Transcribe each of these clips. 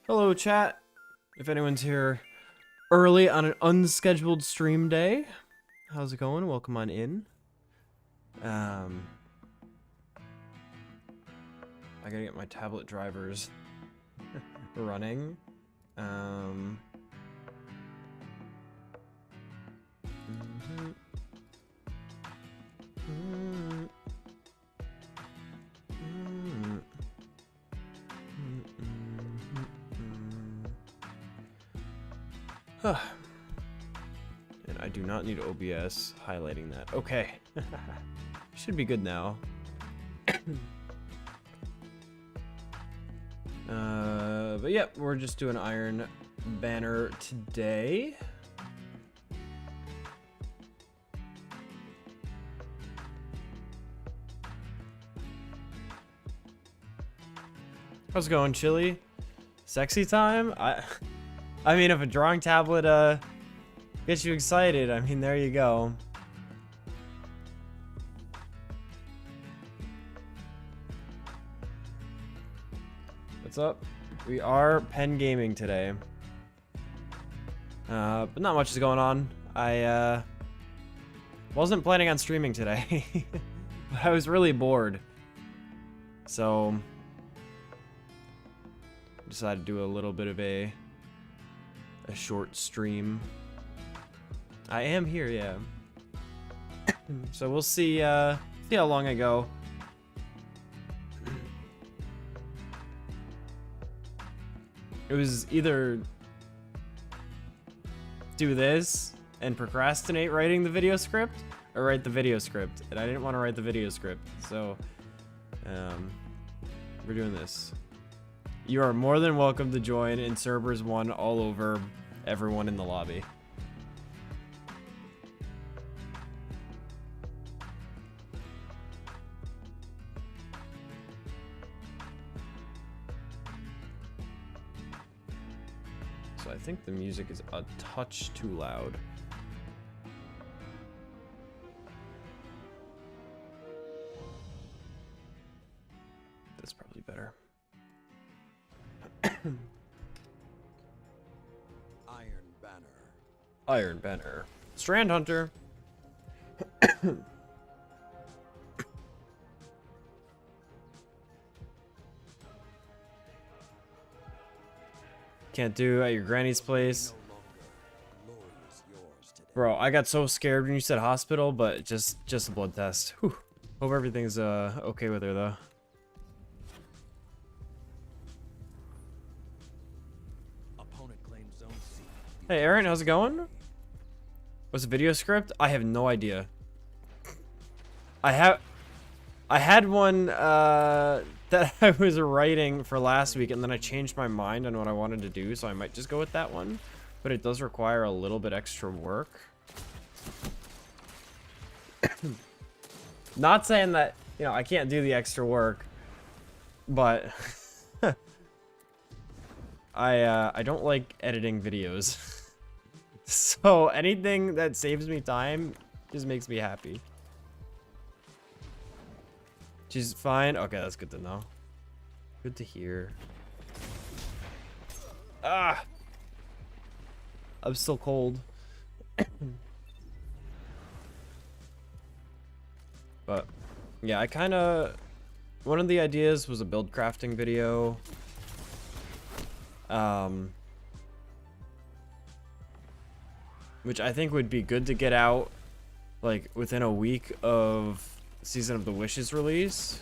Hello, chat. If anyone's here early on an unscheduled stream day, how's it going? Welcome on in. I gotta get my tablet drivers running. And I do not need OBS highlighting that. Okay. Should be good now. But yep, we're just doing Iron Banner today. How's it going, Chili? Sexy time? I mean, if a drawing tablet gets you excited, I mean, there you go. What's up? We are pen gaming today. But not much is going on. I wasn't planning on streaming today. But I was really bored. So decided to do a little bit of a short stream. I am here, yeah. So we'll see how long I go. It was either do this and procrastinate writing the video script, or write the video script, and I didn't want to write the video script, so we're doing this. You are more than welcome to join in Cerberus 1 all over everyone in the lobby. So I think the music is a touch too loud. That's probably better. Iron Banner. Iron Banner. Strand Hunter. Can't do at your granny's place. No longer. Glory is yours today. Bro, I got so scared when you said hospital, but just a blood test. Whew. Hope everything's okay with her though. Opponent claims zone C. Hey Aaron, how's it going? What's the video script? I have no idea. I had one that I was writing for last week, and then I changed my mind on what I wanted to do, so I might just go with that one. But it does require a little bit extra work. Not saying that, you know, I can't do the extra work, but I don't like editing videos. So anything that saves me time just makes me happy. She's fine? Okay, that's good to know. Good to hear. Ah! I'm still cold. But, yeah, I kind of... One of the ideas was a build crafting video. Which I think would be good to get out, like, within a week of Season of the Wishes release.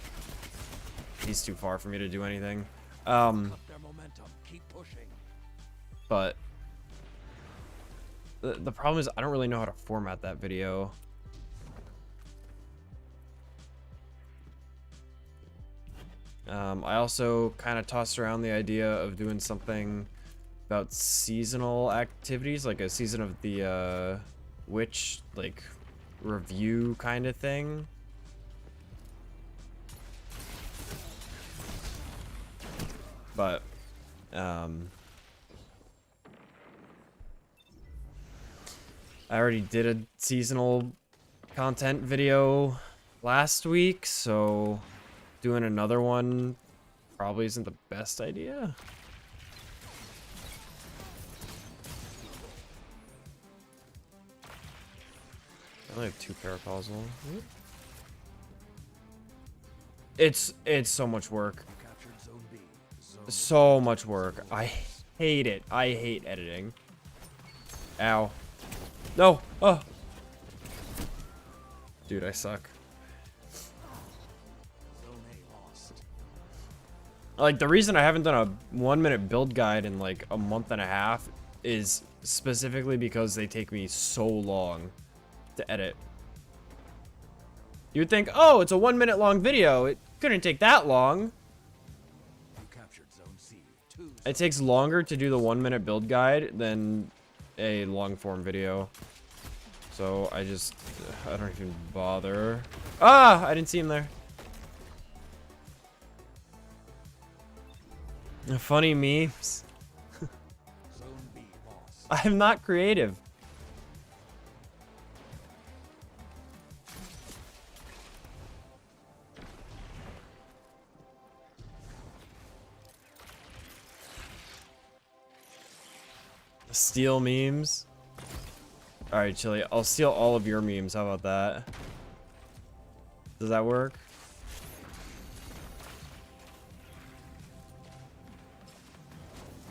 He's too far for me to do anything. Up their momentum. Keep pushing. But the problem is I don't really know how to format that video. I also kind of tossed around the idea of doing something about seasonal activities, like a Season of the Witch, like, review kind of thing. But I already did a seasonal content video last week, so doing another one probably isn't the best idea. I only have 2 paracausal. It's so much work. Captured zone B. Zone So much work. I hate it. I hate editing. Ow. No. Oh. Dude, I suck. Zone A lost. Like, the reason I haven't done a 1-minute build guide in like a month and a half is specifically because they take me so long to edit. You'd think, oh, it's a 1-minute long video. It couldn't take that long. You captured zone C. 2. It takes longer to do the 1-minute build guide than a long form video. So I don't even bother. Ah, I didn't see him there. Funny memes. Zone B lost. I'm not creative. Steal memes. All right, Chili. I'll steal all of your memes. How about that? Does that work?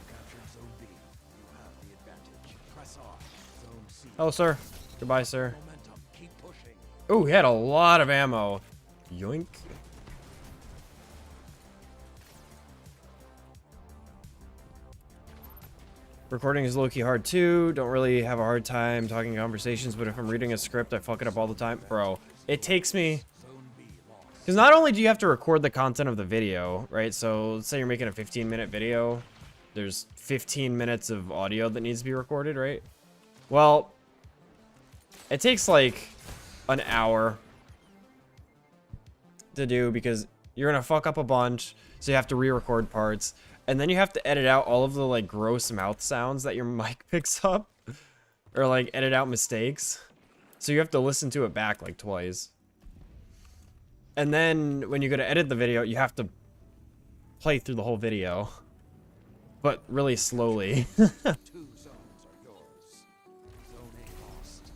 Captured zone B. You have the advantage. Press off. Zone C. Oh, sir. Goodbye, sir. Momentum. Keep pushing. Oh, he had a lot of ammo. Yoink. Recording is low-key hard too. Don't really have a hard time talking conversations, but if I'm reading a script, I fuck it up all the time. Bro, it takes me... Zone B lost. Because not only do you have to record the content of the video, right? So let's say you're making a 15-minute video. There's 15 minutes of audio that needs to be recorded, right? Well, it takes like an hour to do because you're going to fuck up a bunch. So you have to re-record parts. And then you have to edit out all of the like gross mouth sounds that your mic picks up, or like edit out mistakes. So you have to listen to it back like twice. And then when you go to edit the video, you have to play through the whole video, but really slowly. 2 zones are yours. Zone A lost.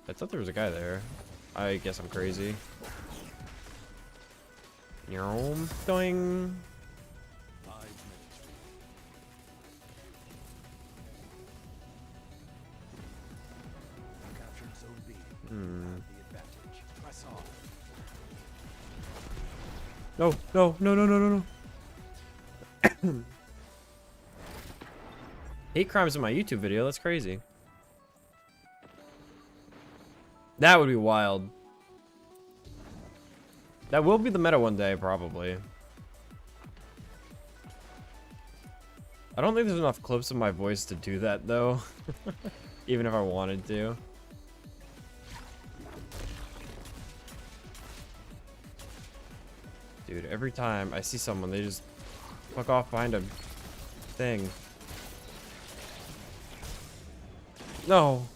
I thought there was a guy there. I guess I'm crazy. Doing. Hive ministry. Captured zone B. You have the advantage. Press on. No, no, no, no, no, no, no. Hate crimes in my YouTube video. That's crazy. That would be wild. That will be the meta one day, probably. I don't think there's enough clips of my voice to do that, though. Even if I wanted to. Dude, every time I see someone, they just fuck off behind a thing. No!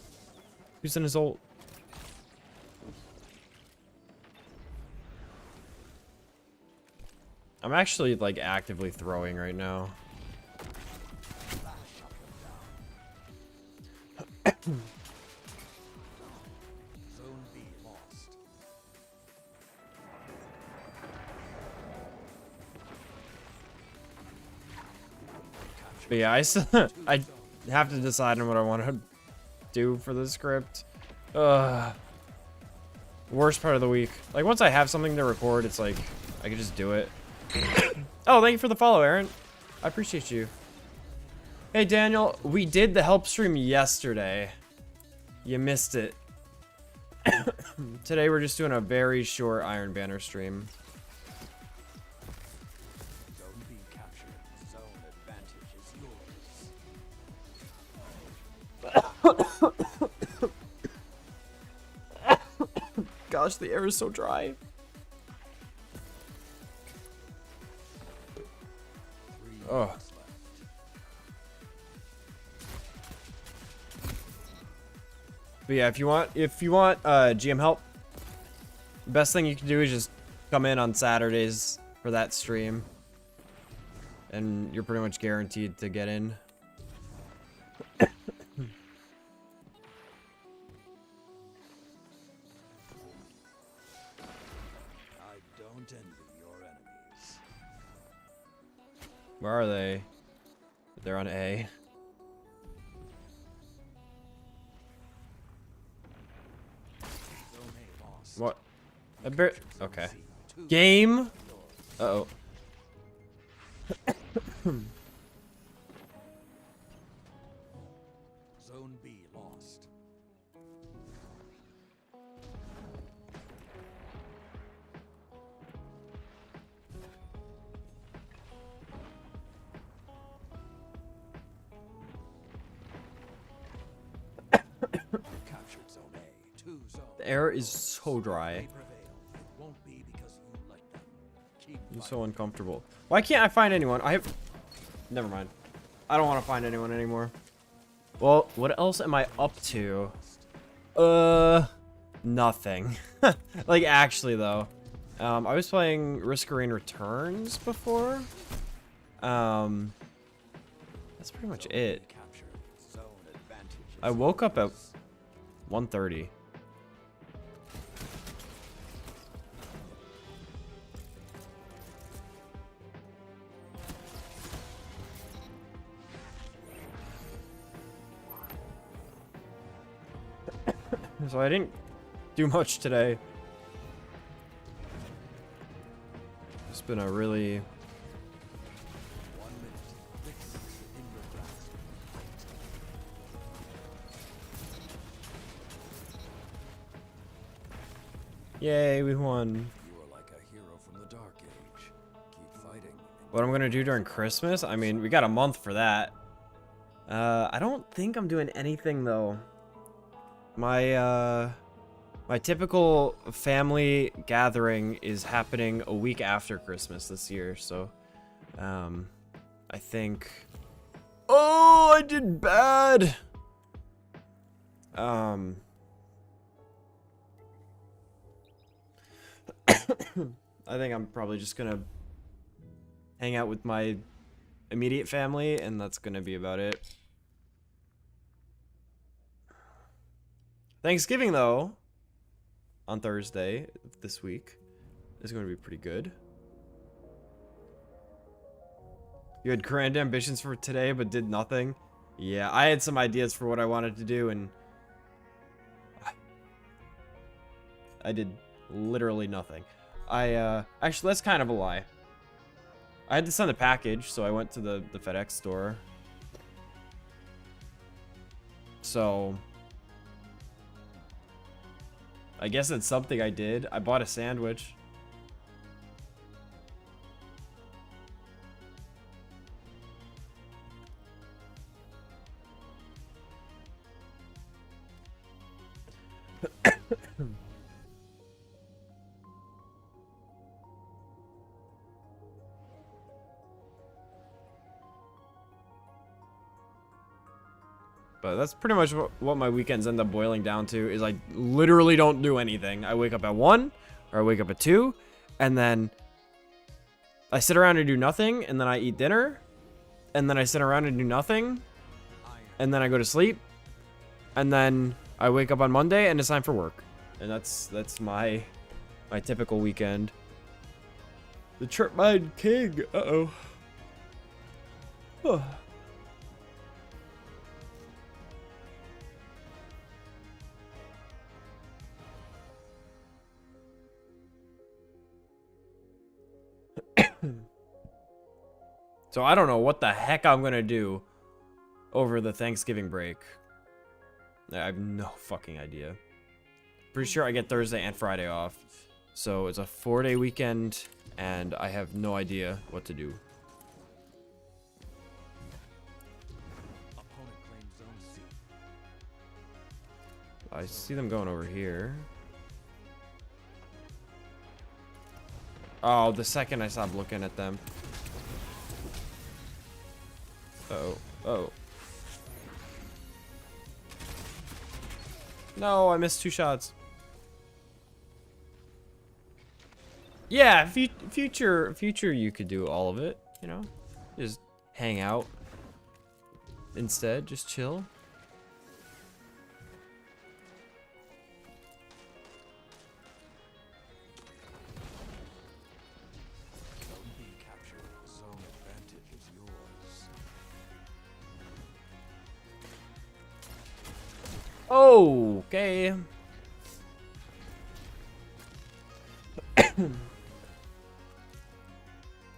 Using his ult. I'm actually, like, actively throwing right now. Zone B lost. But yeah, I have to decide on what I want to do for the script. Worst part of the week. Like, once I have something to record, it's like, I can just do it. Oh, thank you for the follow, Aaron. I appreciate you. Hey, Daniel, we did the help stream yesterday. You missed it. Today, we're just doing a very short Iron Banner stream. Zone B captured. Zone advantage is yours. Gosh, the air is so dry. 3 Oh. minutes left. But yeah, if you want GM help, the best thing you can do is just come in on Saturdays for that stream, and you're pretty much guaranteed to get in. I don't envy your enemies. Where are they? They're on A. Zone A lost. What? Okay. C. 2 Game. yours. Uh-oh. Zone B lost. Captured zone A. 2 zones. The air is so They dry. prevail. It won't be because you let them. Keep I'm fighting. so uncomfortable. Why can't I find anyone? Never mind. I don't want to find anyone anymore. Well, what else am I up to? Nothing. Like, actually, though. I was playing Risk Arena Returns before. That's pretty much it. Captured. Zone advantage is I woke up at yours. 1:30. So I didn't do much today. It's been a really 1 minute. Victory in your grasp. yay, we won. You are like a hero from the Dark Age. Keep fighting. What I'm gonna do during Christmas? I mean, we got a month for that. I don't think I'm doing anything though. My My typical family gathering is happening a week after Christmas this year, so I think. Oh, I did bad. I think I'm probably just gonna hang out with my immediate family, and that's gonna be about it. Thanksgiving, though, on Thursday this week, is going to be pretty good. You had grand ambitions for today, but did nothing. Yeah, I had some ideas for what I wanted to do, and I did literally nothing. Actually, that's kind of a lie. I had to send a package, so I went to the FedEx store. So I guess it's something I did. I bought a sandwich. But that's pretty much what my weekends end up boiling down to, is I literally don't do anything. I wake up at 1, or I wake up at 2, and then I sit around and do nothing, and then I eat dinner, and then I sit around and do nothing, and then I go to sleep, and then I wake up on Monday, and it's time for work. And that's my typical weekend. The Trip Mind King. Uh-oh. Oh. So I don't know what the heck I'm gonna do over the Thanksgiving break. I have no fucking idea. Pretty sure I get Thursday and Friday off. So it's a 4-day weekend, and I have no idea what to do. Opponent claims zone C. I see them going over here. Oh, the second I stopped looking at them. Uh-oh. Oh. No, I missed 2 shots. Yeah, future you could do all of it, you know? Just hang out. Instead, just chill. Zone B captured. Zone advantage is yours. Okay.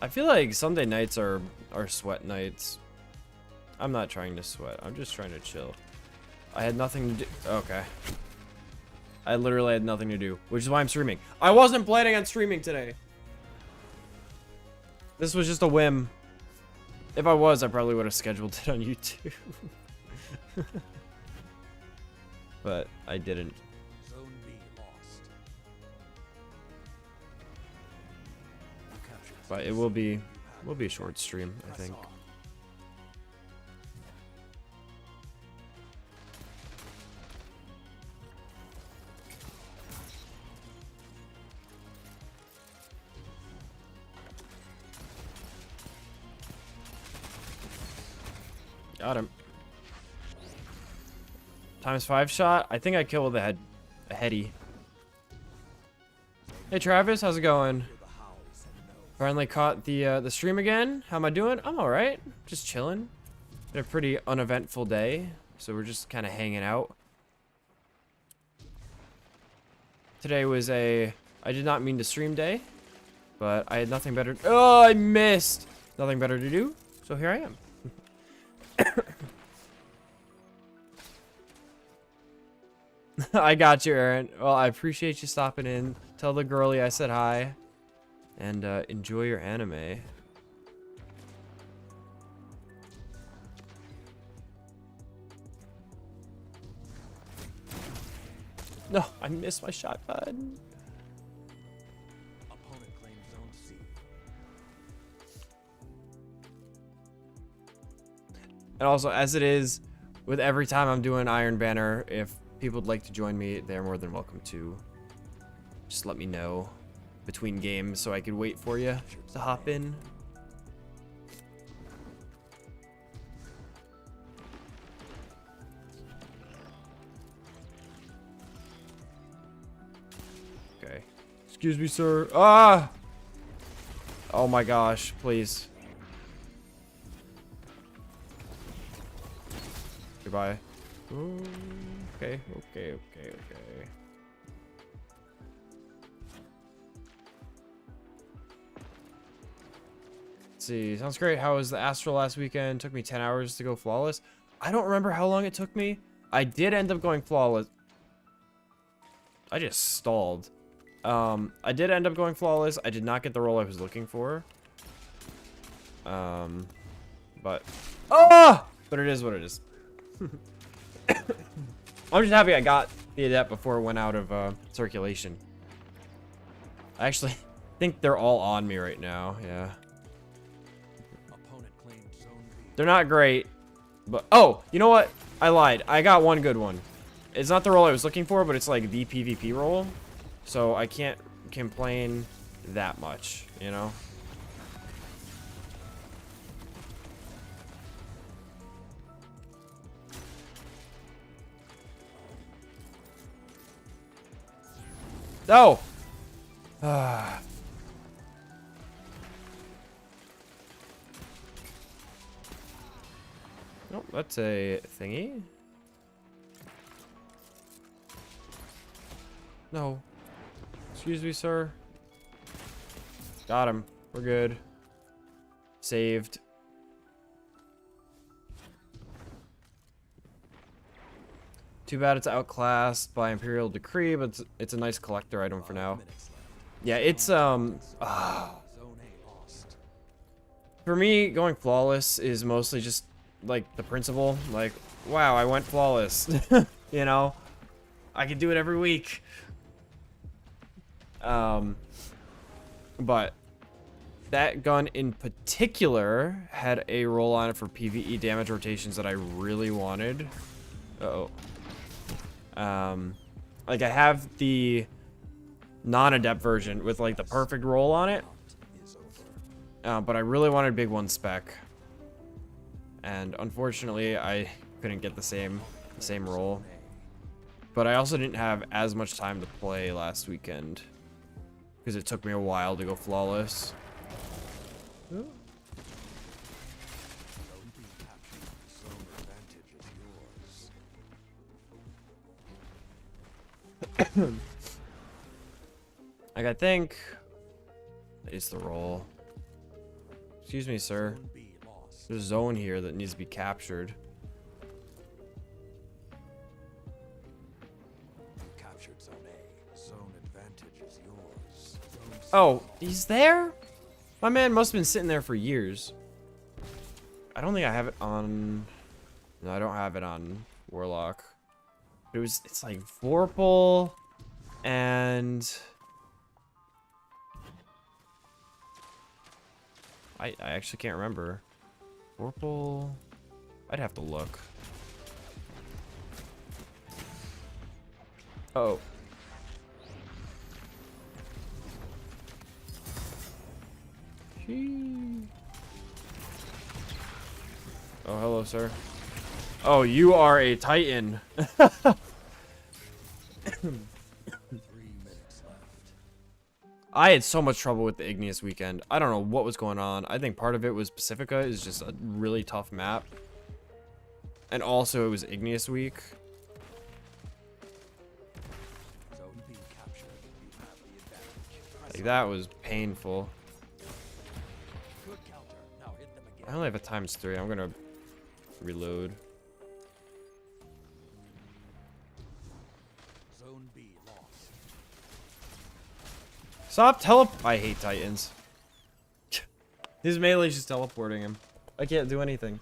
I feel like Sunday nights are sweat nights. I'm not trying to sweat. I'm just trying to chill. I had nothing to do. Okay. I literally had nothing to do, which is why I'm streaming. I wasn't planning on streaming today. This was just a whim. If I was, I probably would have scheduled it on YouTube. But I didn't. Zone B lost. You captured But zone it C. will be a short stream, I Press think. on. Got him. ×5 shot. I think I killed a heady. Hey Travis, how's it going? Hear the howls and know. Finally caught the stream again. How am I doing? I'm all right. Just chilling. Been a pretty uneventful day, so we're just kind of hanging out. Today was I did not mean to stream day, but I had nothing better. Oh, I missed. Nothing better to do, so here I am. I got you, Aaron. Well, I appreciate you stopping in. Tell the girlie I said hi. And enjoy your anime. No, I missed my shot button. Opponent claimed zone C. And also, as it is with every time I'm doing Iron Banner, if people would like to join me, they're more than welcome to. Just let me know between games so I could wait for you to hop in. Okay. Excuse me, sir. Ah! Oh my gosh, please. Goodbye. Ooh, okay. Let's see. Sounds great. How was the Astral last weekend? Took me 10 hours to go flawless. I don't remember how long it took me. I did end up going flawless. I just stalled. I did end up going flawless. I did not get the role I was looking for. But it is what it is. I'm just happy I got the adept before it went out of circulation. I actually think they're all on me right now. Yeah. Opponent claimed zone B. They're not great, but oh, you know what? I lied. I got one good one. It's not the role I was looking for, but it's like the PvP role, so I can't complain that much, you know? No! Nope, that's a thingy. No. Excuse me, sir. Got him. We're good. Saved. Too bad it's outclassed by Imperial Decree, but it's a nice collector item for now. Yeah, it's Zone A lost. for me, going flawless is mostly just like the principle. Like, wow, I went flawless. You know, I can do it every week. But that gun in particular had a roll on it for PvE damage rotations that I really wanted. Uh-oh. Like I have the non-adept version with like the perfect roll on it. Is over. But I really wanted big one spec. And unfortunately, I couldn't get the same roll. But I also didn't have as much time to play last weekend because it took me a while to go flawless. Zone B captured. Zone advantage is yours. Like I think it's the roll. Excuse me, sir. Zone B lost. There's a zone here that needs to be captured. You captured zone A. Zone advantage is yours. Zone C Oh, he's there? My man must have been sitting there for years. I don't think I have it on... No, I don't have it on Warlock. It's like Vorpal and... I actually can't remember. Vorpal... I'd have to look. Oh. Oh, hello, sir. Oh, you are a Titan. 3 minutes left. I had so much trouble with the Igneous weekend. I don't know what was going on. I think part of it was Pacifica is just a really tough map. And also it was Igneous week. Zone B captured. You have the advantage. Like that was painful. Good counter. Now hit them I again. only have a ×3. I'm gonna reload. Zone B lost. Stop I hate Titans. His melee's just teleporting him. I can't do anything.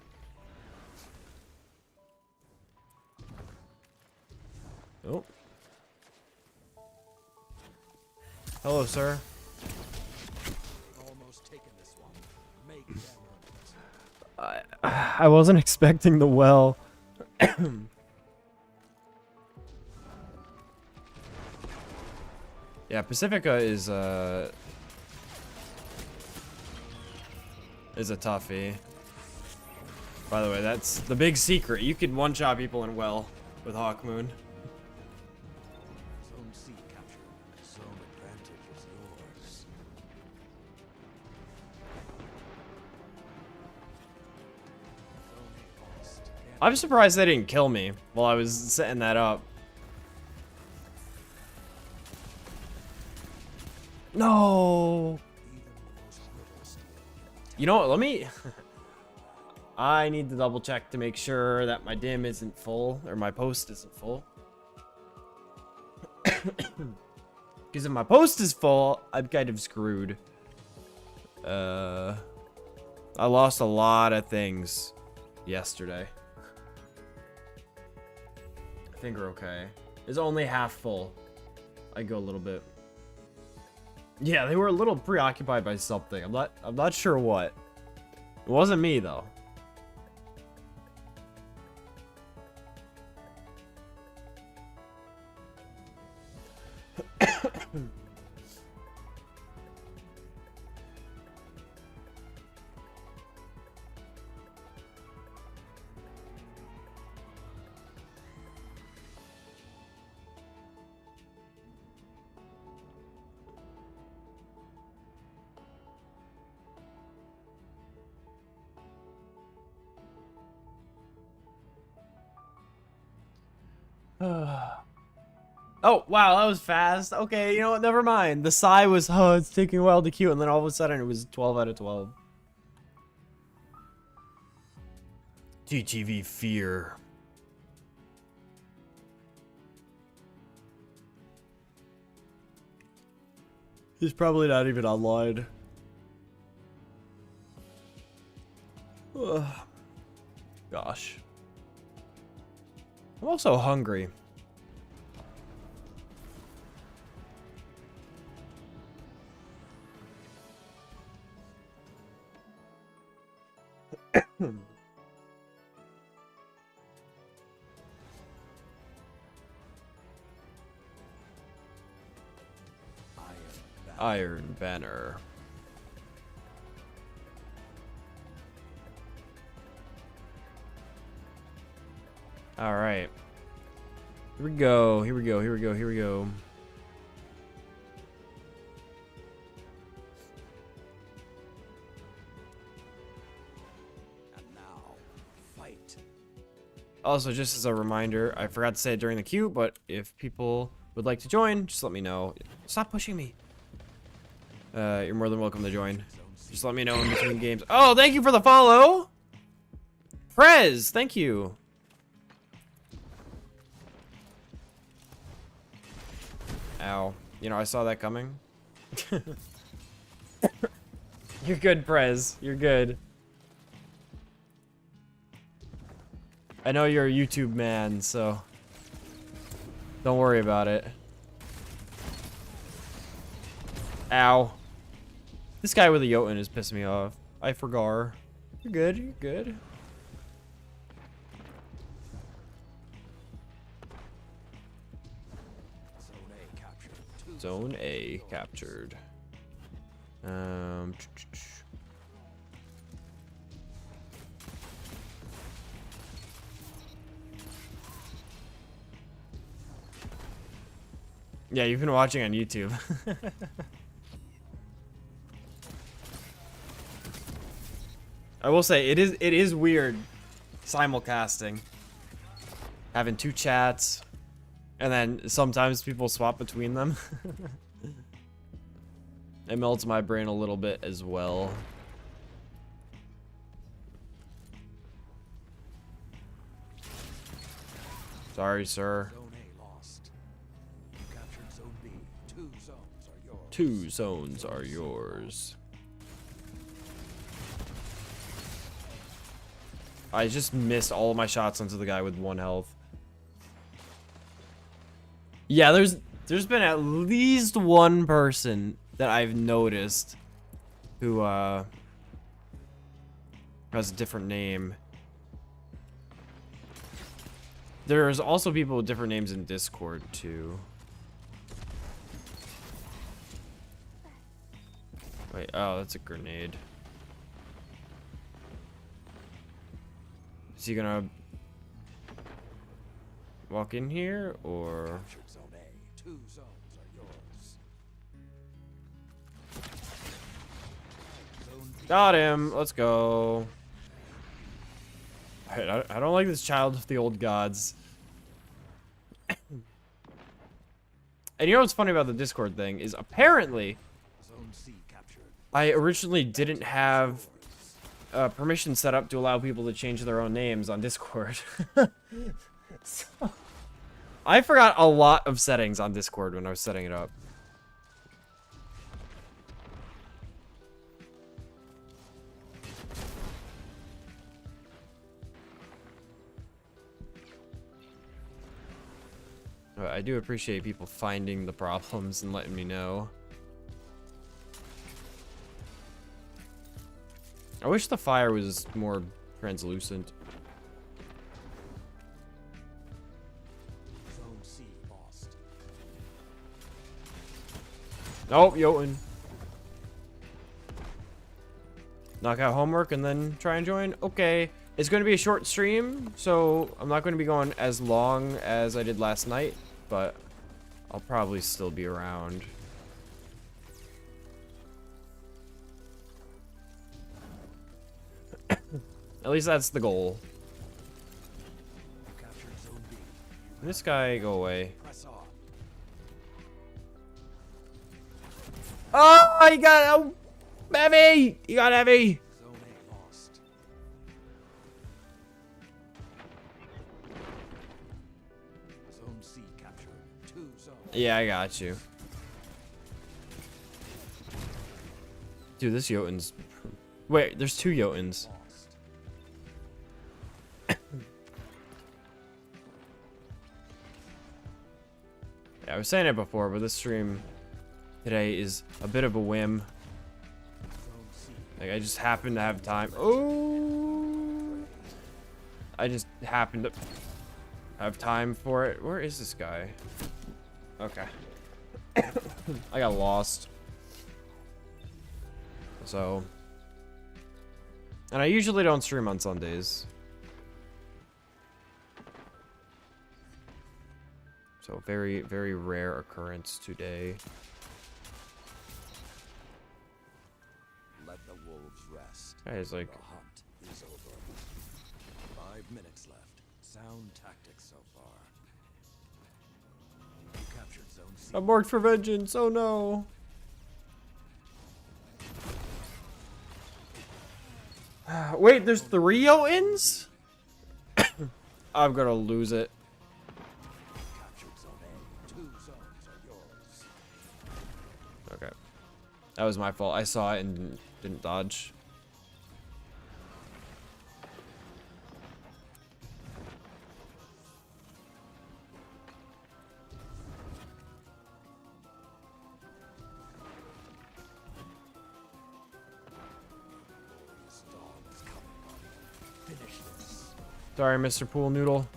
Oh. Hello, sir. Almost taken this one. Make them earn it. I wasn't expecting the well. Yeah, Pacifica is a toughie. By the way, that's the big secret. You can one-shot people in well with Hawkmoon. Zone C captured. Zone advantage is yours. Zone A lost. I'm surprised they didn't kill me while I was setting that up. No. Even the most brittle steel. You know what? Let me. I need to double check to make sure that my dim isn't full or my post isn't full. Because if my post is full, I'm kind of screwed. I lost a lot of things yesterday. I think we're okay. It's only half full. I go a little bit. Yeah, they were a little preoccupied by something. I'm not sure what. It wasn't me though. Oh, wow, that was fast. Okay, you know what? Never mind. The sigh was, oh, it's taking a while to queue, and then all of a sudden it was 12 out of 12. TTV Fear. He's probably not even online. Ugh. Gosh. I'm also hungry. Iron Banner. All right. Here we go. Here we go. Here we go. Here we go. And now, fight. Also, just as a reminder, I forgot to say it during the queue, but if people would like to join, just let me know. Stop pushing me. You're more than welcome to join. Zone C. Just let me know in between games. Oh, thank you for the follow. Prez, thank you. Ow. You know, I saw that coming. You're good, Prez. You're good. I know you're a YouTube man, so don't worry about it. Ow. This guy with a Jotun is pissing me off. I forgot. You're good, you're good. Zone A captured. Zone A captured. Yeah, you've been watching on YouTube. I will say it is weird simulcasting. Having two chats and then sometimes people swap between them. It melts my brain a little bit as well. Sorry, sir. Zone A lost. You captured Zone B. Two zones are yours. Two zones are yours. I just missed all of my shots onto the guy with 1 health. Yeah, there's There's been at least one person that I've noticed who has a different name. There's also people with different names in Discord too. Wait, oh, that's a grenade. Is he gonna walk in here or? Captured Zone A. 2 zones are yours. Zone B. Got him. Let's go. I don't like this child of the old gods. And you know what's funny about the Discord thing is apparently Zone C captured. I originally didn't have permission set up to allow people to change their own names on Discord. So, I forgot a lot of settings on Discord when I was setting it up. But I do appreciate people finding the problems and letting me know. I wish the fire was more translucent. Zone C lost. Oh, Jotun. Knock out homework and then try and join? Okay. It's going to be a short stream, so I'm not going to be going as long as I did last night, but I'll probably still be around. At least that's the goal. You captured Zone B. This guy, go away. Press on. Oh, he got heavy! He got heavy! Zone A lost. Zone C captured. 2 zones. Yeah, I got you. Dude, this Jotun's... Wait, there's 2 Jotuns. Lost. Yeah, I was saying it before, but this stream today is a bit of a whim. Zone C. Like, I just happened to have time. Oh! I just happened to have time for it. Where is this guy? Okay. I got lost. So. And I usually don't stream on Sundays. So very, very rare occurrence today. Let the wolves rest. Guy is like, The hunt is over. 5 minutes left. Sound tactics so far. You captured Zone C. I'm marked for vengeance. Oh no. Wait, there's 3 Jotuns? I'm gonna lose it. Captured Zone A. 2 zones are yours. Okay. That was my fault. I saw it and didn't dodge. This dog is coming, buddy. Finish this. Sorry, Mr. Pool Noodle.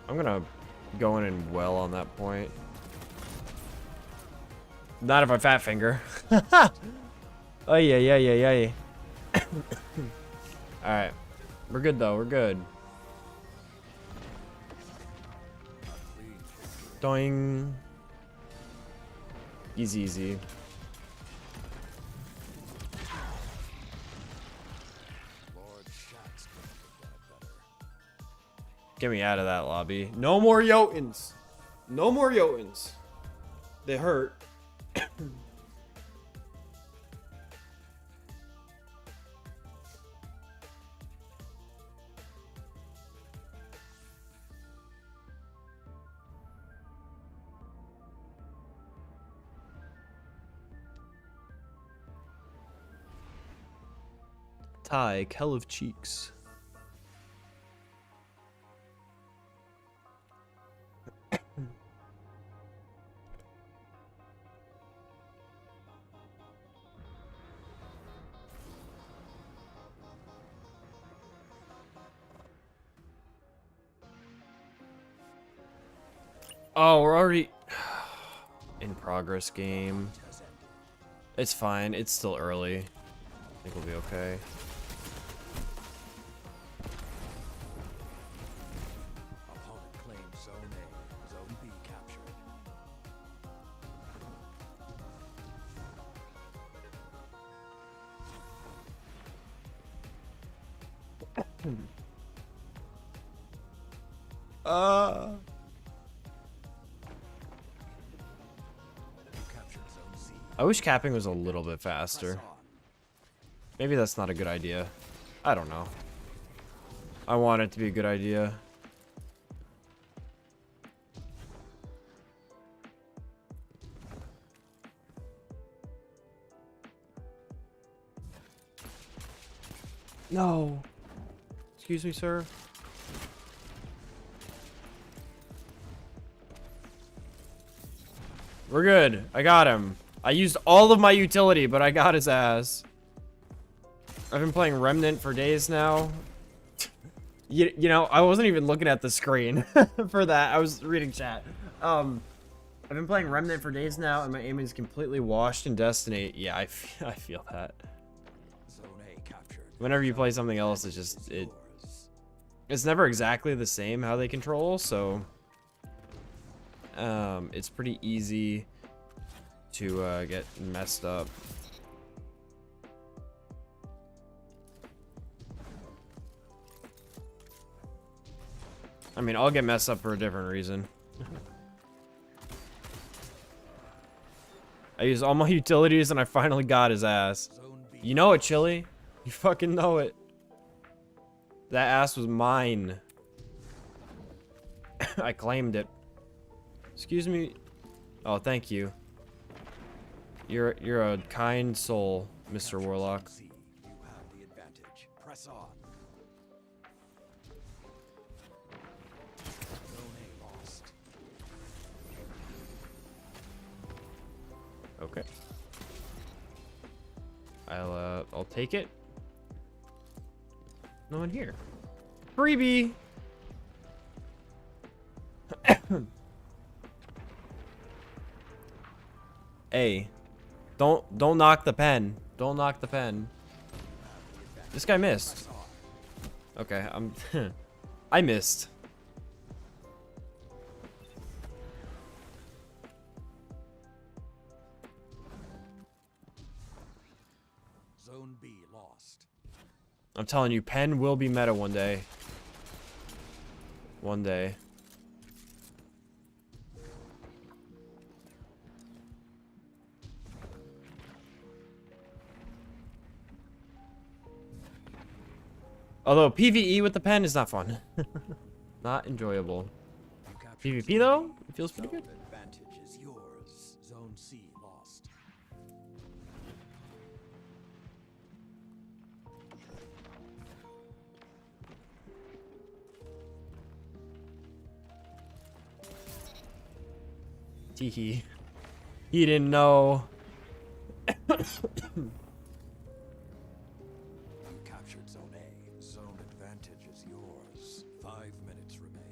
I'm gonna go in and well on that point. Not if I fat finger. Oh yeah. Alright. We're good though, we're good. Doing. Easy, easy. Lord Shaxx couldn't have done it better. Get me out of that lobby. No more Jotuns. No more Jotuns. They hurt. Thai, Kell of Cheeks. Oh, we're already in progress game. It's fine. It's still early. I think we'll be okay. Opponent claims Zone A. Zone B captured. You captured Zone C. I wish capping was a little bit faster. Press on. Maybe that's not a good idea. I don't know. I want it to be a good idea. No. Excuse me, sir. We're good. I got him. I used all of my utility, but I got his ass. I've been playing Remnant for days now. You know, I wasn't even looking at the screen for that. I was reading chat. I've been playing Remnant for days now, and my aim is completely washed in Destiny. Yeah, I feel that. Zone A captured. Whenever you play something else, it's just Yours. it's never exactly the same how they control, so it's pretty easy to get messed up. I mean, I'll get messed up for a different reason. I used all my utilities and I finally got his ass. Zone B. You know it, Chili. You fucking know it. That ass was mine. I claimed it. Excuse me. Oh, thank you. You're a kind soul, Mr. Captured Warlock. Zone C. You have the advantage. Press on. Zone A lost. Okay. I'll take it. No one here. Freebie. Hey, don't knock the pen. Don't knock the pen. This guy missed. Press on. Okay, I missed. Zone B lost. I'm telling you, pen will be meta one day. One day. Although PvE with the pen is not fun. Not enjoyable. You captured PvP Zone though, B. it feels pretty good. Zone advantage is yours. Zone C lost. Teehee. He didn't know. You captured Zone A. Zone advantage is yours. 5 minutes remain.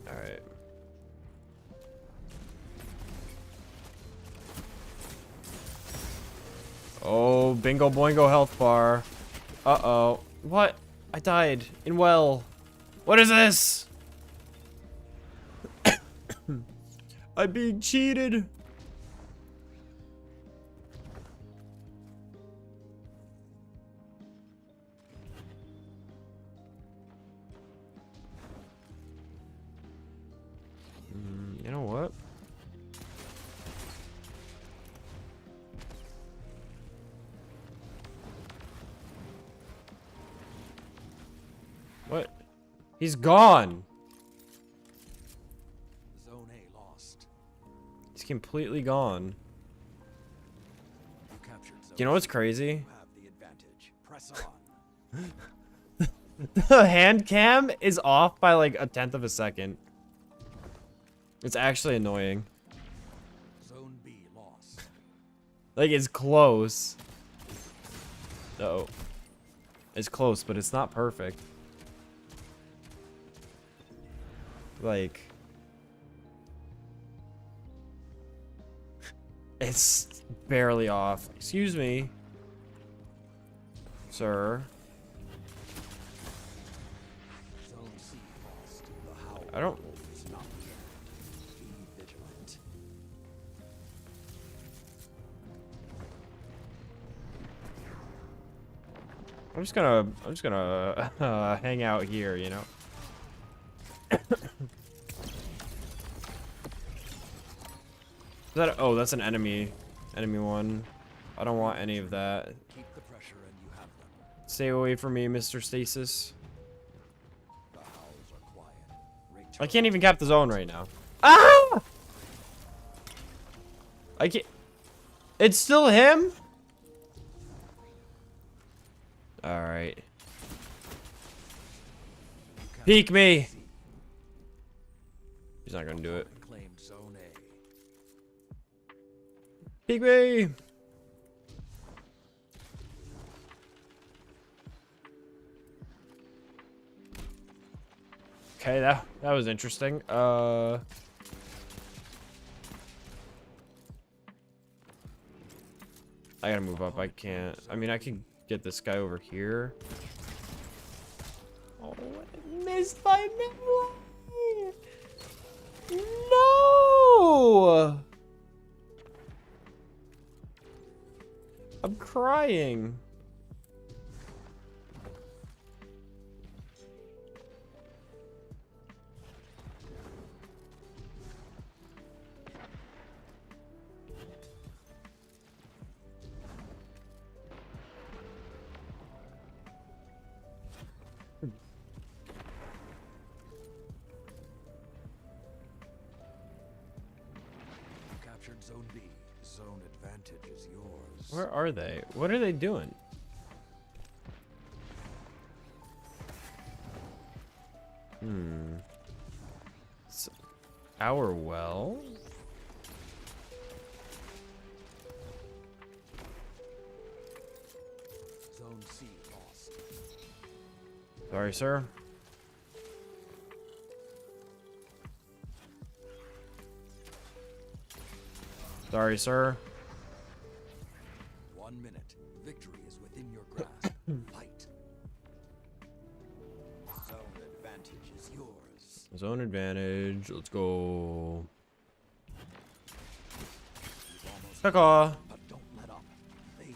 Alright. Oh, bingo boingo health bar. Uh-oh. What? I died in well. What is this? I'm being cheated. You know what? What? He's gone. Zone A lost. He's completely gone. You captured Zone You know what's crazy? You have the advantage. Press on. The hand cam is off by like 1/10 of a second. It's actually annoying. Zone B lost. Like, it's close. Uh-oh. It's close, but it's not perfect. Like... It's barely off. Excuse me. Sir. Zone C lost. The Howl I don't... is not dead. Be vigilant. I'm just gonna hang out here, you know? Is that oh, that's an enemy one. I don't want any of that. Keep the pressure and you have them. Stay away from me, Mr. Stasis. The howls are quiet. I can't even cap the zone right now. Ah! I can't. It's still him? Alright. Peek me! He's not gonna do it. Claimed Zone A. Peek me! Okay, that was interesting. I gotta move up. I can't. I mean, I can get this guy over here. Oh, I missed by midway. No! I'm crying. Captured Zone B. Zone advantage is yours. Where are they? What are they doing? It's our well? Zone C lost. Sorry, sir. Sorry, sir. 1 minute. Victory is within your grasp. Fight. Zone advantage is yours. Zone advantage. Let's go. You've almost Caw. but don't let up. They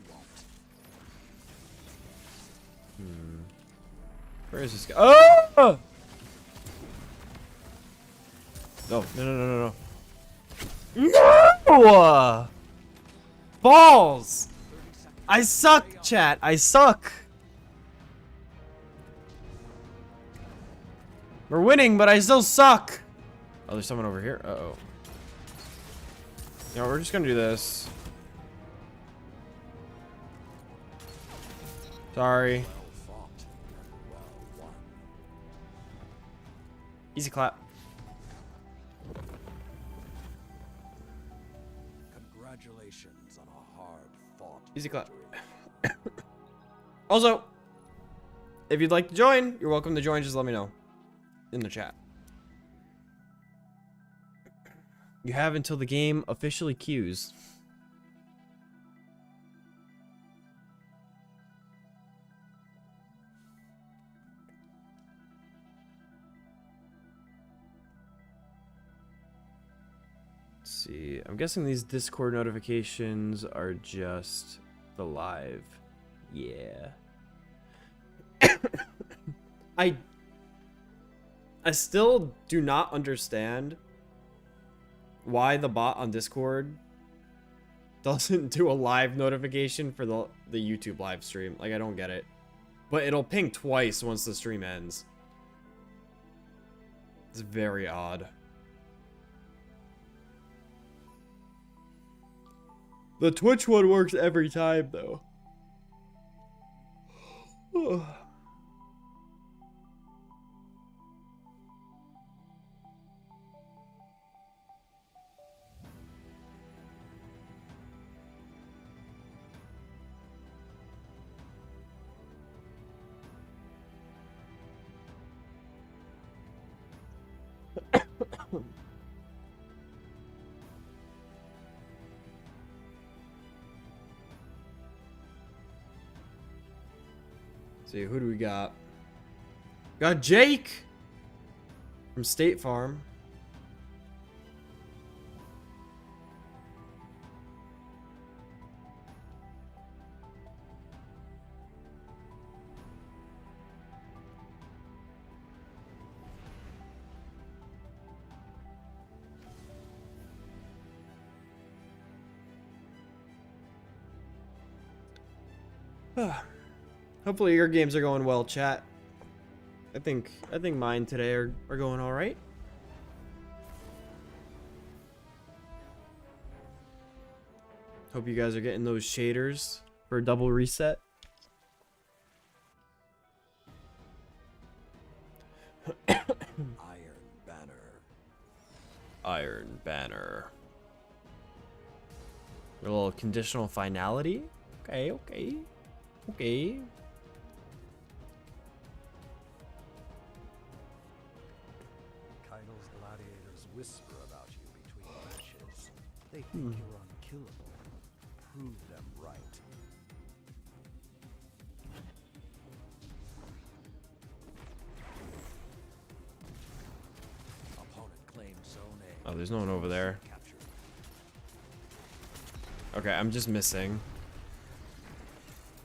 won't. Where is this guy? Oh! No, no, no, no, no, no. No! Balls! I suck, chat. I suck. We're winning, but I still suck. Oh, there's someone over here. Uh-oh. You know, we're just gonna do this. Sorry. Well fought and well won. Easy clap. Congratulations on a hard-fought Easy clap. victory. Also, if you'd like to join, you're welcome to join. Just let me know in the chat. You have until the game officially queues. Let's see. I'm guessing these Discord notifications are just the live. Yeah. I still do not understand why the bot on Discord doesn't do a live notification for the YouTube live stream. Like, I don't get it. But it'll ping twice once the stream ends. It's very odd. The Twitch one works every time, though. See, who do we got? Got Jake from State Farm. Hopefully your games are going well, chat. I think mine today are going all right. Hope you guys are getting those shaders for a double reset. Iron Banner. Iron Banner. A little conditional finality. Okay, okay, okay. Kyle's gladiators whisper about you between matches. They think you're unkillable. Prove them right. Opponent claims zone A. Oh, there's no one over there. Captured. Okay, I'm just missing.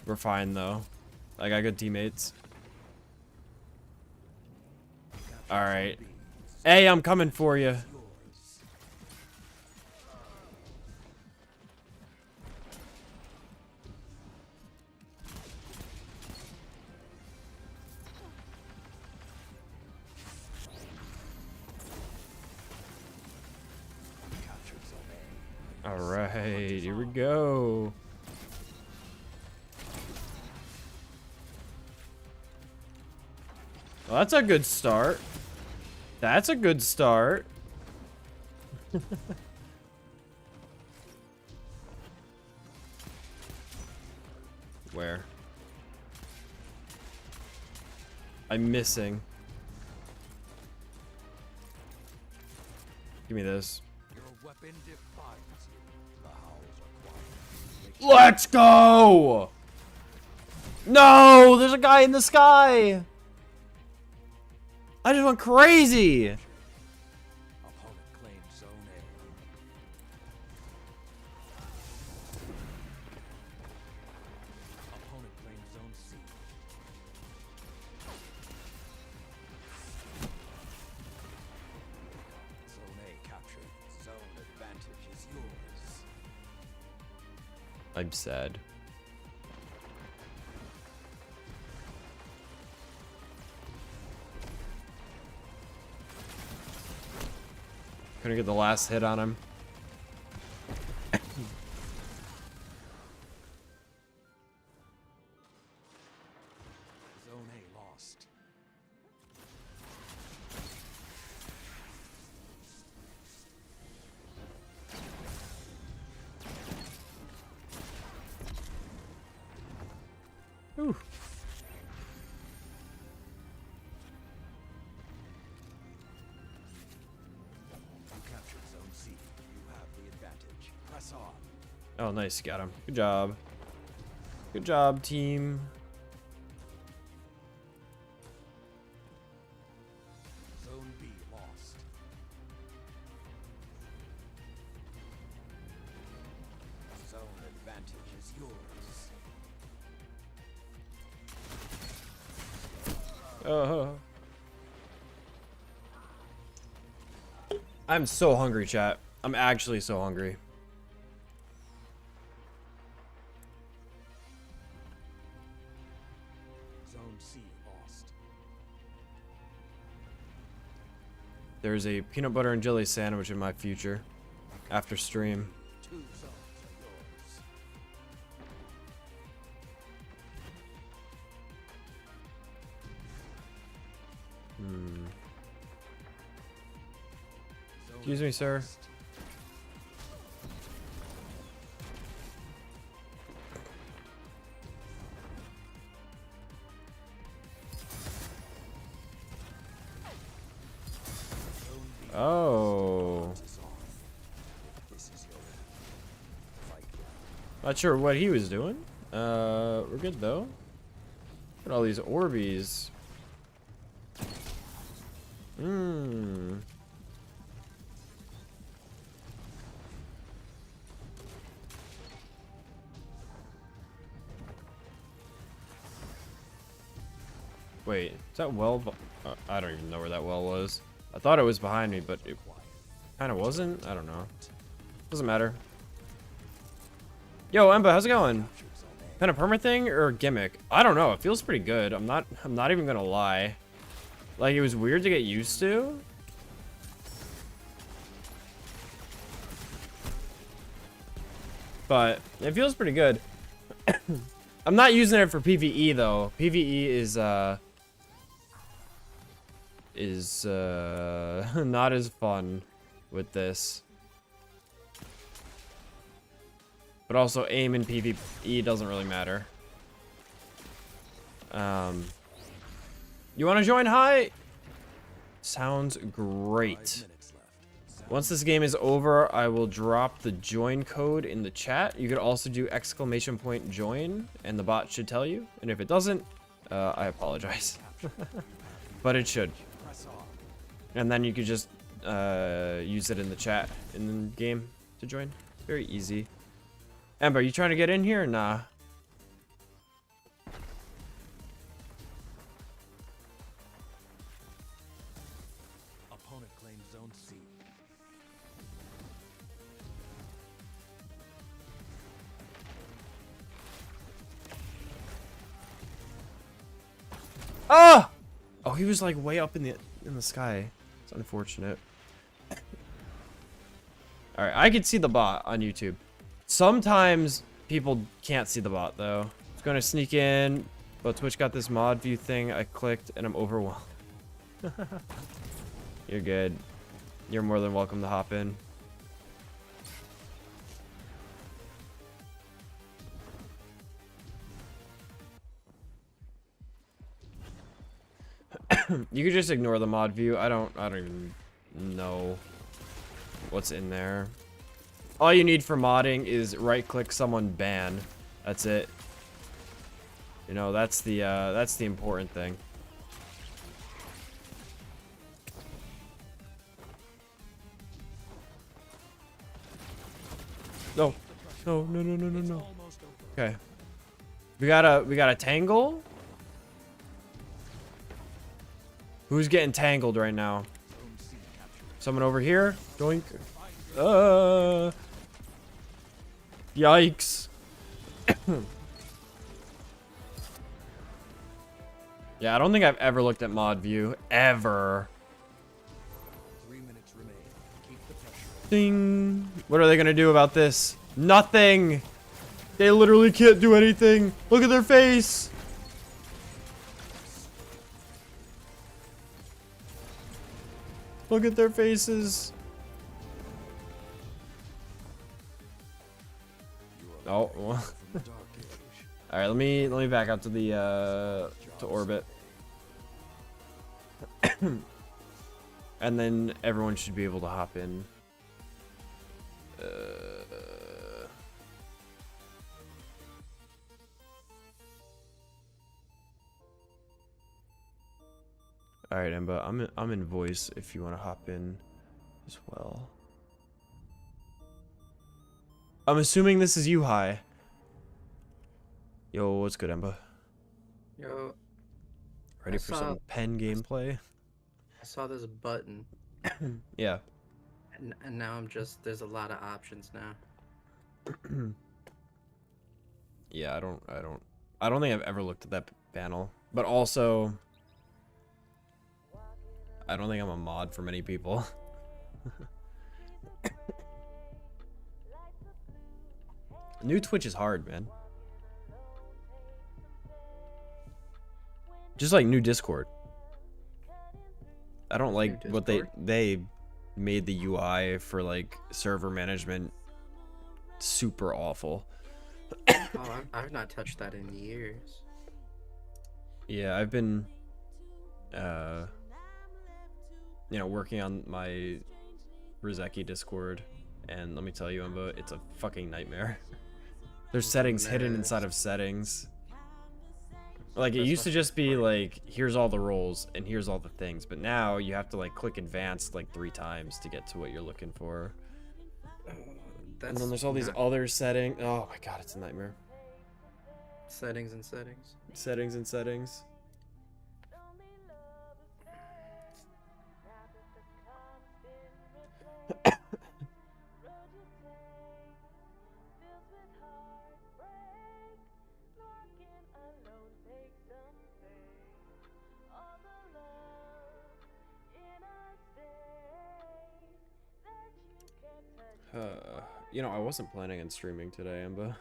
We're fine though. I got good teammates. All right. Hey, I'm coming for you. Yours. Captured zone A. All right, here we go. Well, that's a good start. That's a good start. Where? I'm missing. Give me this. Your weapon defines you. The howls are quiet. Let's go! No, there's a guy in the sky. I just went crazy. Opponent claims zone A. Opponent claims zone C. Zone A captured. Zone advantage is yours. I'm sad. Couldn't get the last hit on him. Zone A lost. Ooh. You captured zone C. You have the advantage. Press on. Oh, nice. Got him. Good job. Good job, team. Zone B lost. Zone advantage is yours. I'm so hungry, chat. I'm actually so hungry. Zone C lost. There's a peanut butter and jelly sandwich in my future after stream. 2 zones are yours. Excuse me, sir. Oh. Not sure what he was doing. We're good though. Look at all these Orbeez. Wait, is that well? I don't even know where that well was. I thought it was behind me, but it kind of wasn't. I don't know. Doesn't matter. Yo, Emba, how's it going? Kind of perma thing or gimmick? I don't know. It feels pretty good. I'm not even gonna lie. Like, it was weird to get used to. But it feels pretty good. I'm not using it for PvE though. PvE is not as fun with this. But also aim in PvE doesn't really matter. You want to join? Hi. Sounds great. Once this game is over, I will drop the join code in the chat. You could also do !join and the bot should tell you. And if it doesn't, I apologize. But it should. And then you could just use it in the chat in the game to join. Very easy. Ember, you trying to get in here or nah? Opponent claims zone C. Ah! Oh, he was like way up in the sky. It's unfortunate. All right, I could see the bot on YouTube. Sometimes people can't see the bot though. It's gonna sneak in, but Twitch got this mod view thing. I clicked and I'm overwhelmed. You're good. You're more than welcome to hop in. You could just ignore the mod view. I don't even know what's in there. All you need for modding is right click someone ban. That's it. You know, that's the important thing. No. No, no, no, no, no, no. Okay. We got a tangle. Who's getting tangled right now? Someone over here? Doink. Yikes. Yeah, I don't think I've ever looked at mod view. Ever. 3 minutes remain. Keep the pressure. Ding. What are they gonna do about this? Nothing. They literally can't do anything. Look at their face. Look at their faces. Oh. Well. All right, let me back out to the to orbit. And then everyone should be able to hop in. All right, Emba, I'm in voice if you want to hop in as well. I'm assuming this is you, Hi. Yo, what's good, Emba? Yo, Ready for some pen gameplay? I saw this button, Yeah. and now there's a lot of options now. Yeah, I don't think I've ever looked at that panel. But also, I don't think I'm a mod for many people. New Twitch is hard, man. Just like new Discord. I don't like what Discord? they made the UI for like server management super awful. Oh, I've not touched that in years. Yeah, I've been working on my Rizeki Discord, and let me tell you, Emba, it's a fucking nightmare. There's settings hidden inside of settings. Like, it That's used to not just be like, here's all the roles and here's all the things, but now you have to like click advanced like 3 times to get to what you're looking for. And then there's all these not- other settings. Oh my god, it's a nightmare. settings and settings. Settings and settings. I wasn't planning on streaming today, Emba.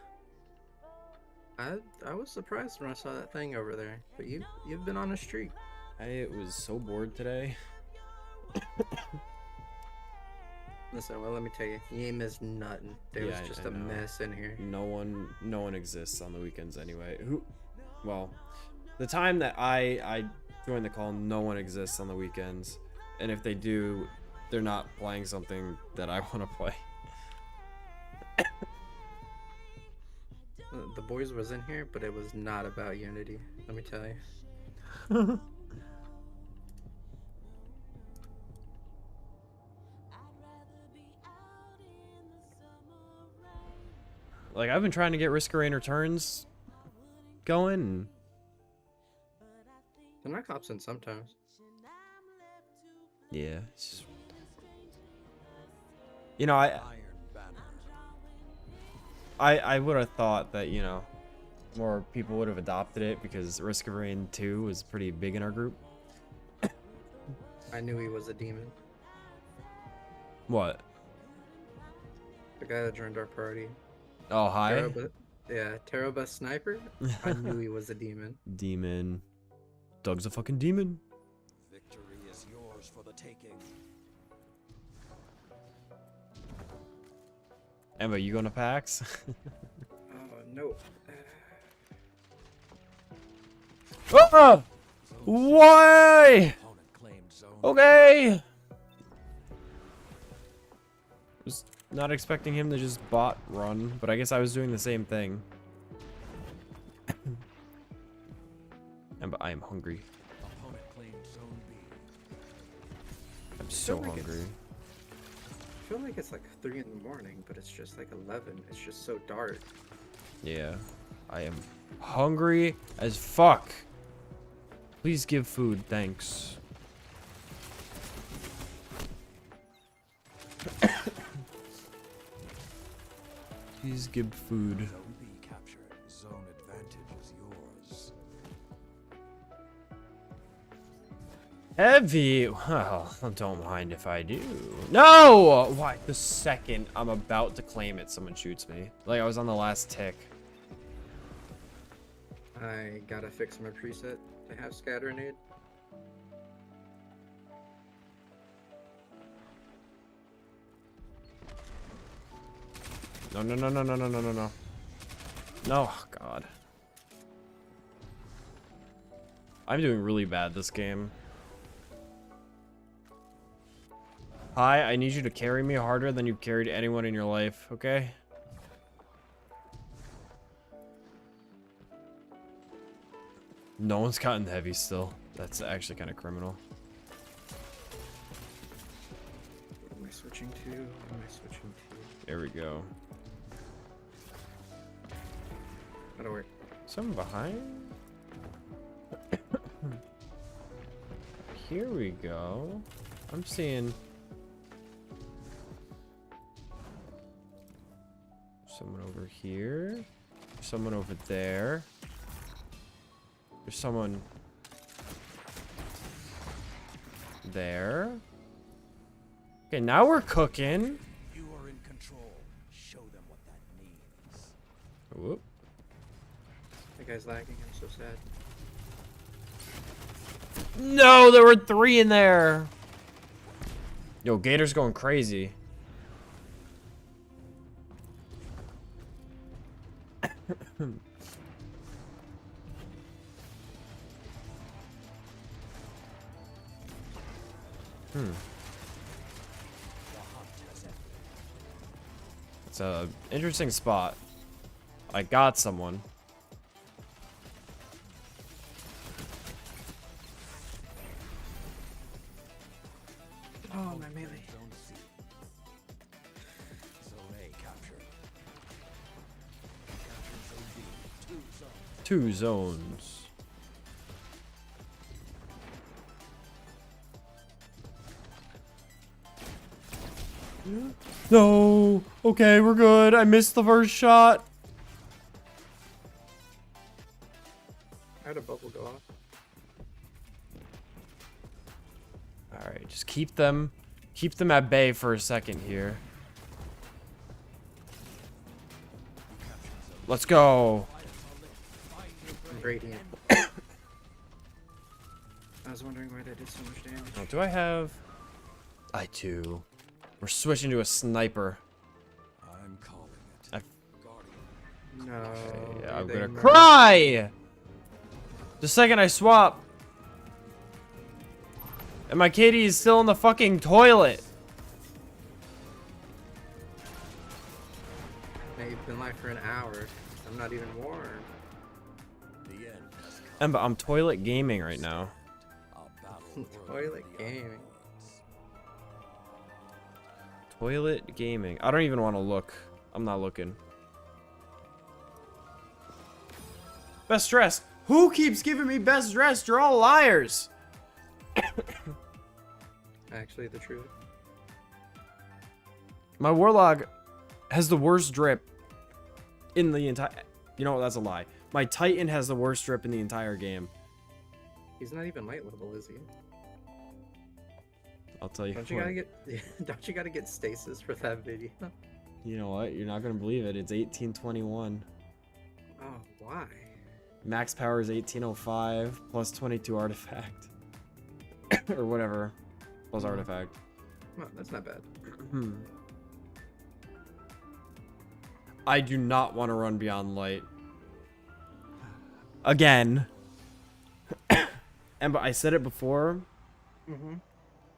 I was surprised when I saw that thing over there, but you've been on a streak. I was so bored today. Listen, well, let me tell you, you ain't missed nothing. There Yeah, was just I a know. mess in here. No one exists on the weekends anyway. Well, the time that I join the call, no one exists on the weekends. And if they do, they're not playing something that I want to play. The boys was in here, but it was not about Unity. Let me tell you. Like, I've been trying to get Risk of Rain Returns going. And The Night Cops in sometimes. yeah. Iron Banner. I would have thought that, more people would have adopted it because Risk of Rain 2 was pretty big in our group. I knew he was a demon. What? The guy that joined our party. Oh, hi. Terrorba Sniper. I knew he was a demon. Demon. Doug's a fucking demon. Victory is yours for the taking. Emma, you going to PAX? Oh no. Ah! Why? Opponent claimed zone. Okay. Was not expecting him to just bot run, but I guess I was doing the same thing. I am hungry. Opponent claimed zone B. I'm so like hungry. I feel like it's like 3 in the morning, but it's just like 11. It's just so dark. Yeah. I am hungry as fuck. Please give food, thanks. Please give food. Zone B captured. Zone advantage is yours. Heavy. Well, don't mind if I do. No! Why? The second I'm about to claim it, someone shoots me. Like I was on the last tick. I gotta fix my preset to have scatter nade. No, no, no, no, no, no, no, no, no. No, God. I'm doing really bad this game. Hi, I need you to carry me harder than you've carried anyone in your life, okay? No one's gotten heavy still. That's actually kind of criminal. What am I switching to? What am I switching to? There we go. That'll work. Someone behind? Here we go. I'm seeing someone over here. Someone over there. There's someone there. Okay, now we're cooking. You are in control. Show them what that means. Whoop. That guy's lagging. I'm so sad. No, there were 3 in there. Yo, Gator's going crazy. It's a interesting spot. I got someone. Oh, my melee. Zone C. Zone A captured. Captured Zone B. 2 zones. 2 zones. No. Okay, we're good. I missed the first shot. I had a bubble go off. All right, just keep them at bay for a second here. Let's go. Radiant. I was wondering why they did so much damage. Oh, do I have? I do. We're switching to a sniper. I'm calling it. I- Guardian. No. Yeah, I'm they gonna murdered- cry. The second I swap. And my kitty is still in the fucking toilet. Hey, you've been live for an hour. I'm not even warm. The end has come. And I'm toilet gaming right now. A battle worthy Toilet of gaming. odds. Toilet gaming. I don't even want to look. I'm not looking. Best dressed. Who keeps giving me best dressed? You're all liars. Actually, the truth. My warlock has the worst drip in the entire. You know what? That's a lie. My Titan has the worst drip in the entire game. He's not even light level, is he? I'll tell you. Don't you what. gotta get? Don't you gotta get stasis for that video? You know what? You're not gonna believe it. It's 1821. Oh, why? Max power is 1805 plus 22 artifact. Or whatever. Plus artifact. Well, that's not bad. I do not want to run beyond light. Again. And but I said it before. Mm-hmm.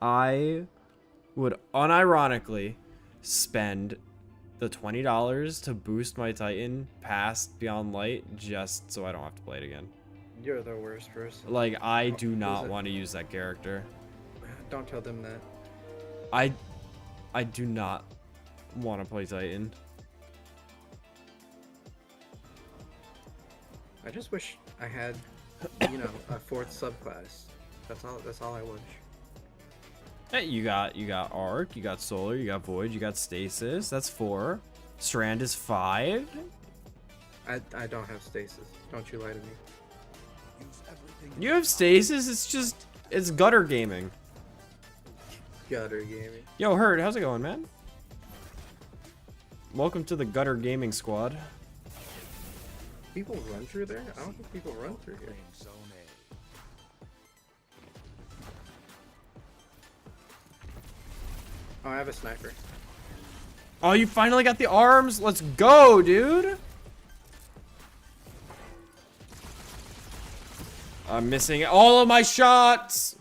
I would unironically spend the $20 to boost my Titan past Beyond Light just so I don't have to play it again. You're the worst person. Like, I do Who's not it? want to use that character. Don't tell them that. I do not want to play Titan. I just wish I had, you know, a 4th subclass. That's all I wish. Hey, you got Arc, you got Solar, you got Void, you got Stasis. That's 4. Strand is 5. I don't have stasis. Don't you lie to me. Use everything You have Stasis. It's gutter gaming. Gutter gaming. Yo, Herd, how's it going, man? Welcome to the gutter gaming squad. People run through there? I don't think people run through here. claim Zone A. Oh, I have a sniper. Oh, you finally got the arms. Let's go, dude. I'm missing all of my shots.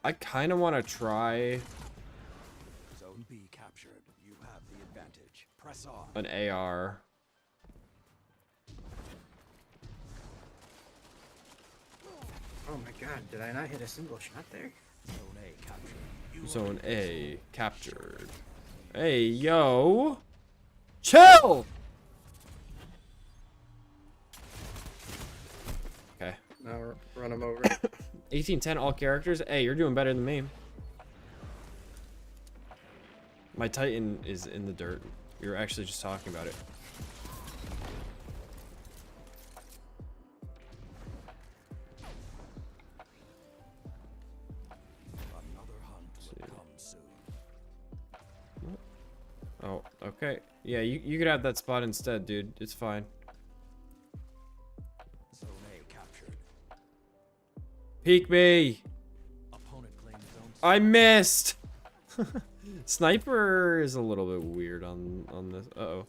I kind of want to try Zone B captured. You have the advantage. Press on. an AR. Oh my god, did I not hit a single shot there? Zone A captured. You Zone A captured. Hey, yo. Chill. Okay. Now run him over. 1810 all characters. Hey, you're doing better than me. My Titan is in the dirt. We were actually just talking about it. another hunt will come soon. Oh, okay. Yeah, you could have that spot instead, dude. It's fine. Zone A captured. Peek me. Opponent claims zone C. I missed. Sniper is a little bit weird on this. Uh-oh.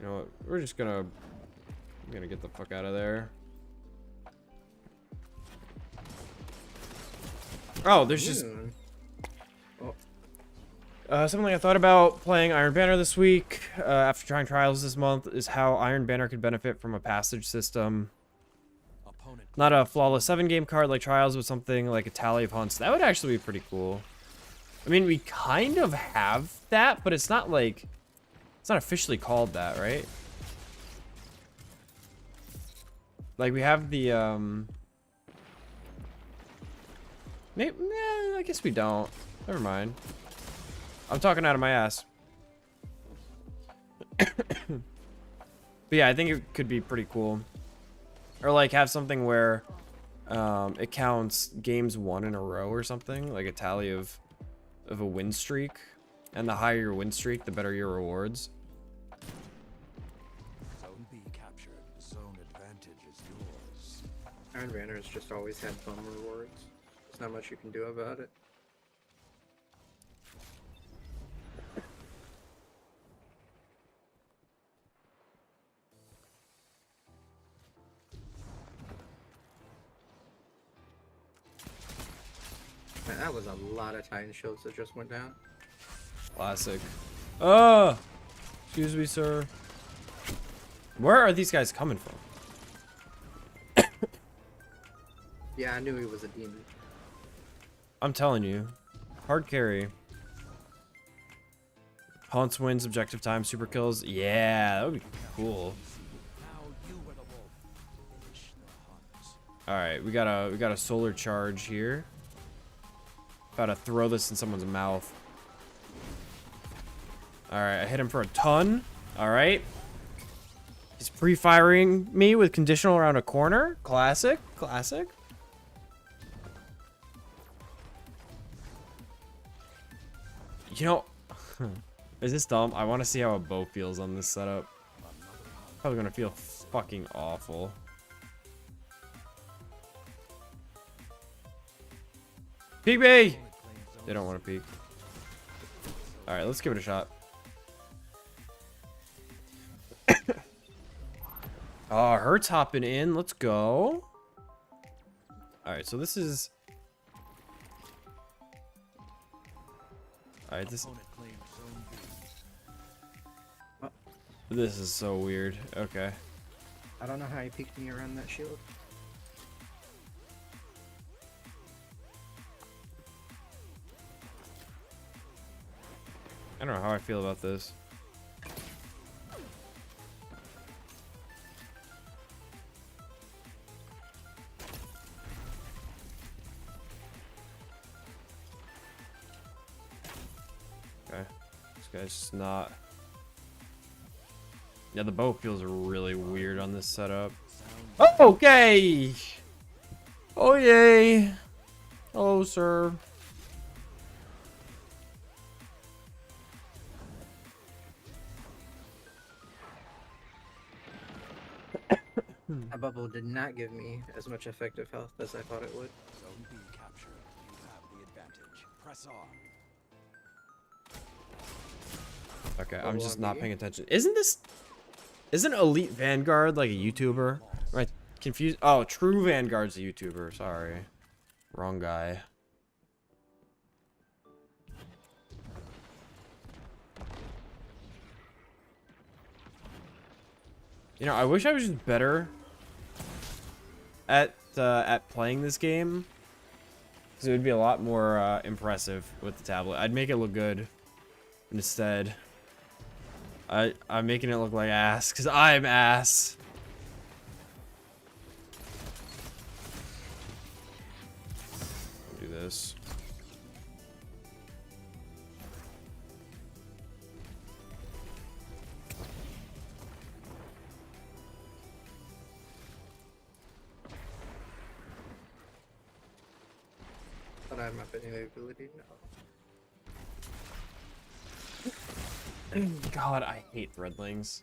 You know what? We're just gonna... I'm gonna get the fuck out of there. Oh, there's just... Something I thought about playing Iron Banner this week, after trying Trials this month, is how Iron Banner could benefit from a passage system. Opponent Not a flawless 7-game card like Trials, but something like a Tally of Hunts. That would actually be pretty cool. I mean, we kind of have that, but it's not like... It's not officially called that, right? Like, we have the, Maybe, nah, I guess we don't. Never mind. I'm talking out of my ass. But yeah, I think it could be pretty cool. Or like have something where it counts games won in a row or something, like a tally of a win streak, and the higher your win streak, the better your rewards. Zone B captured. Zone advantage is yours. Iron Banner has just always had bum rewards. There's not much you can do about it. Man, that was a lot of Titan shields that just went down. Classic. Oh! Excuse me, sir. Where are these guys coming from? Yeah, I knew he was a demon. I'm telling you. Hard carry. Haunts wins objective time, super kills. Yeah, that would be cool. Now you were the wolf. Finish the hunt. Alright, we got a solar charge here. About to throw this in someone's mouth. Alright, I hit him for a ton. Alright. He's pre-firing me with conditional around a corner. Classic. Classic. You know, is this dumb? I want to see how a bow feels on this setup. Probably gonna feel fucking awful. Peek me! They don't want to peek. Alright, let's give it a shot. Oh, Hurt's hopping in. Let's go. Alright, so this is... Alright, this... Opponent claimed zone B. This is so weird. Okay. I don't know how he peeked me around that shield. I don't know how I feel about this. Okay. This guy's just not... Yeah, the bow feels really weird on this setup. Okay! Oh yay! Hello, sir. That bubble did not give me as much effective health as I thought it would. Zone B captured. You have the advantage. Press on. Okay, I'm Bubble just on not me? paying attention. Isn't Elite Vanguard like a YouTuber? Right, confused. Oh, True Vanguard's a YouTuber. Sorry. Wrong guy. You know, I wish I was just better at playing this game, because it would be a lot more impressive with the tablet. I'd make it look good. Instead, I'm making it look like ass, because I'm ass. Do this. But I'm not getting the ability now. God, I hate threadlings.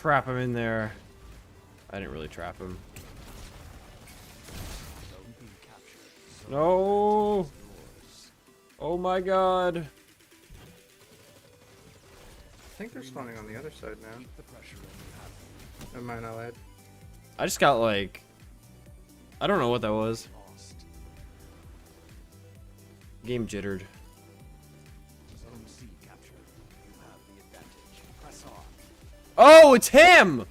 trap him in there. I didn't really trap him. Zone B captured. Zone No! is yours. Oh my god. I think they're spawning on the other side now. Keep the pressure on you have Never mind, I lied. I just got like... I don't know what that was. lost. Game jittered. Zone C captured. You have the advantage. Press on. Oh, it's him!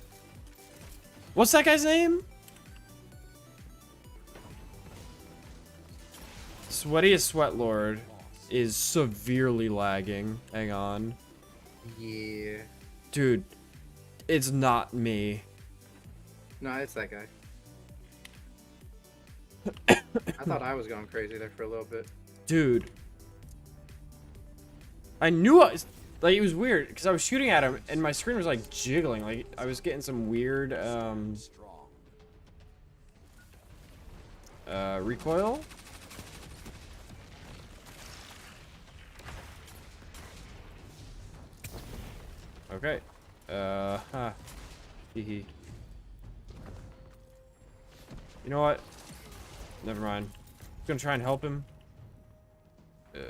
What's that guy's name? Sweatiest Sweat Lord Lost. is severely lagging. Hang on. Yeah. Dude, it's not me. No, it's that guy. I thought I was going crazy there for a little bit. Dude. I knew I was... Like, it was weird, because I was shooting at him, and my screen was, like, jiggling. Like, I was getting some weird, Strong. recoil? Okay. Huh. Hee hee. You know what? Never mind. I'm gonna try and help him. The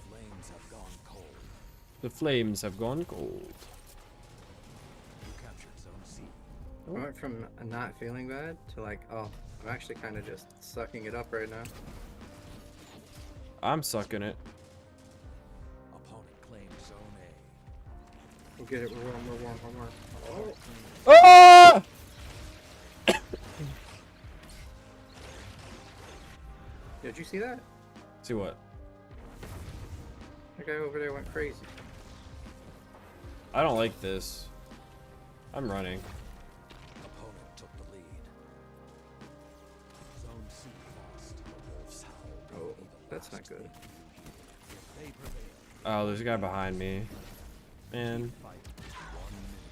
flames have gone cold. The flames have gone cold. You captured Zone C. I went from not feeling bad to like, oh, I'm actually kind of just sucking it up right now. I'm sucking it. Opponent claims Zone A. We'll get it. We're warm. We're warm. We're warm. Oh. Ah! Did you see that? See what? That guy over there went crazy. I don't like this. I'm running. Opponent took the lead. Zone C lost. The wolves howl. Oh, that's not good. If they prevail, Oh, there's a guy behind me. Man. fight. 1 minute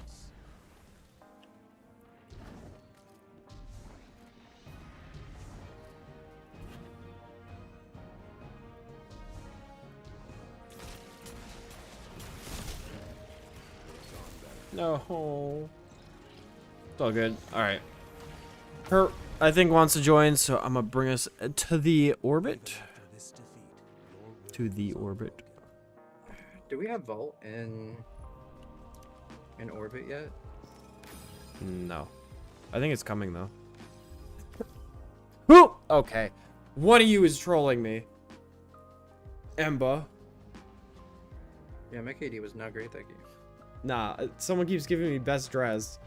remains. No. It's all good. Alright. Her, I think, wants to join, so I'm gonna bring us to the orbit. After this defeat, your will To the is orbit. Do we have Vault in orbit yet? No. I think it's coming, though. Who? Okay. One of you is trolling me. Emba. Yeah, my KD was not great that game. Nah, someone keeps giving me best dress.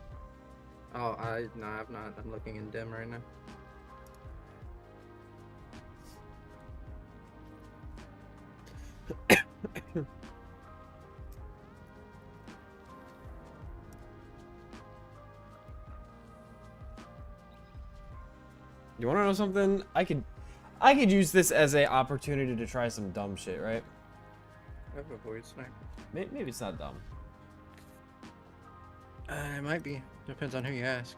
Oh, no, I've not. I'm looking in dim right now. You wanna know something? I could use this as a opportunity to try some dumb shit, right? I have a void sniper. Maybe it's not dumb. It might be. Depends on who you ask.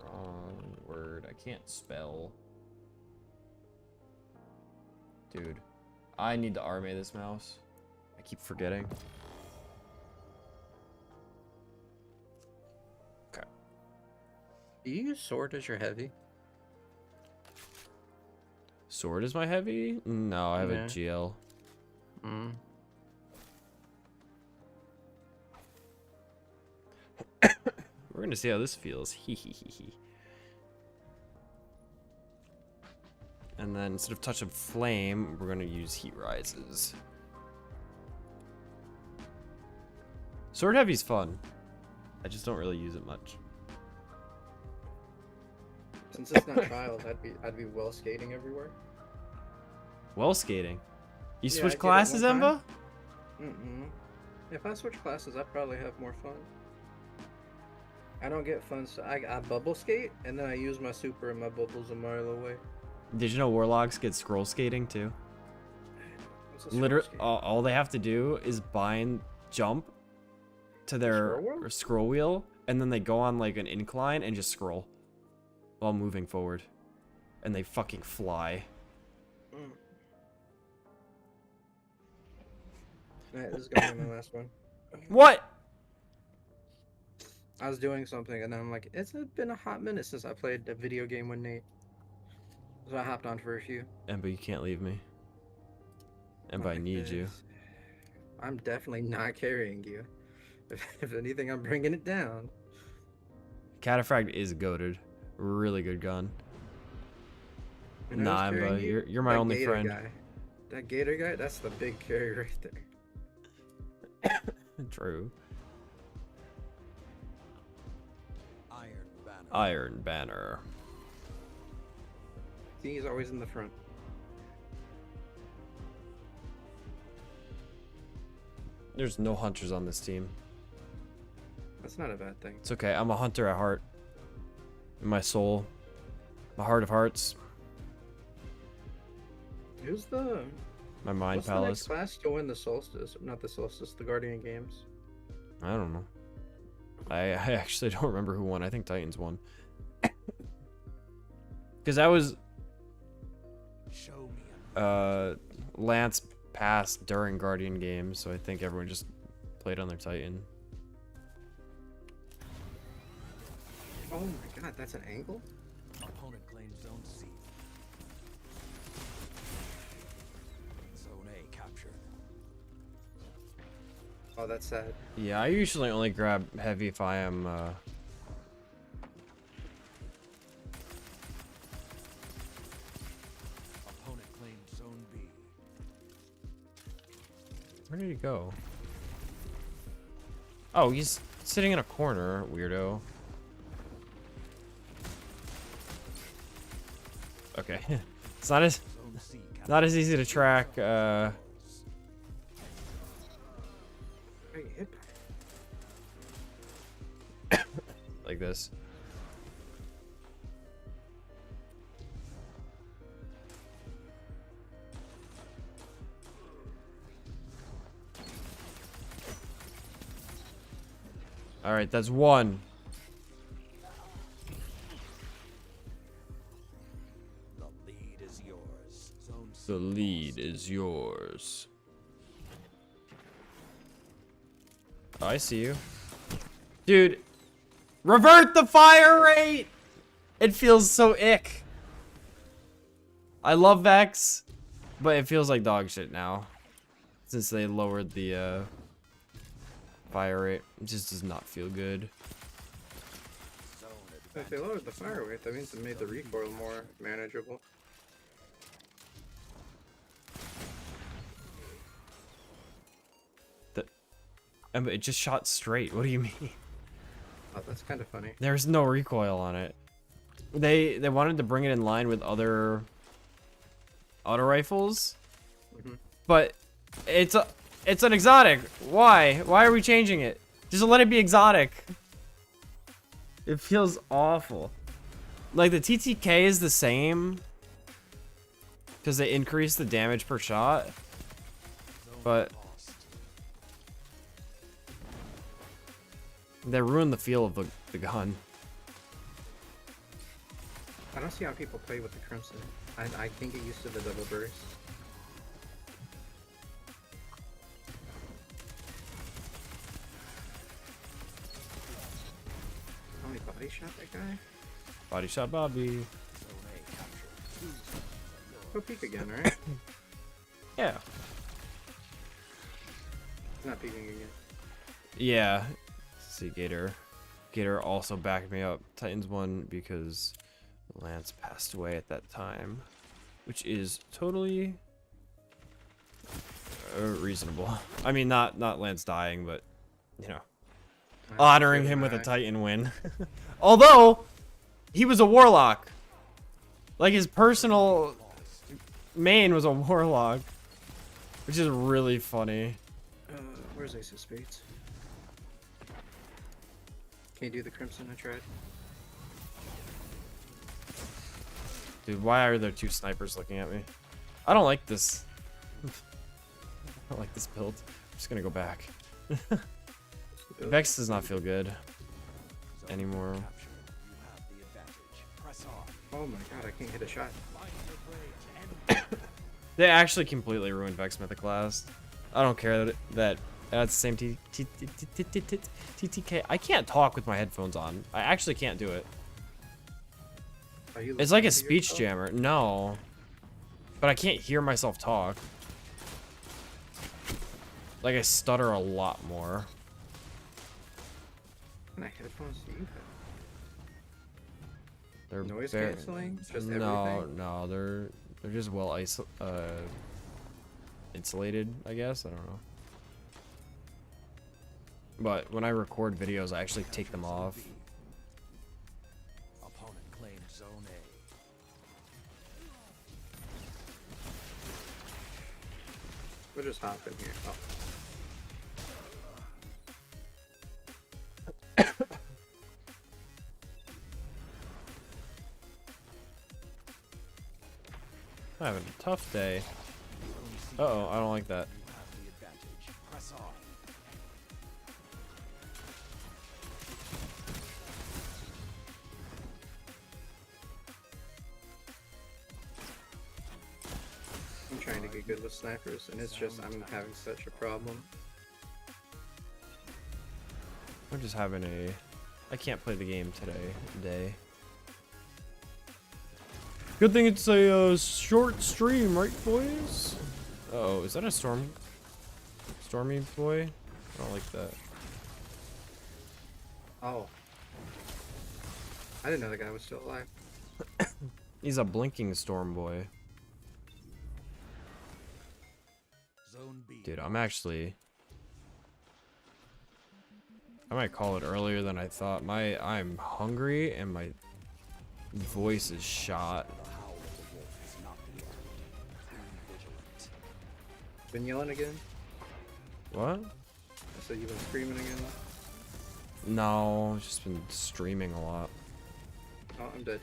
Wrong word. I can't spell. Dude, I need to armor this mouse. I keep forgetting. Okay. Do you use sword as your heavy? Sword is my heavy? No, I have Yeah. a GL. Mm. We're gonna see how this feels. Hee hee hee hee. And then instead of touch of flame, we're gonna use heat rises. Sword heavy's fun. I just don't really use it much. Since it's not trials, I'd be well skating everywhere. Well skating. You Yeah, I switch did it classes, one Emba? time. If I switch classes, I'd probably have more fun. I don't get fun, so I bubble skate, and then I use my super and my bubbles a mile away. Did you know warlocks get scroll skating too? What's a scroll Literally, skate? all they have to do is bind jump to their Scroll wheel? scroll wheel, and then they go on like an incline and just scroll. while moving forward. And they fucking fly. Mm. Alright, this is gonna be my last one. What? I was doing something and then I'm like, it's been a hot minute since I played a video game with Nate. So I hopped on for a few. Emba, you can't leave me. Emba, I Like need you. this. I'm definitely not carrying you. If anything, I'm bringing it down. Cataphract is goated. Really good gun. You know Nah, who's carrying Emba, you? you're my That only gator friend. Guy. That gator guy, that's the big carry right there. True. Iron Banner. Iron Banner. See, he's always in the front. There's no hunters on this team. That's not a bad thing. It's okay. I'm a hunter at heart. In my soul. My heart of hearts. Who's the My mind what's the next palace. class to win the Solstice? Not the Solstice, the Guardian Games. I don't know. I actually don't remember who won. I think Titans won. Because that was Show me Lance passed during Guardian games, so I think everyone just played on their Titan. Oh my god, that's an angle? opponent claims Zone C. Zone A captured. Oh, that's sad. Yeah, I usually only grab heavy if I am Opponent claimed Zone B. where did he go? Oh, he's sitting in a corner, weirdo. Okay. It's not as Zone C captured. not as easy to track I get hit by like this. All right, that's one. The lead is yours. Zone C. The lead is yours. Oh, I see you. Dude, revert the fire rate! It feels so ick. I love Vex, but it feels like dog shit now. Since they lowered the fire rate. It just does not feel good. Zone If they lowered the fire rate, that means it made the recoil more manageable. But it just shot straight. What do you mean? Oh, that's kind of funny. There's no recoil on it. They wanted to bring it in line with other auto rifles, but it's an exotic. Why? Why are we changing it? Just let it be exotic. It feels awful. Like the TTK is the same because they increase the damage per shot, but lost. they ruin the feel of the gun. I don't see how people play with the Crimson. I can get used to the double burst. How many body shot that guy? Body shot Bobby. Zone A captured. 2 zones are Go yours. peek again, right? Yeah. Not peeking again. Yeah. See, Gator. Gator also backed me up. Titans won because Lance passed away at that time, which is totally reasonable. I mean, not Lance dying, but you know, honoring him with a Titan win. Although he was a warlock, like his personal main was a warlock, which is really funny. Where's Ace of Spades? Can you do the Crimson? I tried. Dude, why are there two snipers looking at me? I don't like this. I don't like this build. I'm just gonna go back. Vex does not feel good Zone anymore. captured. You have the advantage. Press on. Oh my god, I can't hit a shot. Find your prey and They actually completely ruined Vex Mythic Class. I don't care that that's the same TTK. I can't talk with my headphones on. I actually can't do it. Are you It's like a listening to speech yourself? jammer. No. But I can't hear myself talk. Like I stutter a lot more. What kind of headphones do you have? They're Noise very- canceling? Just No, everything? no, they're just well insulated, I guess. I don't know. But when I record videos, I actually take them off. B. Opponent claimed Zone A. We'll just hop in here. Oh. I'm having a tough day. Zone C. Uh-oh, I don't like that. You have the advantage. Press on. I'm trying to get good with snipers, and it's just I'm having such a problem. I'm just having a... I can't play the game today. Good thing it's a short stream, right, boys? Uh-oh, is that a Stormy boy? I don't like that. Oh. I didn't know the guy was still alive. He's a blinking storm boy. Zone B. Dude, I might call it earlier than I thought. I'm hungry and my voice is shot. The howl of the wolf is not the end. Be vigilant. Been yelling again? What? I said you've been screaming again? No, I've just been streaming a lot. Oh, I'm dead.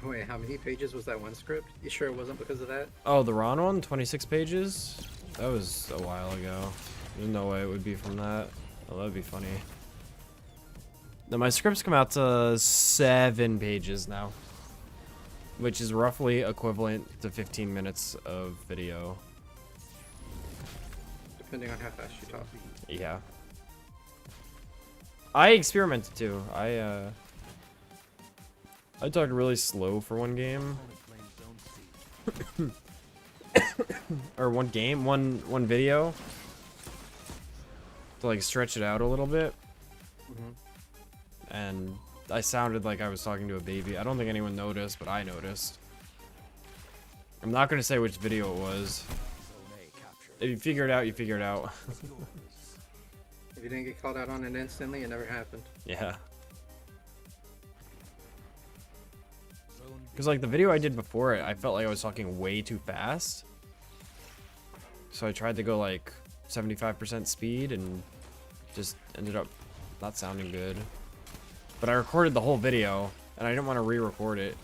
Wait, how many pages was that one script? You sure it wasn't because of that? Oh, the Ron one? 26 pages? That was a while ago. There's no way it would be from that. Oh, that'd be funny. No, my scripts come out to 7 pages now. Which is roughly equivalent to 15 minutes of video. Depending on how fast you talk. Yeah. I experimented too. I talked really slow for one game. Opponent claims Zone C. Or one video. To like stretch it out a little bit. And I sounded like I was talking to a baby. I don't think anyone noticed, but I noticed. I'm not gonna say which video it was. Zone A captured. If you figure it out, you figure it out. Yours. If you didn't get called out on it instantly, it never happened. Yeah. Zone B. Because like the video I did before it, I felt like I was talking way too fast. So I tried to go like 75% speed and just ended up not sounding good. But I recorded the whole video and I didn't want to re-record it.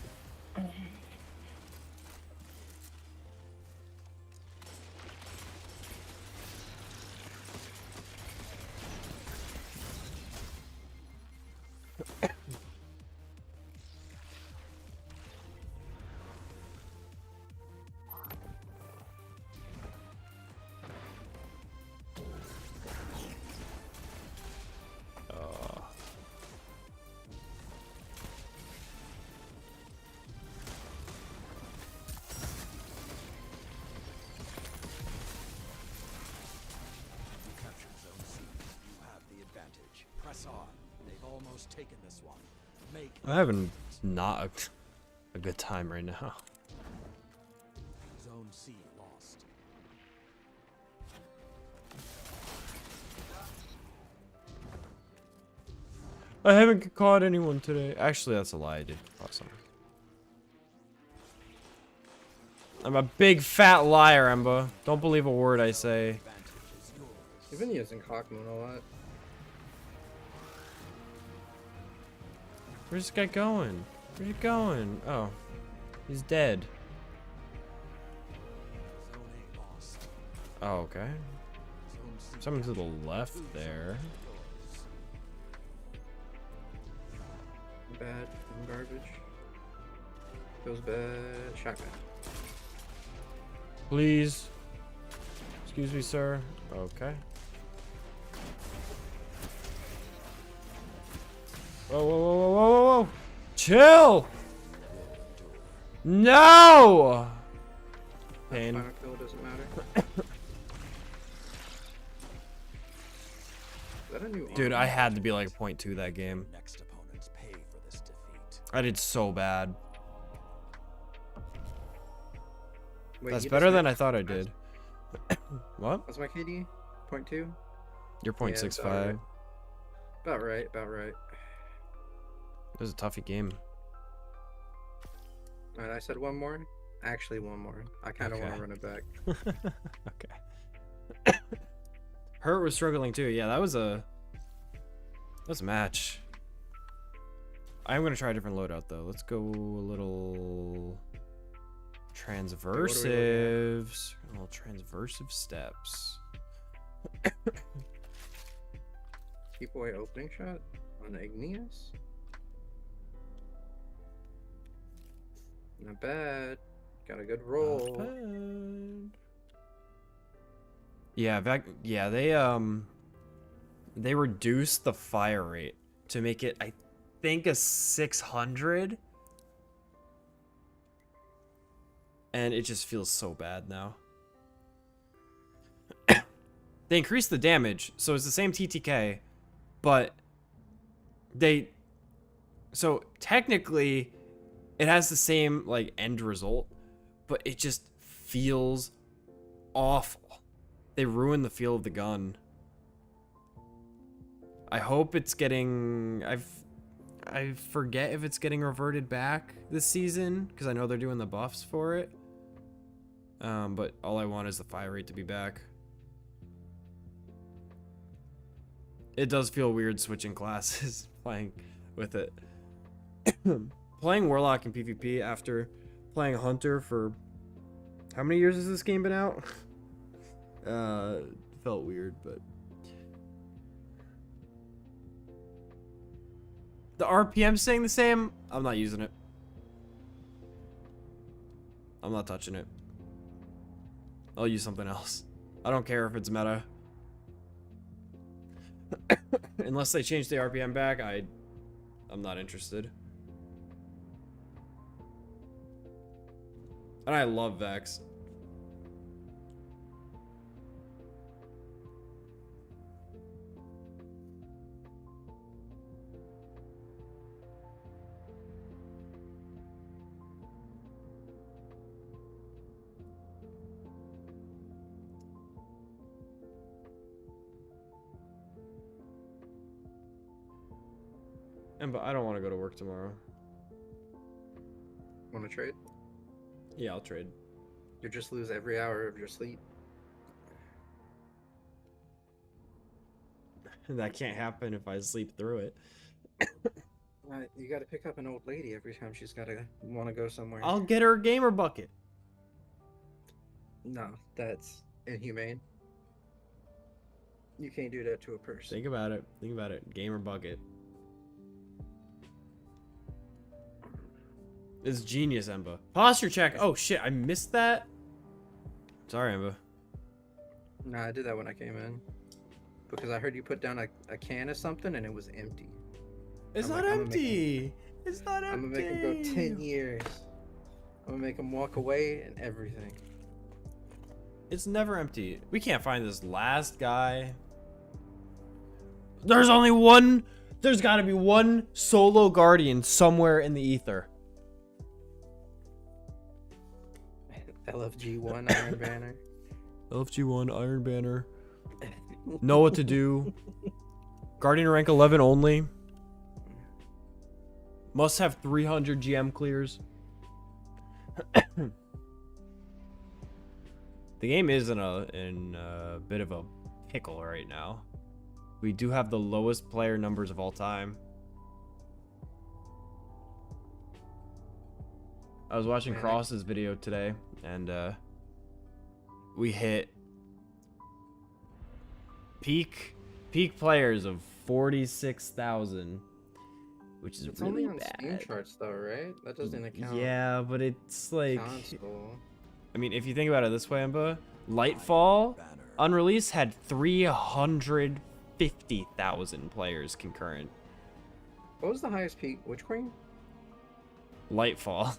You captured Zone C. You have the advantage. Press on. They've almost taken this one. Make I'm having not a good time right now. Zone C lost. I haven't caught anyone today. Actually, that's a lie. I did caught someone. I'm a big fat liar, Emba. Don't believe a word I say. Advantage is yours. You've been using Hawkmoon a lot. Where's this guy going? Where's he going? Oh, he's dead. Zone A lost. Oh, okay. Zone C Someone to the captured. left Who's there. yours? goes bad. Shotgun. Please. Excuse me, sir. Okay. Whoa, whoa, whoa, whoa, whoa, whoa, whoa. Chill! No! Pain. Final kill doesn't matter. Is that a new Dude, arm? I had to be like 0.2 that game. Next opponents pay for this defeat. I did so bad. Wait, That's you better just than made- I thought I did. What? What's my KD? 0.2? You're Yeah, it's 0.65. About right, about right. It was a toughy game. Alright, I said one more. Actually, one more. I kind of want Okay. to run it back. Okay. Hurt was struggling too. Yeah, that was a match. I'm gonna try a different loadout though. Let's go a little transversives. A little transversive steps. Keep away opening shot on the Igneous. Not bad. Got a good Not roll. bad. Yeah, they reduced the fire rate to make it, I think, a 600. And it just feels so bad now. They increased the damage, so it's the same TTK, but so technically it has the same like end result, but it just feels awful. They ruined the feel of the gun. I hope it's getting, I forget if it's getting reverted back this season, because I know they're doing the buffs for it. But all I want is the fire rate to be back. It does feel weird switching classes playing with it. Playing Warlock in PvP after playing Hunter for how many years has this game been out? Felt weird, but the RPM staying the same. I'm not using it. I'm not touching it. I'll use something else. I don't care if it's meta. Unless they change the RPM back, I'm not interested. And I love Vex. But I don't want to go to work tomorrow. Want to trade? Yeah, I'll trade. You just lose every hour of your sleep. That can't happen if I sleep through it. You got to pick up an old lady every time she's got to want to go somewhere. I'll get her a gamer bucket. No, that's inhumane. You can't do that to a person. Think about it. Think about it. Gamer bucket. It's genius, Emba. Posture check. Oh shit, I missed that. Sorry, Emba. Nah, I did that when I came in. Because I heard you put down a can of something and it was empty. It's I'm not like, I'm gonna make empty. It's not I'm empty. gonna make him go 10 years. I'm gonna make him walk away and everything. It's never empty. We can't find this last guy. There's only one. There's got to be one solo guardian somewhere in the ether. LFG1 Iron Banner. LFG1 Iron Banner. Know what to do. Guardian rank 11 only. Must have 300 GM clears. The game is in a bit of a pickle right now. We do have the lowest player numbers of all time. I was watching Man, Cross's video today, and we hit peak players of 46,000, which is It's really only on Steam bad. charts though, right? That doesn't account. Yeah, but it's like, Console. I mean, if you think about it this way, Emba, Lightfall Banner. unreleased had 350,000 players concurrent. What was the highest peak? Witch Queen? Lightfall.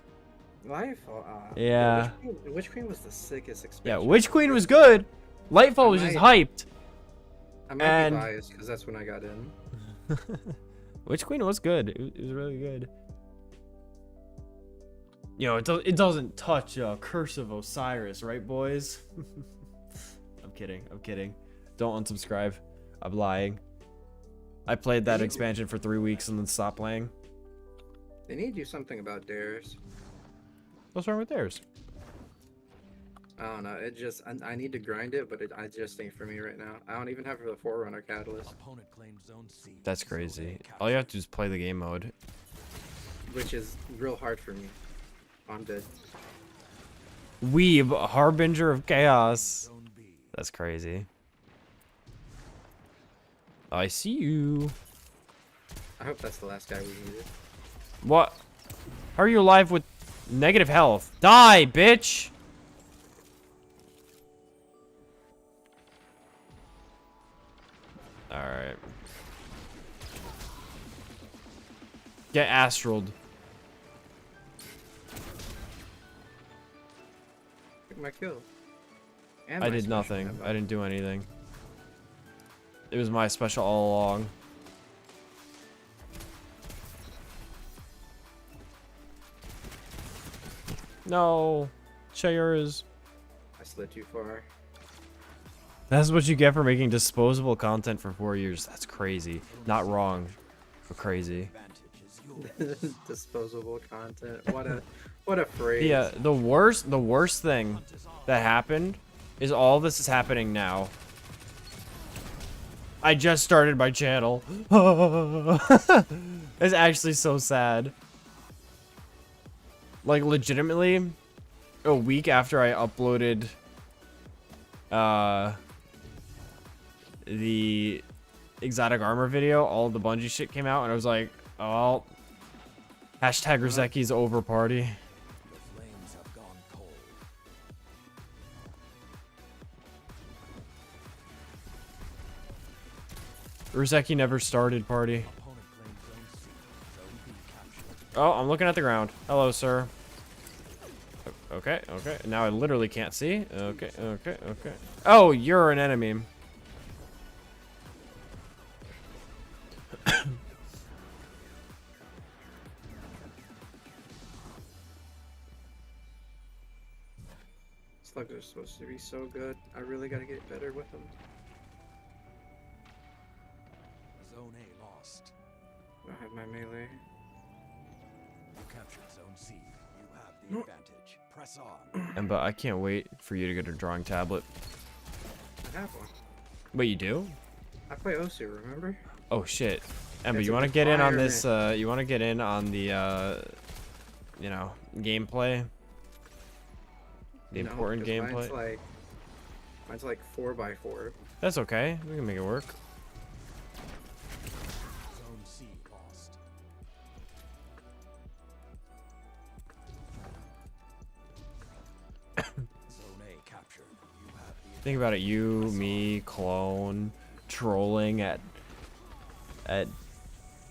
Lightfall. Yeah. Witch Queen was the sickest expansion. Yeah, Witch Queen was good. Lightfall was just hyped. I might and- be biased because that's when I got in. Witch Queen was good. It was really good. You know, it doesn't touch Curse of Osiris, right, boys? I'm kidding. I'm kidding. Don't unsubscribe. I'm lying. I played that expansion for 3 weeks and then stopped playing. They need to do something about dares. What's wrong with theirs? I don't know. It just I need to grind it, but I just ain't for me right now. I don't even have the Forerunner Catalyst, Opponent claimed zone C. That's Zone crazy. A All you captured. have to do is play the game mode. which is real hard for me. I'm dead. Weeb, Harbinger of Chaos. Zone B. That's crazy. I see you. I hope that's the last guy we needed. What? How are you alive with negative health? Die, bitch! Alright. Get astraled. Took my kill. And I my did special nothing. ammo. I didn't do anything. It was my special all along. No. Chairs. I slid too far. That's what you get for making disposable content for 4 years. That's crazy. Not wrong, but crazy. Advantage is yours. Disposable content. What a phrase. Yeah, the worst thing that happened is all this is happening now. I just started my channel. It's actually so sad. Like legitimately, a week after I uploaded the exotic armor video, all the Bungie shit came out, and I was like, oh, hashtag Roseki's over party. The flames have gone cold. Roseki never started party. Opponent claimed zone C. Zone B captured. Oh, I'm looking at the ground. Hello, sir. Okay, okay. Now I literally can't see. Okay, okay, okay. Oh, you're an enemy. Slugger's supposed to be so good. I really gotta get better with him. Zone A lost. I have my melee. You captured zone C. You have the advantage. Press on. And but I can't wait for you to get a drawing tablet. I have one. Wait, you do? I play Osu, remember? Oh shit. Ember, It's you a want to get in on requirement. this? You want to get in on the, you know, gameplay? The No, important 'cause gameplay. Mine's like 4x4. That's okay. We can make it work. Zone C lost. Zone A captured. You have the Think about it. You, me, clone, trolling at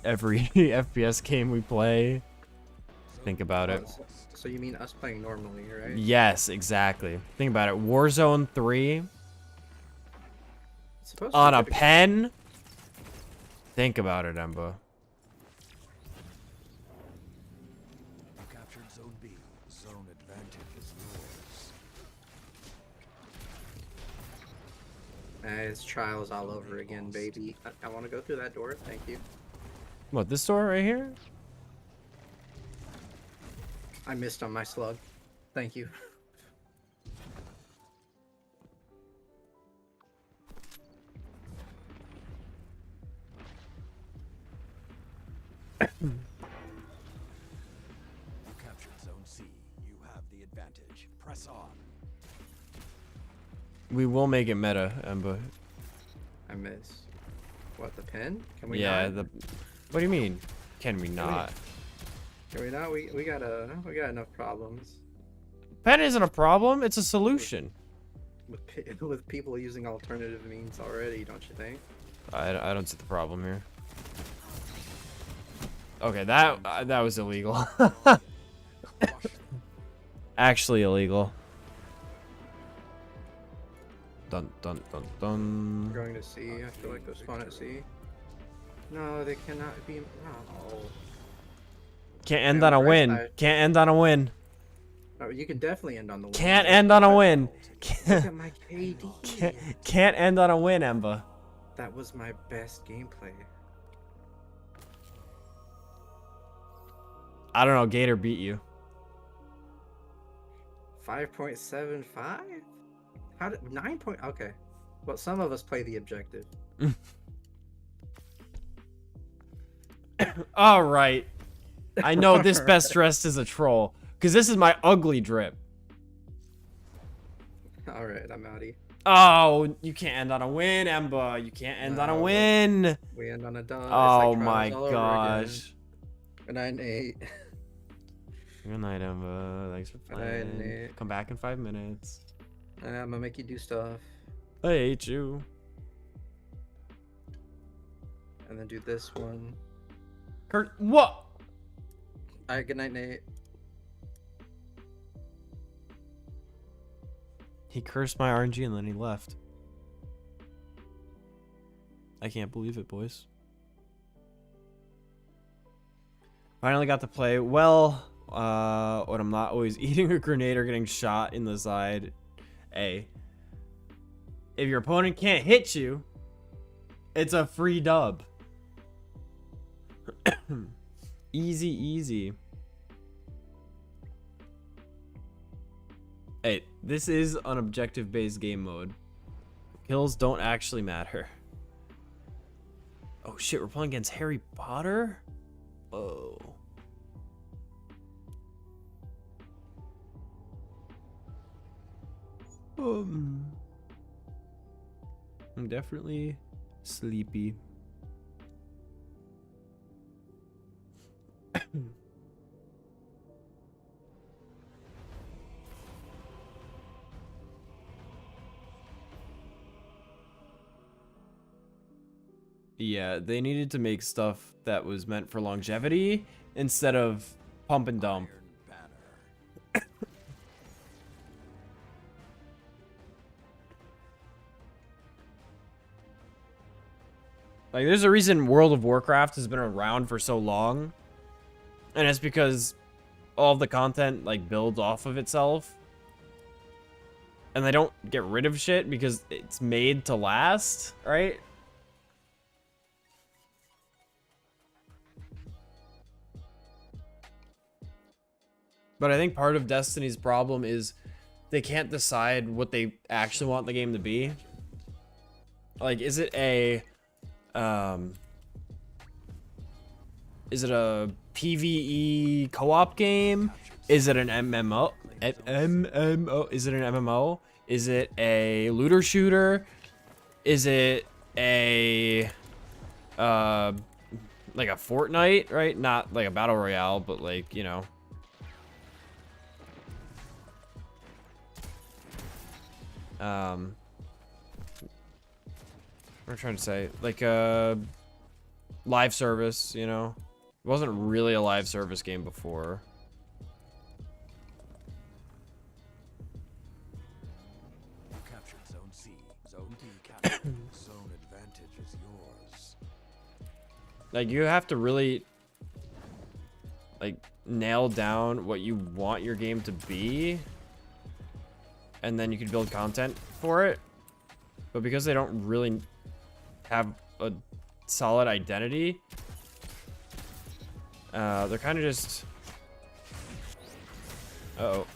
every FPS game we play. Think about it. So you mean us playing normally, right? Yes, exactly. Think about it. Warzone 3 It's supposed to on a be- pen. Think about it, Emba. You captured zone B. Zone advantage is yours. It's trials all over again, baby. I want to go through that door. Thank you. What, this door right here? I missed on my slug. Thank you. You captured zone C. You have the advantage. Press on. We will make it meta, Emba. I missed. What, the pen? Can we Yeah, not? the... What do you mean? Can we not? Can we not? We got enough problems Pen isn't a problem. It's a solution. with people using alternative means already, don't you think? I don't see the problem here. Okay, that was illegal. Actually illegal. Dun dun dun dun. We're going to C. I feel like they'll spawn at C. No, they cannot be. No. Can't end Yeah, on a right win. side. Can't end on a win. No, you can definitely end on the win. Can't end on a win. Look at my KD. Can't end on a win, Emba. That was my best gameplay. I don't know. Gator beat you. 5.75? How did 9 point? Okay. Well, some of us play the objective. All right. I know this best dressed is a troll because this is my ugly drip. All right, I'm outie. Oh, you can't end on a win, Emba. You can't end on a No. win. We end on a dub. Oh It's like my Trials all over gosh. again. 9-8. Good night, Emba. Thanks for playing. night. Come back in 5 minutes. I'm gonna make you do stuff, I hate you. and then do this one. Kurt, what? All right, good night, Nate. He cursed my RNG and then he left. I can't believe it, boys. Finally got to play well. When I'm not always eating a grenade or getting shot in the side. Hey, if your opponent can't hit you, it's a free dub. Easy, easy. Hey, this is an objective-based game mode. Kills don't actually matter. Oh shit, we're playing against Harry Potter? Oh. I'm definitely sleepy. Yeah, they needed to make stuff that was meant for longevity instead of pump and dump. Iron Banner. Like, there's a reason World of Warcraft has been around for so long, and it's because all of the content, like, builds off of itself. And they don't get rid of shit because it's made to last, right? But I think part of Destiny's problem is they can't decide what they actually want the game to be. Like, is it a PvE co-op game? Is it an MMO? Is it an MMO? Is it a looter shooter? Is it a like a Fortnite, right? Not like a battle royale, but like, you know. What am I trying to say? Like a live service, you know? It wasn't really a live service game before. You captured Zone C. Zone D captured. Zone advantage is yours. Like, you have to really, like, nail down what you want your game to be. And then you can build content for it. But because they don't really have a solid identity, they're kind of just... Uh-oh.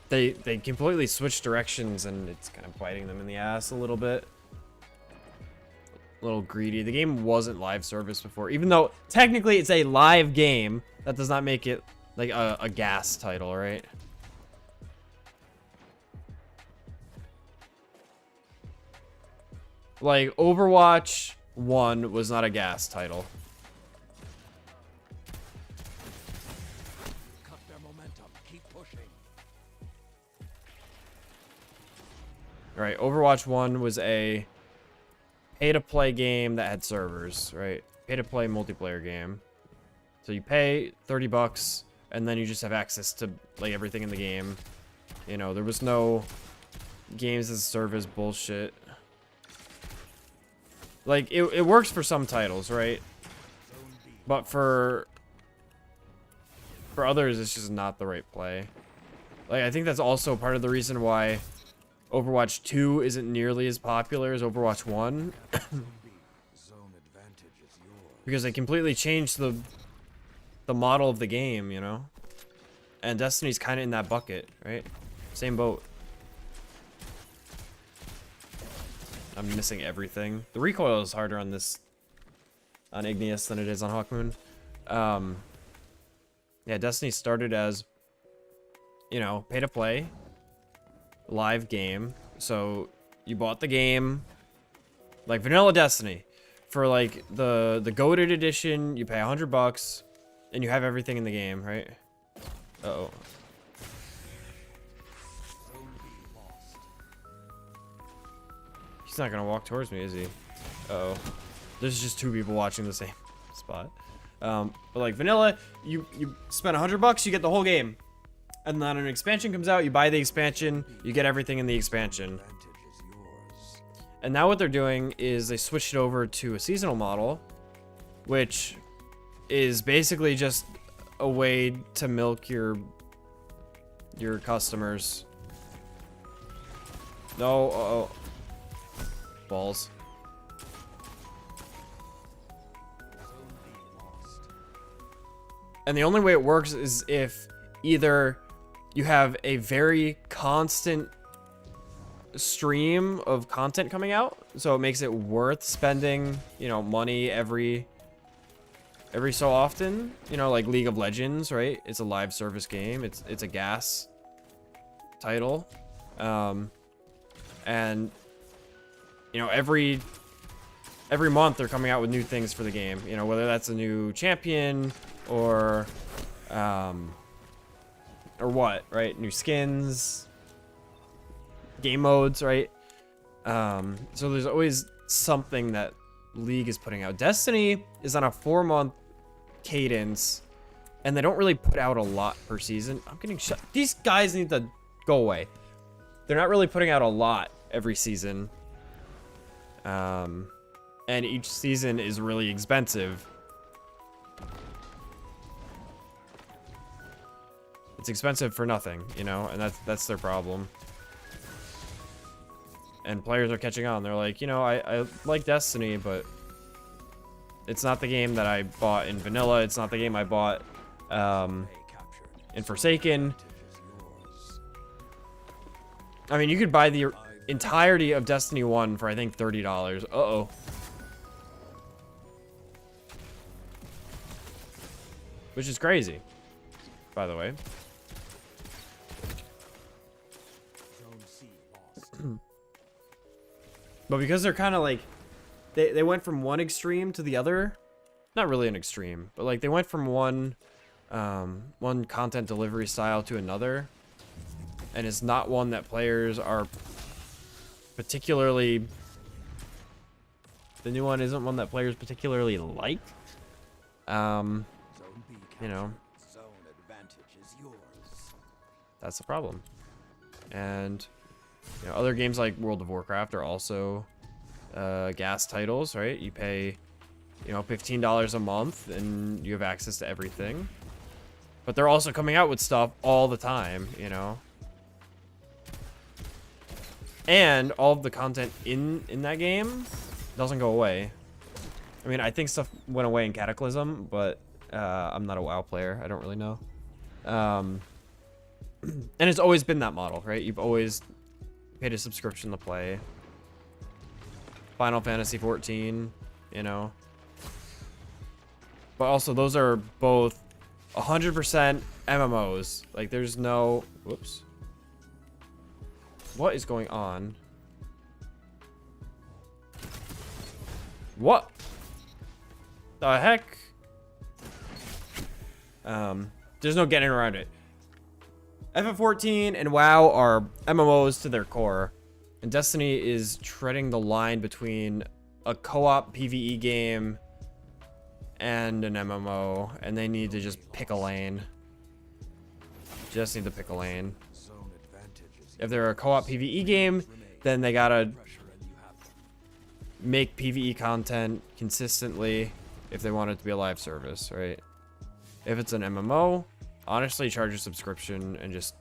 They completely switch directions, and it's kind of biting them in the ass a little bit. A little greedy. The game wasn't live service before, even though technically it's a live game. That does not make it like a gas title, right? Like, Overwatch 1 was not a gas title. right? Overwatch 1 was a pay-to-play game that had servers, right? Pay-to-play multiplayer game. So you pay 30 bucks, and then you just have access to like everything in the game. You know, there was no games as a service bullshit. Like, it works for some titles, right? But for others, it's just not the right play. Like, I think that's also part of the reason why Overwatch 2 isn't nearly as popular as Overwatch 1. Because they completely changed the model of the game, you know? And Destiny's kind of in that bucket, right? Same boat. I'm missing everything. The recoil is harder on this, on Igneous than it is on Hawkmoon. Yeah, Destiny started as, you know, pay to play, live game. So you bought the game, like vanilla Destiny, for like the goated edition. You pay $100, and you have everything in the game, right? Uh-oh. He's not gonna walk towards me, is he? Uh-oh. There's just two people watching the same spot. But like vanilla, you spend $100, you get the whole game. And then an expansion comes out, you buy the expansion, you get everything in the expansion. And now what they're doing is they switched it over to a seasonal model, which is basically just a way to milk your customers. No, uh-oh. Balls. And the only way it works is if either you have a very constant stream of content coming out, so it makes it worth spending, you know, money every so often, you know, like League of Legends, right? It's a live service game. It's a gas title. And you know, every month they're coming out with new things for the game, you know, whether that's a new champion or what, right? New skins, game modes, right? So there's always something that League is putting out. Destiny is on a 4-month cadence, and they don't really put out a lot per season. I'm getting shut. These guys need to go away. They're not really putting out a lot every season. And each season is really expensive. It's expensive for nothing, you know, and that's their problem. And players are catching on. They're like, you know, I like Destiny, but it's not the game that I bought in vanilla. It's not the game I bought in Forsaken. I mean, you could buy the entirety of Destiny 1 for, I think, $30. Uh-oh. Which is crazy, by the way. But because they're kind of like, they went from one extreme to the other. Not really an extreme, but like they went from one content delivery style to another. And it's not one that players are particularly... The new one isn't one that players particularly like. You know, that's the problem. And you know, other games like World of Warcraft are also gas titles, right? You pay, you know, $15 a month and you have access to everything. But they're also coming out with stuff all the time, you know. And all of the content in that game doesn't go away. I mean, I think stuff went away in Cataclysm, but I'm not a WoW player. I don't really know. And it's always been that model, right? You've always paid a subscription to play. Final Fantasy 14, you know. But also, those are both 100% MMOs. Like, there's no... Whoops. What is going on? What the heck? There's no getting around it. FF14 and WoW are MMOs to their core. And Destiny is treading the line between a co-op PvE game and an MMO, and they need to just pick a lane. Just need to pick a lane. Zone advantage is If they're a co-op PvE game, then they gotta pressure and you have them. make PvE content consistently if they want it to be a live service, right? If it's an MMO, honestly, charge a subscription and just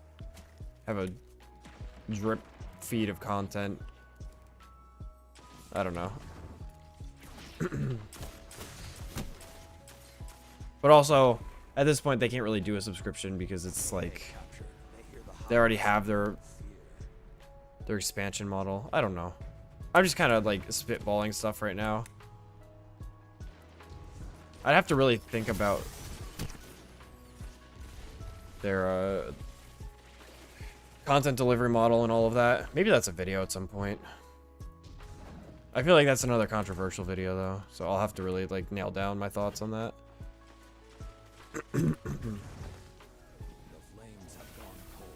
have a drip feed of content. I don't know. But also, at this point, they can't really do a subscription because it's like Captured. They hear the they already have their expansion model. I don't know. I'm just kind of like spitballing stuff right now. I'd have to really think about their content delivery model and all of that. Maybe that's a video at some point. I feel like that's another controversial video though, so I'll have to really like nail down my thoughts on that. The flames have gone cold.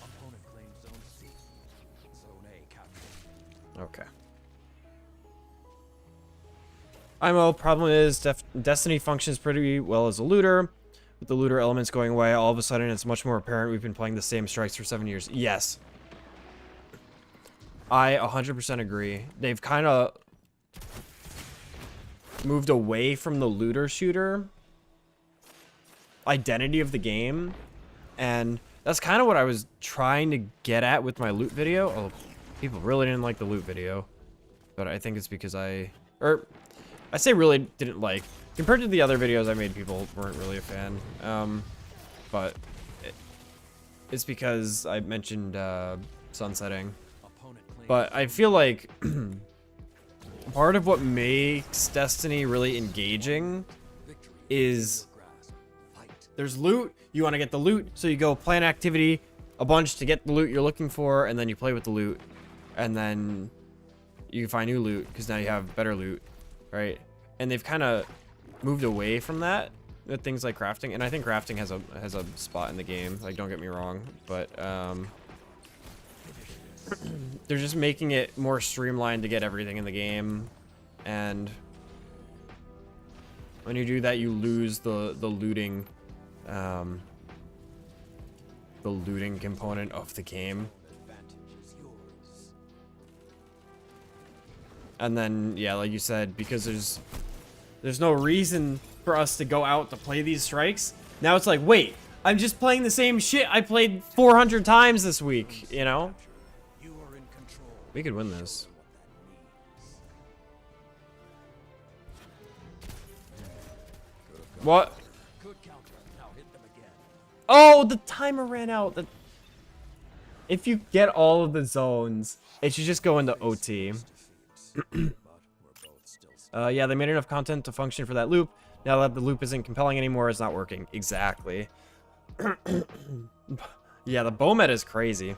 Opponent claims Zone C. Zone A captured. Okay. IMO problem is Destiny functions pretty well as a looter. With the looter elements going away, all of a sudden it's much more apparent we've been playing the same strikes for 7 years. Yes. I 100% agree. They've kind of moved away from the looter shooter identity of the game. And that's kind of what I was trying to get at with my loot video. Oh, people really didn't like the loot video. But I think it's because I say really didn't like. Compared to the other videos I made, people weren't really a fan. But it's because I mentioned sunsetting. Opponent claims But I feel like part of what makes Destiny really engaging victory is in your grasp. Fight. there's loot. You want to get the loot, so you go plan activity a bunch to get the loot you're looking for, and then you play with the loot, and then you find new loot because now you have better loot, right? And they've kind of moved away from that with things like crafting, and I think crafting has a spot in the game. Like, don't get me wrong, but they're just making it more streamlined to get everything in the game, and when you do that, you lose the looting, the looting component of the game. Advantage is yours. And then, yeah, like you said, because there's no reason for us to go out to play these strikes. Now it's like, wait, I'm just playing the same shit I played 400 times this week, you know? You are in control. We could win this. What? Good counter. Now hit them again. Oh, the timer ran out. If you get all of the zones, it should just go into OT. Defeat. But we're both still Yeah, they made enough content to function for that loop. Now that the loop isn't compelling anymore, it's not working. Exactly. Yeah, the bow meta is crazy.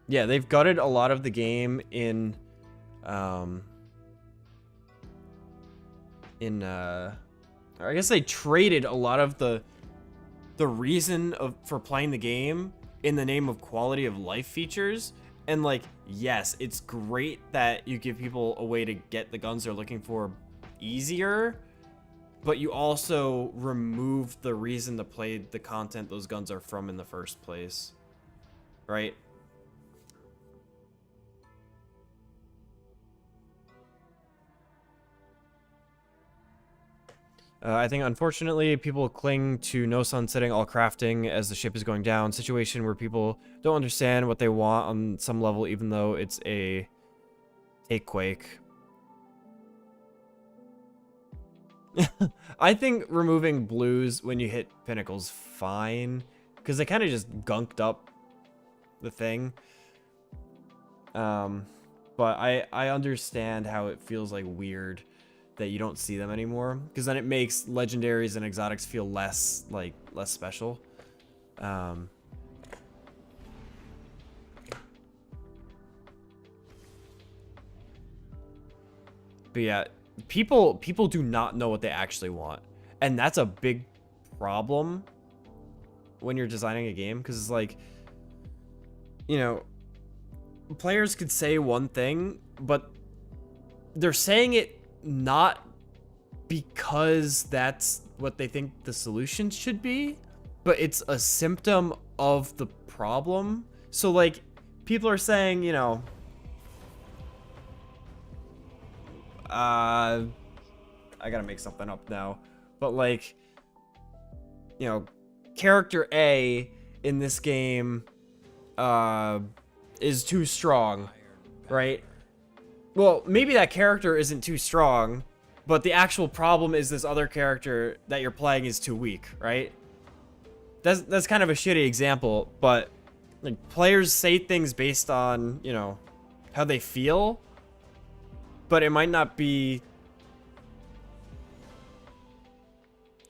Yeah, they've gutted a lot of the game in I guess they traded a lot of the reason for playing the game in the name of quality of life features. And like, yes, it's great that you give people a way to get the guns they're looking for easier, but you also remove the reason to play the content those guns are from in the first place, right? I think, unfortunately, people cling to no sunsetting, all crafting as the ship is going down. Situation where people don't understand what they want on some level, even though it's a Quake. I think removing blues when you hit Pinnacle's fine, because they kind of just gunked up the thing. But I understand how it feels like weird that you don't see them anymore, because then it makes legendaries and exotics feel less special. But yeah, people do not know what they actually want, and that's a big problem when you're designing a game, because it's like, you know, players could say one thing, but they're saying it not because that's what they think the solution should be, but it's a symptom of the problem. So like, people are saying, you know, I gotta make something up now, but like, you know, character A in this game is too strong, right? Well, maybe that character isn't too strong, but the actual problem is this other character that you're playing is too weak, right? That's kind of a shitty example, but like, players say things based on, you know, how they feel, but it might not be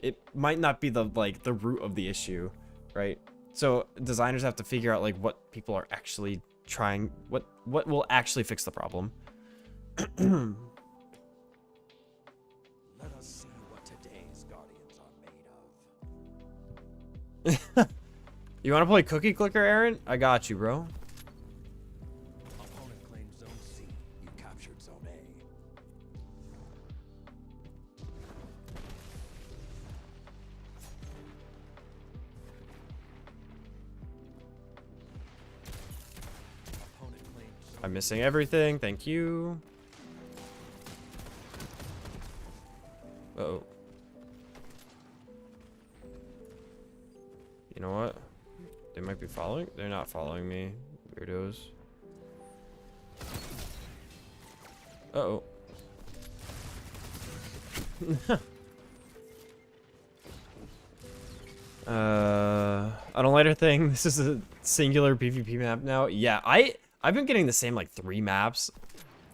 the root of the issue, right? So designers have to figure out like what people are actually trying, what will actually fix the problem. Let us see what today's guardians are made of. You want to play Cookie Clicker, Aaron? I got you, bro. Opponent claimed Zone C. You captured Zone A. Opponent claimed Zone I'm missing everything. Thank you. Uh-oh. You know what? They might be following. They're not following me. Weirdos. Uh-oh. On a lighter thing, this is a singular PvP map now. Yeah, I've been getting the same like 3 maps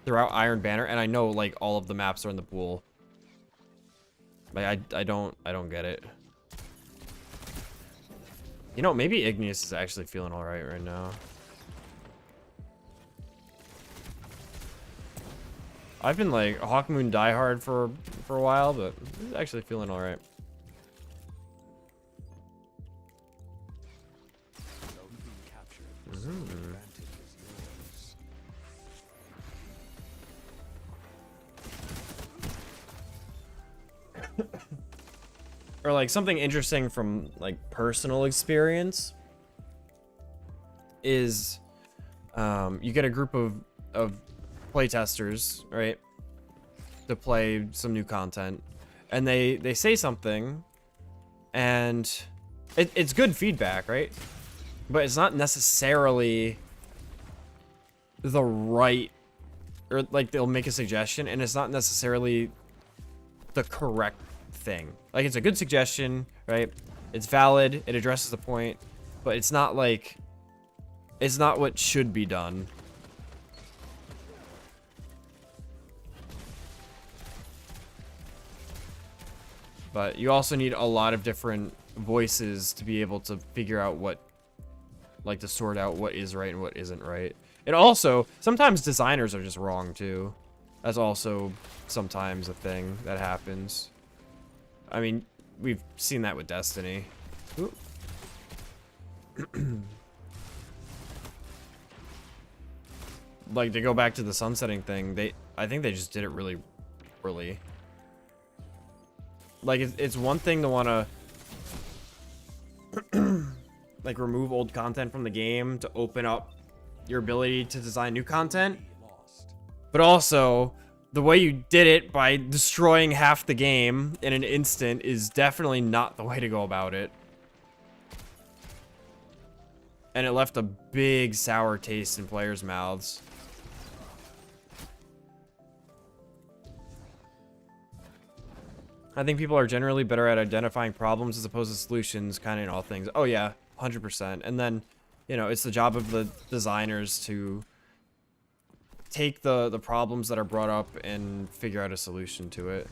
throughout Iron Banner, and I know like all of the maps are in the pool. Like I don't get it. You know, maybe Igneous is actually feeling all right now. I've been like Hawkmoon diehard for a while, but he's actually feeling all right. Zone B captured. The advantage is yours. Or like something interesting from like personal experience is you get a group of playtesters, right, to play some new content, and they say something, and it's good feedback, right, but it's not necessarily the right, or like they'll make a suggestion and it's not necessarily the correct thing. Like, it's a good suggestion, right? It's valid, it addresses the point, but it's not like, it's not what should be done. But you also need a lot of different voices to be able to figure out what, like, to sort out what is right and what isn't right. And also, sometimes designers are just wrong too. That's also sometimes a thing that happens. I mean, we've seen that with Destiny. Like, to go back to the sunsetting thing, I think they just did it really poorly. Like, it's one thing to want to like remove old content from the game to open up your ability to design new content, but also the way you did it by destroying half the game in an instant is definitely not the way to go about it. And it left a big sour taste in players' mouths. I think people are generally better at identifying problems as opposed to solutions, kind of in all things. Oh yeah, 100%. And then, you know, it's the job of the designers to take the problems that are brought up and figure out a solution to it.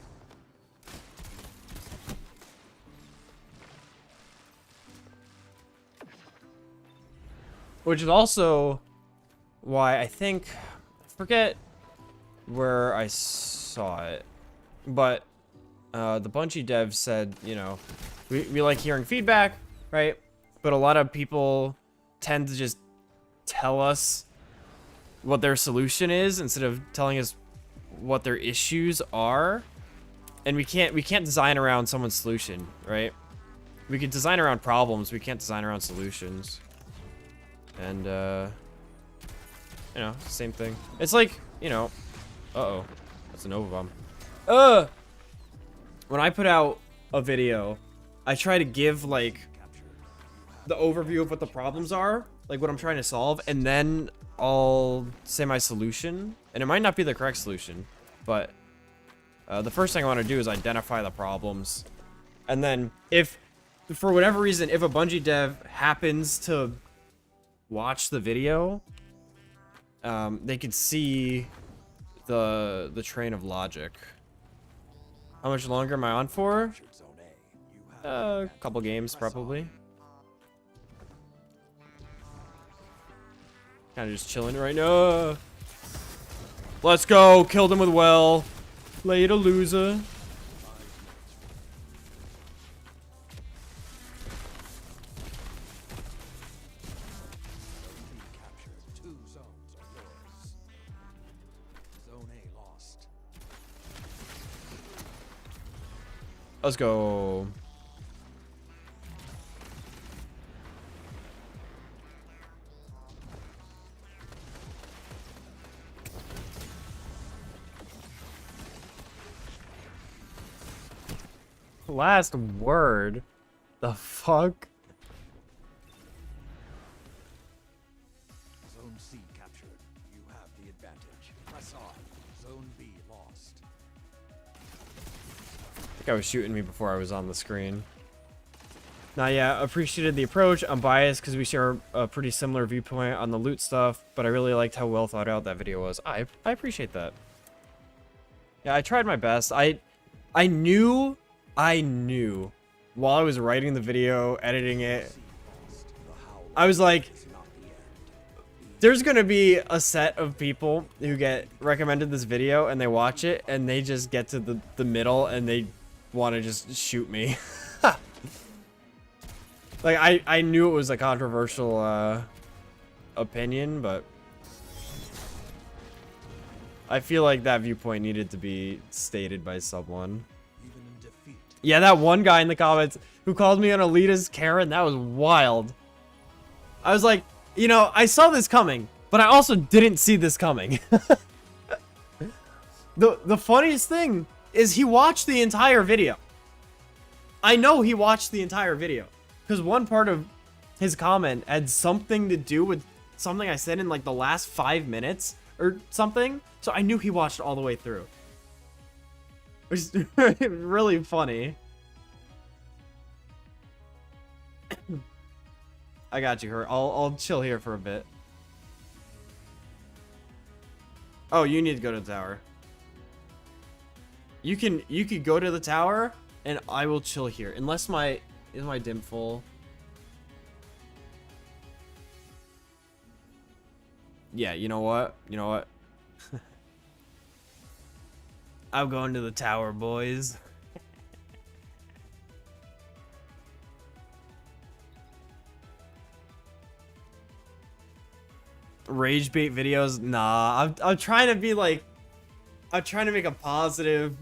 Which is also why I think, I forget where I saw it, but the Bungie devs said, you know, we like hearing feedback, right? But a lot of people tend to just tell us what their solution is instead of telling us what their issues are. And we can't design around someone's solution, right? We could design around problems, we can't design around solutions. And you know, same thing. It's like, you know, uh-oh, that's a Nova bomb. When I put out a video, I try to give like the overview of what the problems are, like what I'm trying to solve, and then I'll say my solution. And it might not be the correct solution, but the first thing I want to do is identify the problems. And then if, for whatever reason, if a Bungie dev happens to watch the video, they could see the train of logic. How much longer am I on for? A couple games, probably. Kind of just chilling right now. Let's go. Killed him with well. Later, loser. Two zones are yours. Zone A lost. Let's go. Last word? The fuck? Zone C captured. You have the advantage. Press on. Zone B lost. I think I was shooting me before I was on the screen. Nah, yeah, appreciated the approach. I'm biased because we share a pretty similar viewpoint on the loot stuff, but I really liked how well thought out that video was. I appreciate that. Yeah, I tried my best. I knew while I was writing the video, editing it, I was like, there's gonna be a set of people who get recommended this video and they watch it and they just get to the middle and they want to just shoot me. Like, I knew it was a controversial opinion, but I feel like that viewpoint needed to be stated by someone. Even in defeat. Yeah, that one guy in the comments who called me an elitist Karen, that was wild. I was like, you know, I saw this coming, but I also didn't see this coming. The funniest thing is he watched the entire video. I know he watched the entire video because one part of his comment had something to do with something I said in like the last 5 minutes or something. So I knew he watched all the way through. Which is really funny. I got you, Hurt. I'll chill here for a bit. Oh, you need to go to the tower. You could go to the tower and I will chill here. Unless is my dim full? Yeah, you know what? You know what? I'm going to the tower, boys. Rage bait videos? Nah, I'm trying to be like, I'm trying to make a positive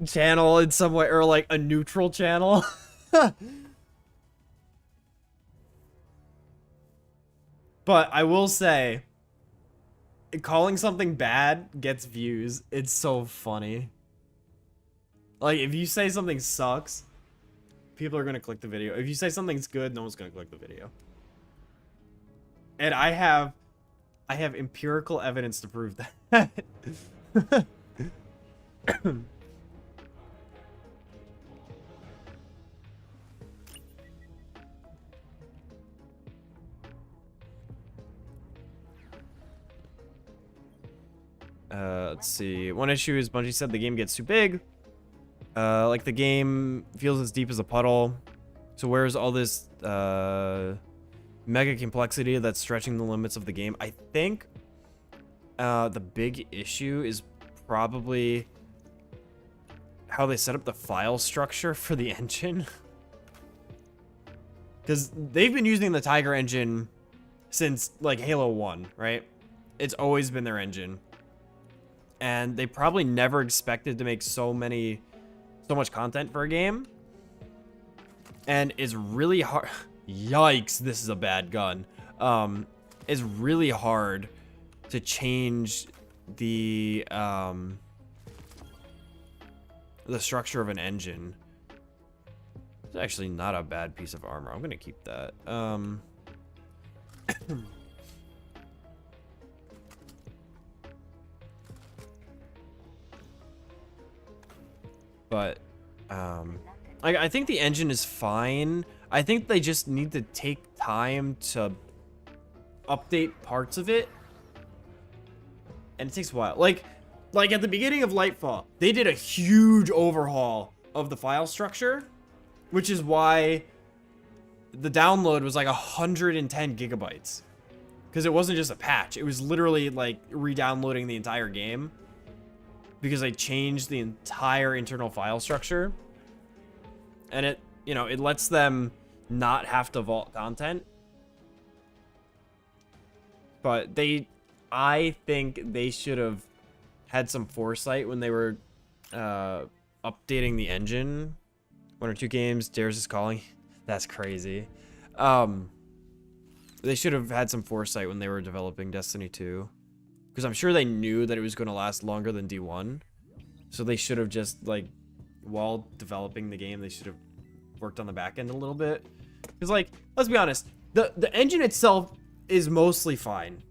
channel in some way, or like a neutral channel. But I will say, calling something bad gets views. It's so funny. Like, if you say something sucks, people are gonna click the video. If you say something's good, no one's gonna click the video. And I have empirical evidence to prove that. Let's see. One issue is Bungie said the game gets too big. Like the game feels as deep as a puddle. So where's all this mega complexity that's stretching the limits of the game? I think the big issue is probably how they set up the file structure for the engine. Because they've been using the Tiger engine since like Halo 1, right? It's always been their engine. And they probably never expected to make so much content for a game. And it's really hard. Yikes, this is a bad gun. It's really hard to change the structure of an engine. It's actually not a bad piece of armor. I'm gonna keep that. But I think the engine is fine. I think they just need to take time to update parts of it, and it takes a while. Like at the beginning of Lightfall, they did a huge overhaul of the file structure, which is why the download was like 110 gigabytes, because it wasn't just a patch. It was literally like re-downloading the entire game, because I changed the entire internal file structure, and it, you know, it lets them not have to vault content. But I think they should have had some foresight when they were updating the engine. 1 or 2 games, Dares is calling. That's crazy. They should have had some foresight when they were developing Destiny 2. Because I'm sure they knew that it was going to last longer than D1. So they should have just, like, while developing the game, they should have worked on the back end a little bit. Because, like, let's be honest, the engine itself is mostly fine.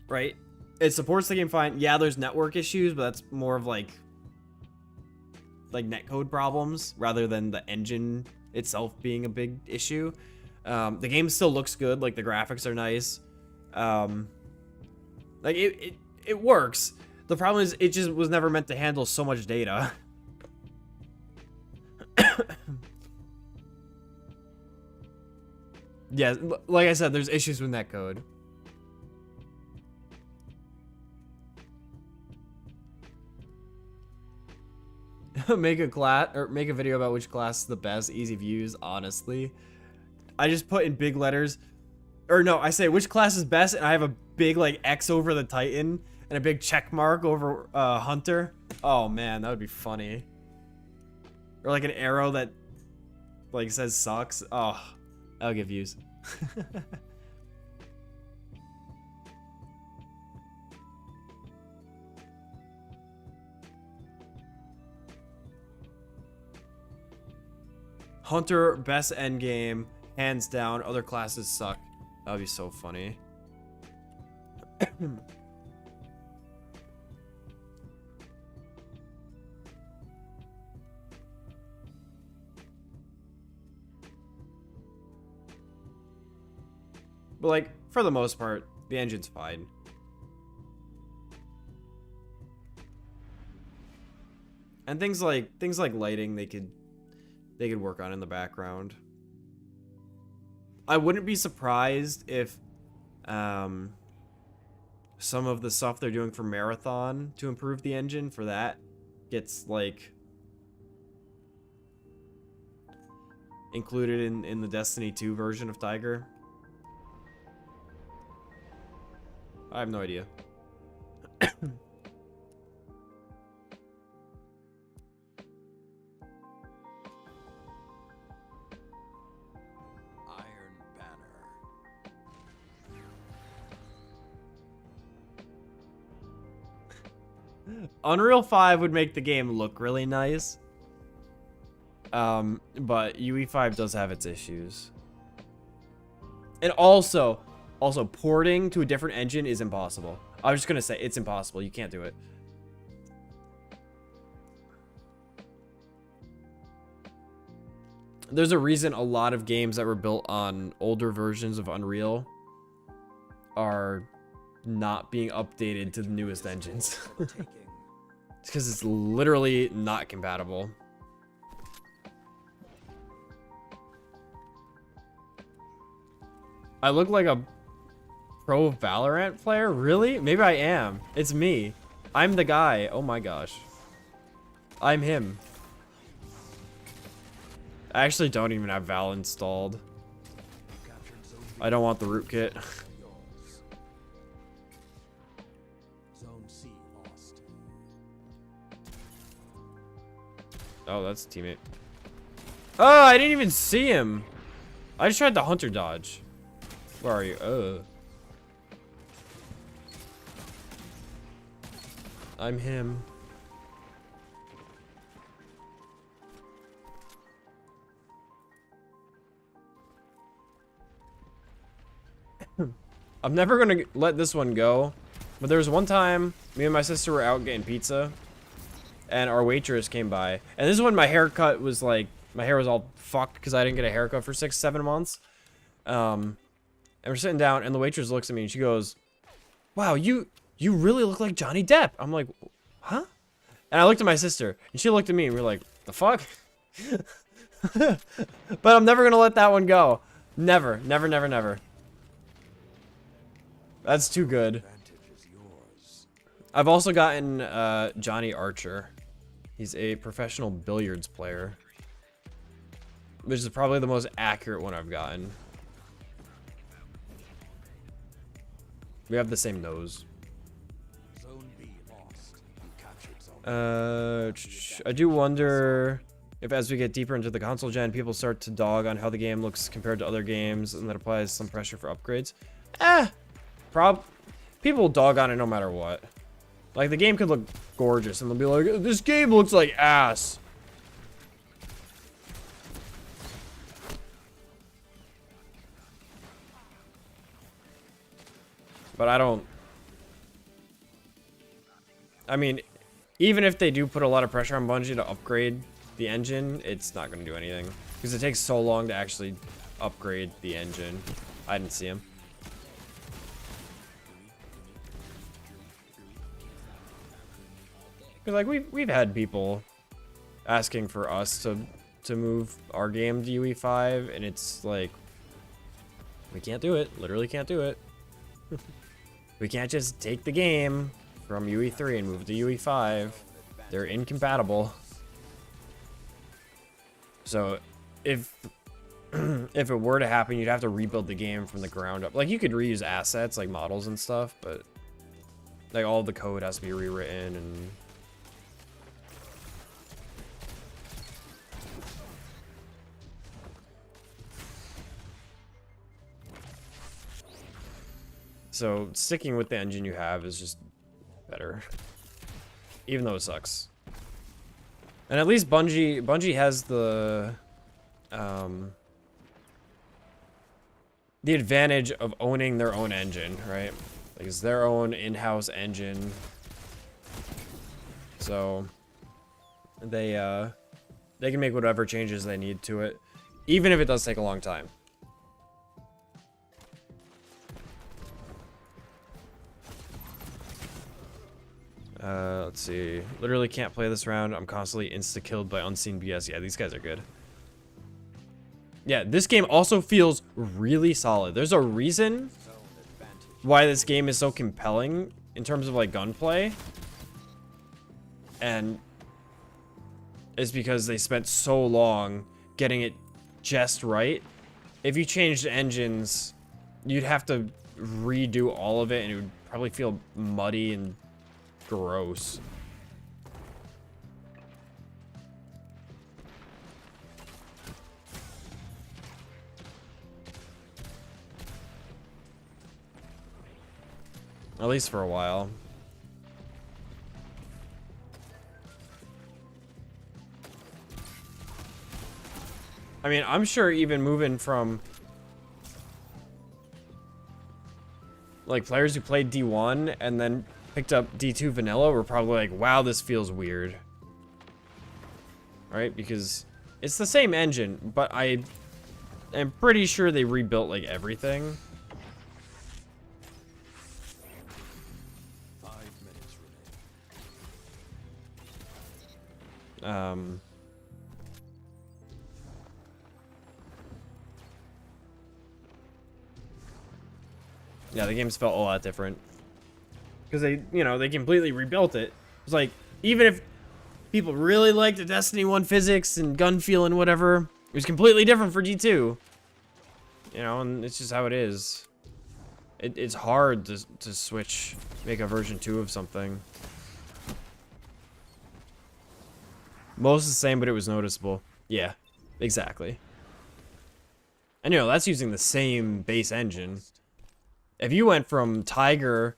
Right? It supports the game fine. Yeah, there's network issues, but that's more of, like netcode problems rather than the engine itself being a big issue. The game still looks good. Like, the graphics are nice. Like, it works. The problem is it just was never meant to handle so much data. Yeah, like I said, there's issues with netcode. Make a video about which class is the best. Easy views, honestly. I just put in big letters, or no, I say which class is best, and I have a big like X over the Titan and a big check mark over Hunter. Oh man, that would be funny. Or like an arrow that like says sucks. Oh, that'll get views. Hunter, best endgame, hands down. Other classes suck. That would be so funny. But like, for the most part, the engine's fine. And things like lighting, they could work on in the background. I wouldn't be surprised if some of the stuff they're doing for Marathon to improve the engine for that gets like included in the Destiny 2 version of Tiger. I have no idea. Unreal 5 would make the game look really nice. But UE5 does have its issues. And also porting to a different engine is impossible. I was just gonna say it's impossible. You can't do it. There's a reason a lot of games that were built on older versions of Unreal are not being updated to the newest engines. Taking. It's because it's literally not compatible. I look like a pro Valorant player? Really? Maybe I am. It's me. I'm the guy. Oh my gosh. I'm him. I actually don't even have Val installed. Captured Zone B. I don't want the rootkit. Yours. Zone C lost. Oh, that's a teammate. Oh, I didn't even see him. I just tried the hunter dodge. Where are you? I'm him. I'm never gonna let this one go. But there was one time, me and my sister were out getting pizza. And our waitress came by. And this is when my haircut was like, my hair was all fucked because I didn't get a haircut for 6-7 months. And we're sitting down and the waitress looks at me and she goes, wow, you really look like Johnny Depp. I'm like, huh? And I looked at my sister and she looked at me and we were like, the fuck? But I'm never gonna let that one go. Never, never, never, never. That's too good. Advantage is yours. I've also gotten Johnny Archer. He's a professional billiards player. Which is probably the most accurate one I've gotten. We have the same nose. Zone B lost. You captured Zone I do wonder if as we get deeper into the console gen, people start to dog on how the game looks compared to other games, and that applies some pressure for upgrades. People will dog on it no matter what. Like, the game could look gorgeous, and they'll be like, this game looks like ass. But I mean, even if they do put a lot of pressure on Bungie to upgrade the engine, it's not going to do anything. Because it takes so long to actually upgrade the engine. I didn't see him. Because, like, we've had people asking for us to move our game to UE5, and it's like, we can't do it. Literally can't do it. We can't just take the game from UE3 and move it to UE5. They're incompatible. So, if if it were to happen, you'd have to rebuild the game from the ground up. Like, you could reuse assets, like models and stuff, but like all the code has to be rewritten and so sticking with the engine you have is just better. Even though it sucks. And at least Bungie has the advantage of owning their own engine, right? Like, it's their own in-house engine. So they can make whatever changes they need to it, even if it does take a long time. Let's see. Literally can't play this round. I'm constantly insta-killed by unseen BS. Yeah, these guys are good. Yeah, this game also feels really solid. There's a reason why this game is so compelling in terms of, like, gunplay. And it's because they spent so long getting it just right. If you changed engines, you'd have to redo all of it, and it would probably feel muddy and gross. At least for a while. I mean, I'm sure even moving from like players who played D1 and then picked up D2 vanilla were probably like, wow, this feels weird. Right? Because it's the same engine, but I am pretty sure they rebuilt like everything. Yeah, the games felt a lot different. Because they, you know, they completely rebuilt it. It's like, even if people really liked the Destiny 1 physics and gun feel and whatever, it was completely different for G2. You know, and it's just how it is. It's hard to switch, make a version 2 of something. Most the same, but it was noticeable. Yeah, exactly. And you know, that's using the same base engine. If you went from Tiger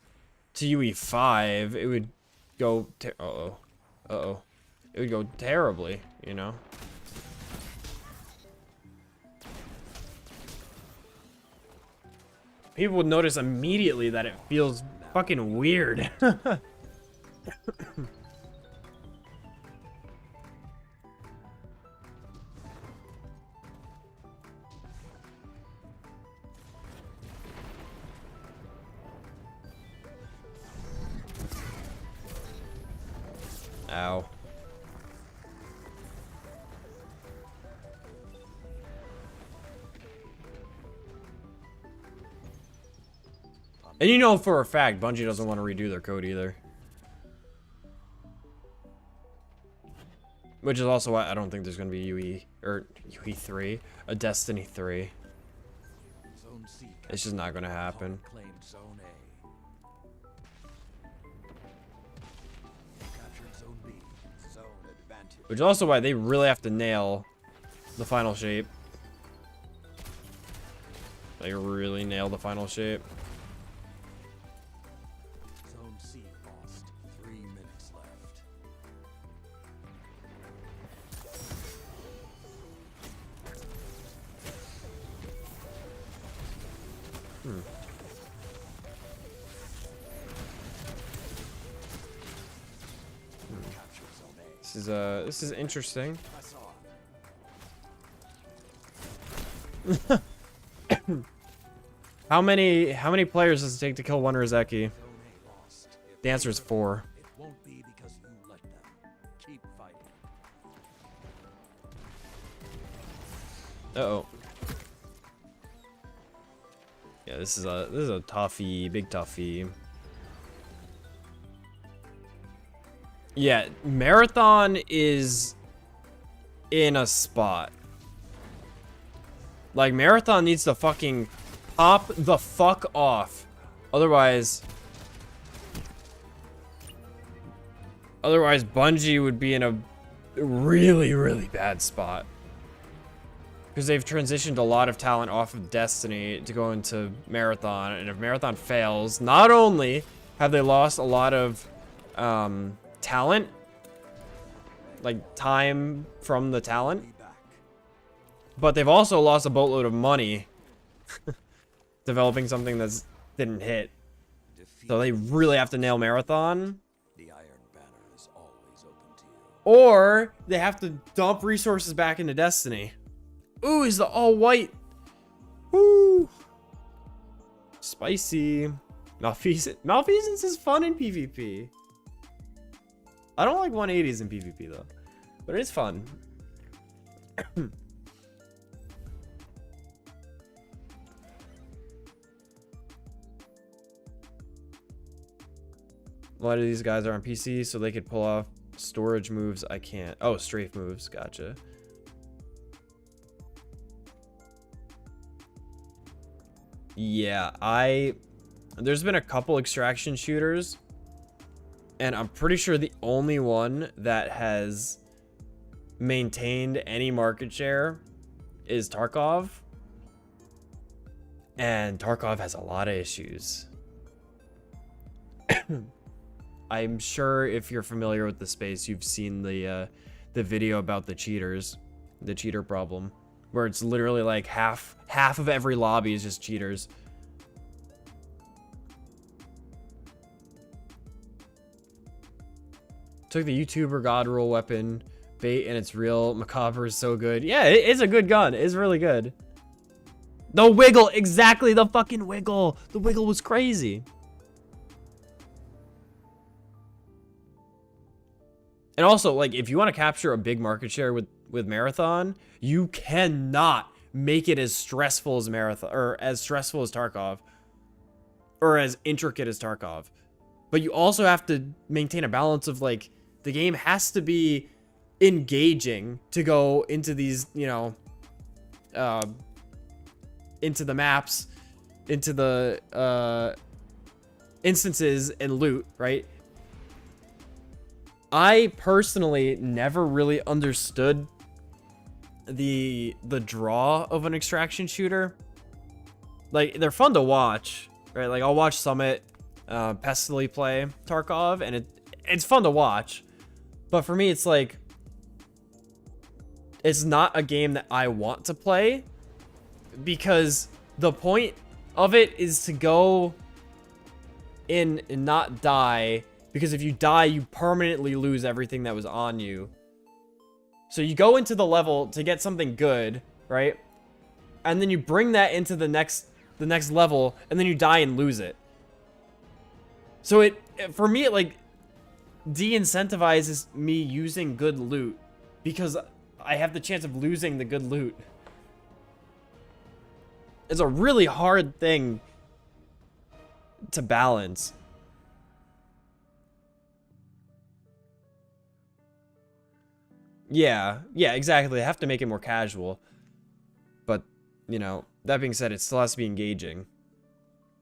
to UE5, it would go uh-oh. It would go terribly, you know? People would notice immediately that it feels fucking weird. Ow. And you know for a fact, Bungie doesn't want to redo their code either. Which is also why I don't think there's going to be UE3, a Destiny 3. Zone C It's just not going to happen. claimed Zone A. Captured Zone B. Zone advantage. Which is also why they really have to nail the final shape. Like, really nail the final shape. Zone C lost. 3 minutes left. Capture Zone A. This is interesting. Press on. How many players does it take to kill one Rozeki? Zone A lost. If The answer is 4. it won't be because you let them. Keep fighting. Uh-oh. Yeah, this is a toughie, big toughie. Yeah, Marathon is in a spot. Like, Marathon needs to fucking pop the fuck off. Otherwise Bungie would be in a really, really bad spot. Because they've transitioned a lot of talent off of Destiny to go into Marathon. And if Marathon fails, not only have they lost a lot of talent, like time from the talent, Be back. but they've also lost a boatload of money developing something that didn't hit. Defeat. So they really have to nail Marathon. The Iron Banner is always open to you. Or they have to dump resources back into Destiny. Ooh, he's the all-white. Woo. Spicy. Malfeasance is fun in PvP. I don't like 180s in PvP, though. But it's fun. A lot of these guys are on PC, so they could pull off storage moves. I can't. Oh, strafe moves. Gotcha. Yeah, there's been a couple extraction shooters, and I'm pretty sure the only one that has maintained any market share is Tarkov. And Tarkov has a lot of issues. I'm sure if you're familiar with the space, you've seen the video about the cheaters, the cheater problem, where it's literally like half of every lobby is just cheaters. Took the YouTuber God roll weapon bait and it's real. Macabre is so good. Yeah, it's a good gun. It's really good. The wiggle, exactly, the fucking wiggle. The wiggle was crazy. And also, like, if you want to capture a big market share with Marathon, you cannot make it as stressful as Marathon, or as stressful as Tarkov, or as intricate as Tarkov. But you also have to maintain a balance of, like, the game has to be engaging to go into these, you know, into the maps, into the instances and loot, right? I personally never really understood the draw of an extraction shooter. Like, they're fun to watch, right? Like, I'll watch Summit, Pestily play Tarkov, and it's fun to watch. But for me, it's like, it's not a game that I want to play, because the point of it is to go in and not die, because if you die, you permanently lose everything that was on you. So you go into the level to get something good, right? And then you bring that into the next level, and then you die and lose it. So for me, it like de-incentivizes me using good loot, because I have the chance of losing the good loot. It's a really hard thing to balance. Yeah, exactly. I have to make it more casual. But, you know, that being said, it still has to be engaging.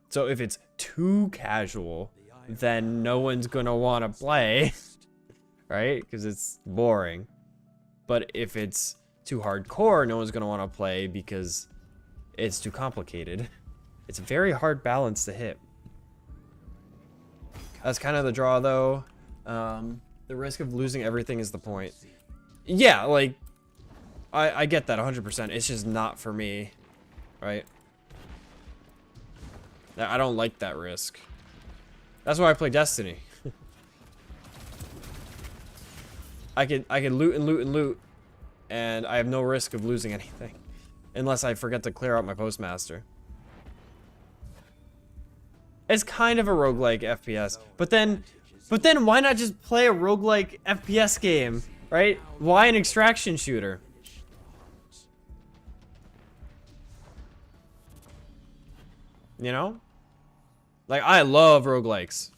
So if it's too casual, then no one's gonna want to play, right? Because it's boring. But if it's too hardcore, no one's gonna want to play because it's too complicated. It's a very hard balance to hit. That's kind of the draw, though. The risk of losing everything is the point. Yeah, like, I get that 100%. It's just not for me, right? I don't like that risk. That's why I play Destiny. I can loot and loot and loot, and I have no risk of losing anything, unless I forget to clear out my postmaster. It's kind of a roguelike FPS, but then why not just play a roguelike FPS game, right? Why an extraction shooter? You know? Like, I love roguelikes,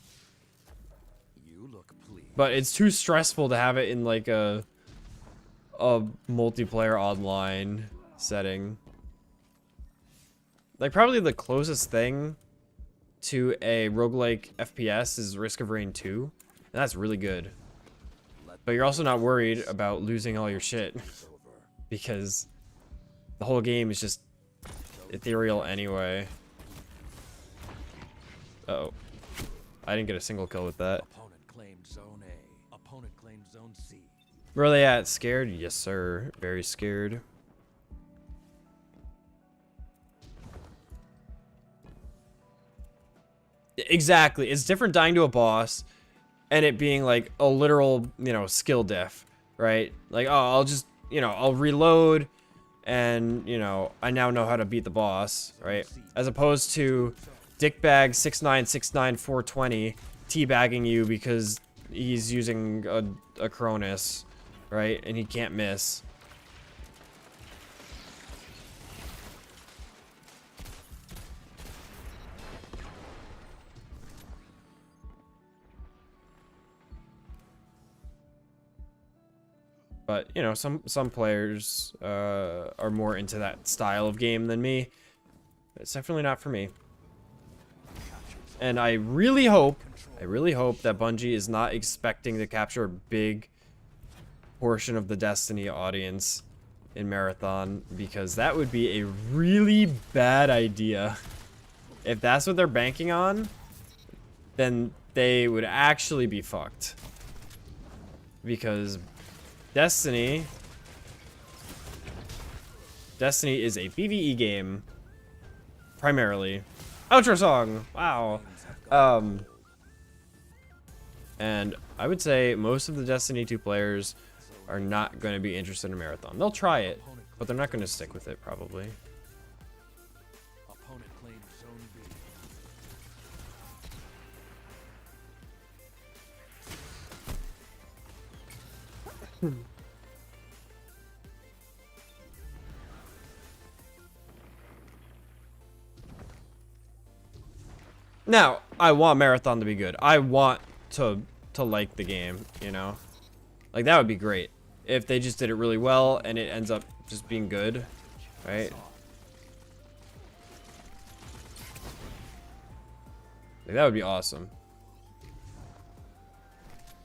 You look pleased. but it's too stressful to have it in like a multiplayer online setting. Like, probably the closest thing to a roguelike FPS is Risk of Rain 2, and that's really good. But you're also not worried about losing all your shit, because the whole game is just ethereal anyway. Uh-oh. I didn't get a single kill with that. Opponent claimed zone A. Opponent claimed zone C. Where are they at? Scared? Yes, sir. Very scared. Exactly. It's different dying to a boss and it being like a literal, you know, skill diff, right? Like, oh, I'll just, you know, I'll reload and, you know, I now know how to beat the boss, right? As opposed to dickbag 6969420 teabagging you because he's using a Cronus, right? And he can't miss. But, you know, some players are more into that style of game than me. It's definitely not for me. And I really hope that Bungie is not expecting to capture a big portion of the Destiny audience in Marathon, because that would be a really bad idea. If that's what they're banking on, then they would actually be fucked. Because Destiny is a PvE game, primarily. Outro song! Wow. And I would say most of the Destiny 2 players are not going to be interested in Marathon. They'll try it, but they're not going to stick with it, probably. Opponent claimed zone B. Now, I want Marathon to be good. I want to like the game, you know? Like, that would be great. If they just did it really well and it ends up just being good, right? Like, that would be awesome.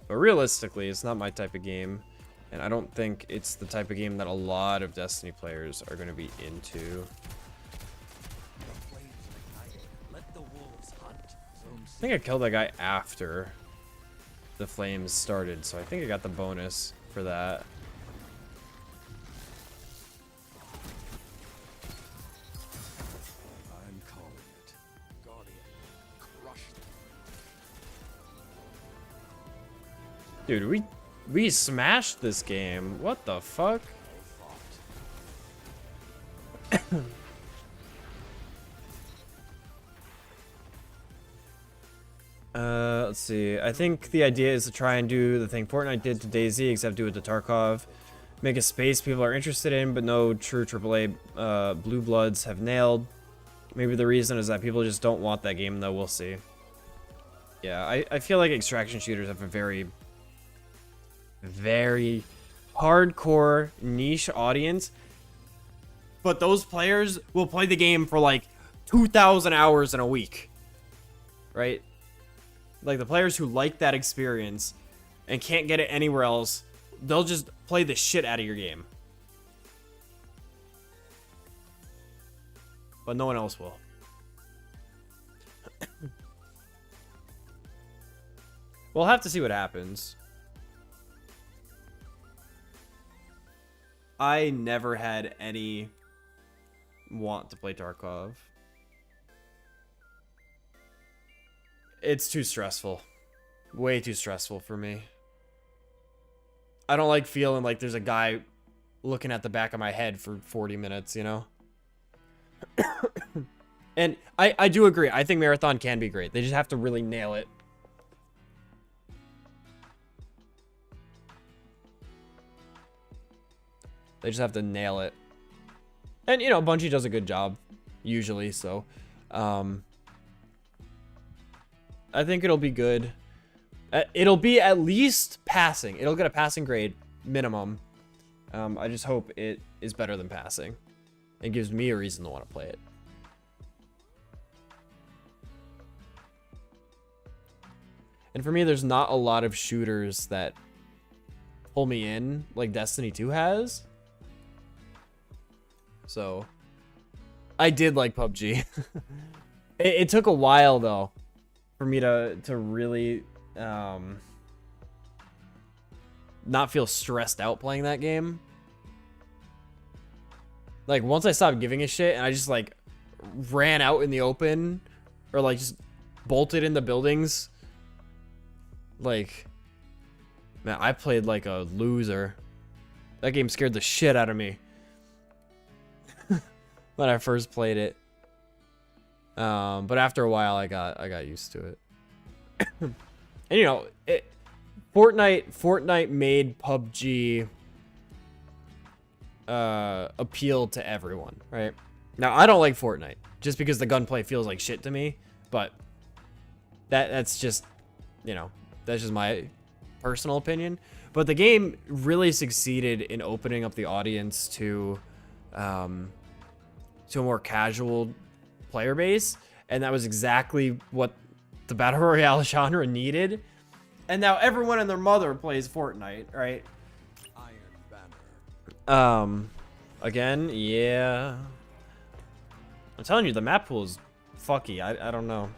But realistically, it's not my type of game. And I don't think it's the type of game that a lot of Destiny players are going to be into. I think I killed that guy after the flames started, so I think I got the bonus for that. I'm calling it. Guardian, crush them. Dude, we smashed this game. What the fuck? Let's see. I think the idea is to try and do the thing Fortnite did to DayZ, except do it to Tarkov. Make a space people are interested in, but no true AAA Blue Bloods have nailed. Maybe the reason is that people just don't want that game, though. We'll see. Yeah, I feel like extraction shooters have a very, very hardcore niche audience. But those players will play the game for like 2,000 hours in a week. Right? Like, the players who like that experience and can't get it anywhere else, they'll just play the shit out of your game. But no one else will. We'll have to see what happens. I never had any want to play Tarkov. It's too stressful. Way too stressful for me. I don't like feeling like there's a guy looking at the back of my head for 40 minutes, you know? And I do agree. I think Marathon can be great. They just have to really nail it. They just have to nail it. And, you know, Bungie does a good job, usually, so... I think it'll be good. It'll be at least passing. It'll get a passing grade, minimum. I just hope it is better than passing. It gives me a reason to want to play it. And for me, there's not a lot of shooters that pull me in like Destiny 2 has. So, I did like PUBG. It took a while, though, for me to really not feel stressed out playing that game. Like, once I stopped giving a shit and I just, like, ran out in the open or, like, just bolted in the buildings, like, man, I played like a loser. That game scared the shit out of me when I first played it. But after a while, I got used to it. And you know, Fortnite made PUBG appeal to everyone, right? Now, I don't like Fortnite just because the gunplay feels like shit to me, but that's just, you know, that's just my personal opinion. But the game really succeeded in opening up the audience to a more casual player base, and that was exactly what the battle royale genre needed. And now everyone and their mother plays Fortnite, right? Iron Banner. Again, yeah. I'm telling you, the map pool is fucky. I don't know.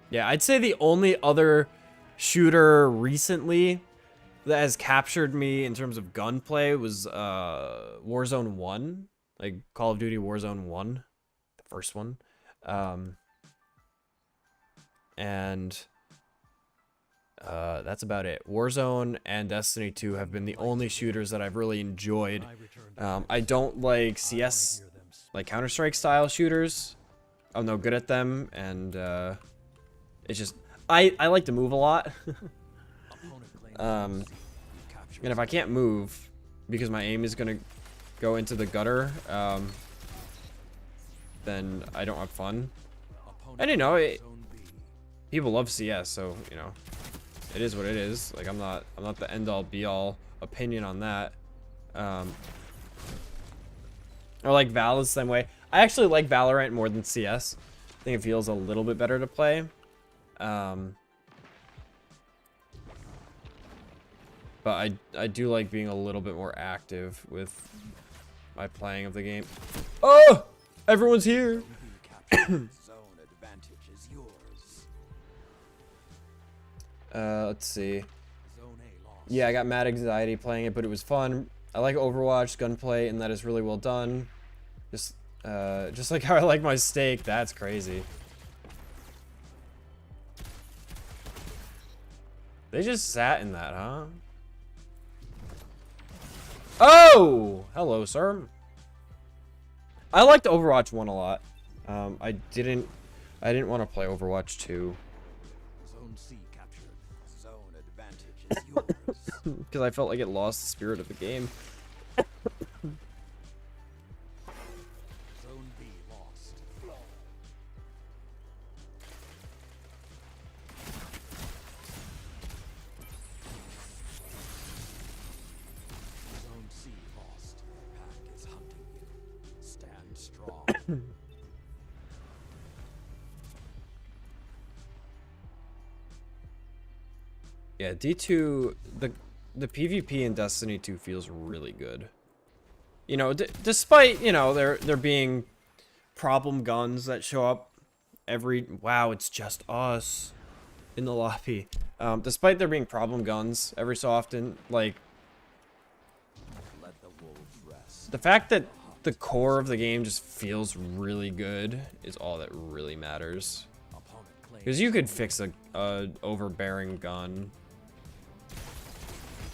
Yeah, I'd say the only other shooter recently that has captured me in terms of gunplay was Warzone 1, like Call of Duty Warzone 1, the first one. And that's about it. Warzone and Destiny 2 have been the only shooters that I've really enjoyed. I don't like CS, like Counter-Strike style shooters. I'm no good at them, and It's just I like to move a lot. Opponent claims Um, zone C. You captured And if I zone can't move because my aim is gonna go into the gutter, then I don't have fun. Opponent And you know, claims zone B. people love CS, so you know, it is what it is. Like I'm not the end all be all opinion on that. Or like Val is the same way. I actually like Valorant more than CS. I think it feels a little bit better to play. But I do like being a little bit more active with my playing of the game. Oh! Everyone's here! Zone B captured. Zone advantage is yours. Let's see. Zone A lost. Yeah, I got mad anxiety playing it, but it was fun. I like Overwatch gunplay, and that is really well done. Just like how I like my steak. That's crazy. They just sat in that, huh? Oh! Hello, sir. I liked Overwatch 1 a lot. I didn't want to play Overwatch 2 Zone C captured. Zone advantage is yours. because I felt like it lost the spirit of the game. Zone B lost. Zone C lost. Pack is hunting you. Stand strong. Yeah, D2, the PvP in Destiny 2 feels really good. You know, despite, you know, there being problem guns that show up wow, it's just us in the lobby. Despite there being problem guns every so often, like, Let the wolves rest. the fact that the core of the game just feels really good is all that really matters. Opponent claims Because you could fix a overbearing gun.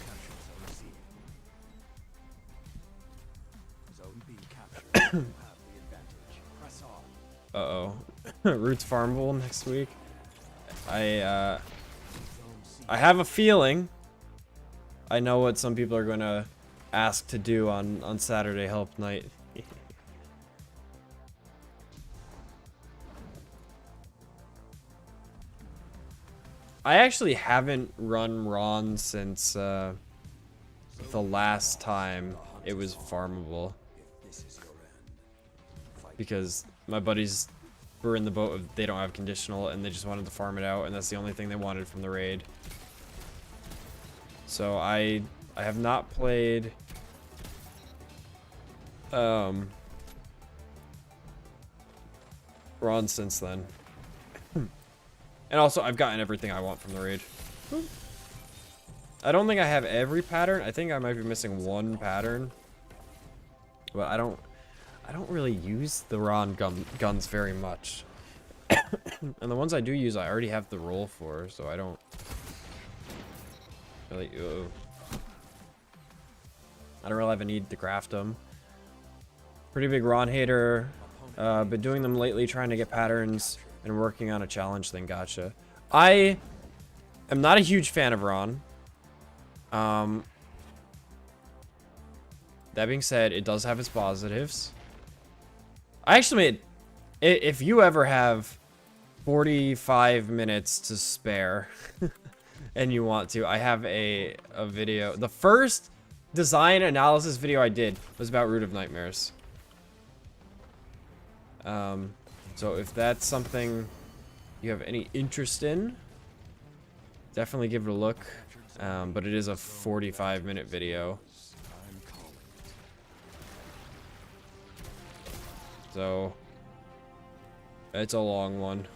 captured Zone C. Zone B captured. You have the advantage. Press on. Uh-oh. Roots Farmable next week. Zone C. I have a feeling I know what some people are going to ask to do on Saturday Help Night. I actually haven't run Ron since the last time it was farmable, If this is your end, fight. because my buddies were in the boat of they don't have conditional and they just wanted to farm it out, and that's the only thing they wanted from the raid. So I have not played Ron since then. And also I've gotten everything I want from the raid. I don't think I have every pattern. I think I might be missing one pattern. But I don't really use the Ron guns very much. And the ones I do use, I already have the roll for, so I don't really. I don't really have a need to craft them. Pretty big Ron hater. Been doing them lately, trying to get patterns and working on a challenge thing. Gotcha. I am not a huge fan of Ron. That being said, it does have its positives. I actually made, if you ever have 45 minutes to spare and you want to, I have a video. The first design analysis video I did was about Root of Nightmares. So if that's something you have any interest in, definitely give it a look. But it is a 45-minute video. I'm calling it. So it's a long one.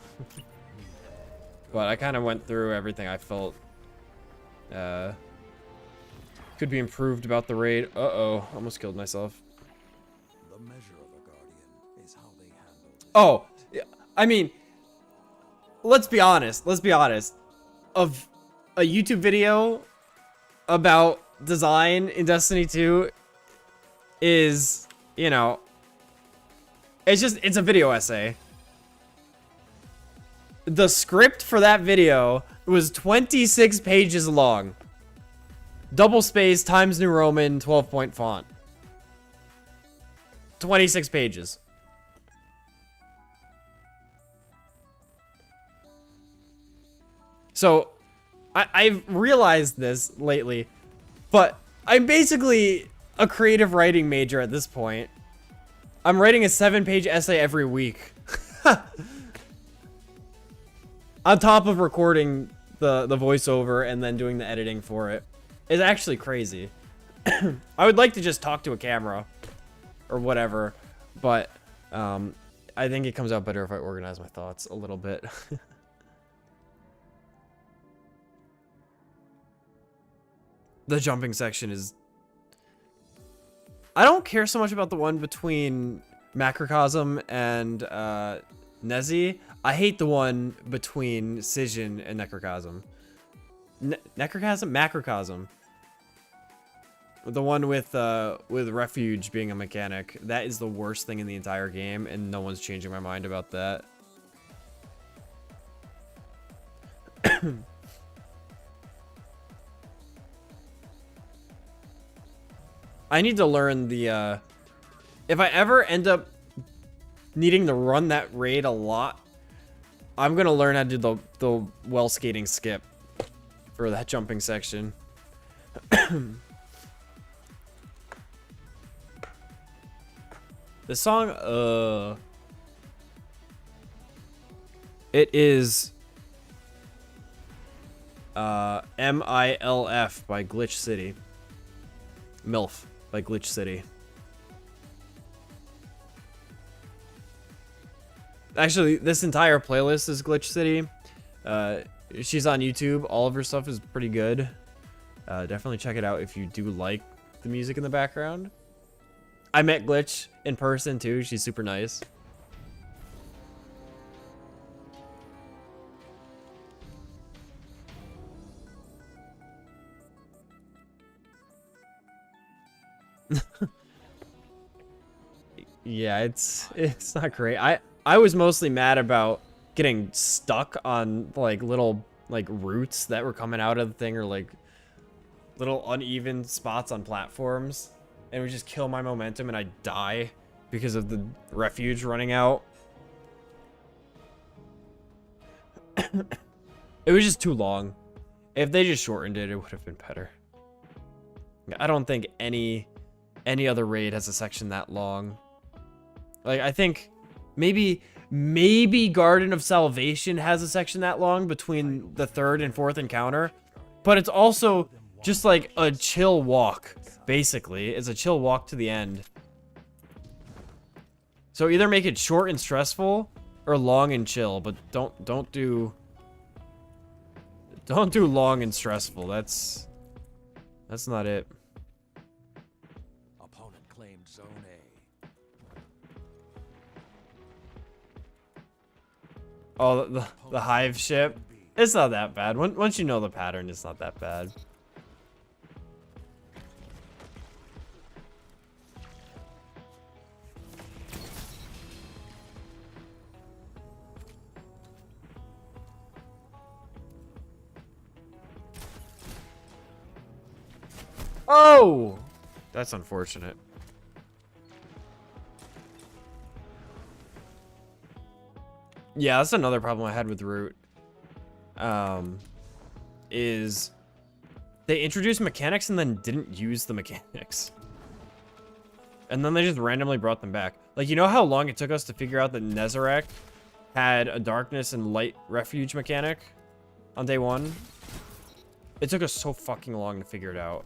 But I kind of went through everything I felt could be improved about the raid. Uh-oh, almost killed myself. The measure of a guardian is how they handle this. Oh, yeah, I mean, let's be honest. Of a YouTube video about design in Destiny 2 is, you know, it's a video essay. The script for that video was 26 pages long. Double space, Times New Roman, 12-point font. 26 pages. So, I've realized this lately, but I'm basically a creative writing major at this point. I'm writing a 7-page essay every week. On top of recording the voiceover and then doing the editing for it. It's actually crazy. I would like to just talk to a camera or whatever, but I think it comes out better if I organize my thoughts a little bit. The jumping section is... I don't care so much about the one between Macrocosm and Nezzy. I hate the one between Cision and Necrocosm. Necrocosm? Macrocosm. The one with Refuge being a mechanic. That is the worst thing in the entire game, and no one's changing my mind about that. I need to learn the, if I ever end up needing to run that raid a lot, I'm gonna learn how to do the well skating skip for that jumping section. The song, it is, MILF by Glitch City. MILF by Glitch City. Actually, this entire playlist is Glitch City. She's on YouTube. All of her stuff is pretty good. Definitely check it out if you do like the music in the background. I met Glitch in person too. She's super nice. Yeah, it's not great. I was mostly mad about getting stuck on like little like roots that were coming out of the thing, or like little uneven spots on platforms, and it would just kill my momentum and I'd die because of the refuge running out. It was just too long. If they just shortened it, it would have been better. I don't think any other raid has a section that long. Like, I think maybe Garden of Salvation has a section that long between the 3rd and 4th encounter, but it's also just like a chill walk, basically. It's a chill walk to the end. So either make it short and stressful or long and chill, but don't do long and stressful. That's not it. Opponent claimed Zone A. Oh, the hive ship. It's not that bad. Once you know the pattern, it's not that bad. Oh! That's unfortunate. Yeah, that's another problem I had with Root. Is they introduced mechanics and then didn't use the mechanics. And then they just randomly brought them back. Like, you know how long it took us to figure out that Nezarec had a darkness and light refuge mechanic on day 1? It took us so fucking long to figure it out.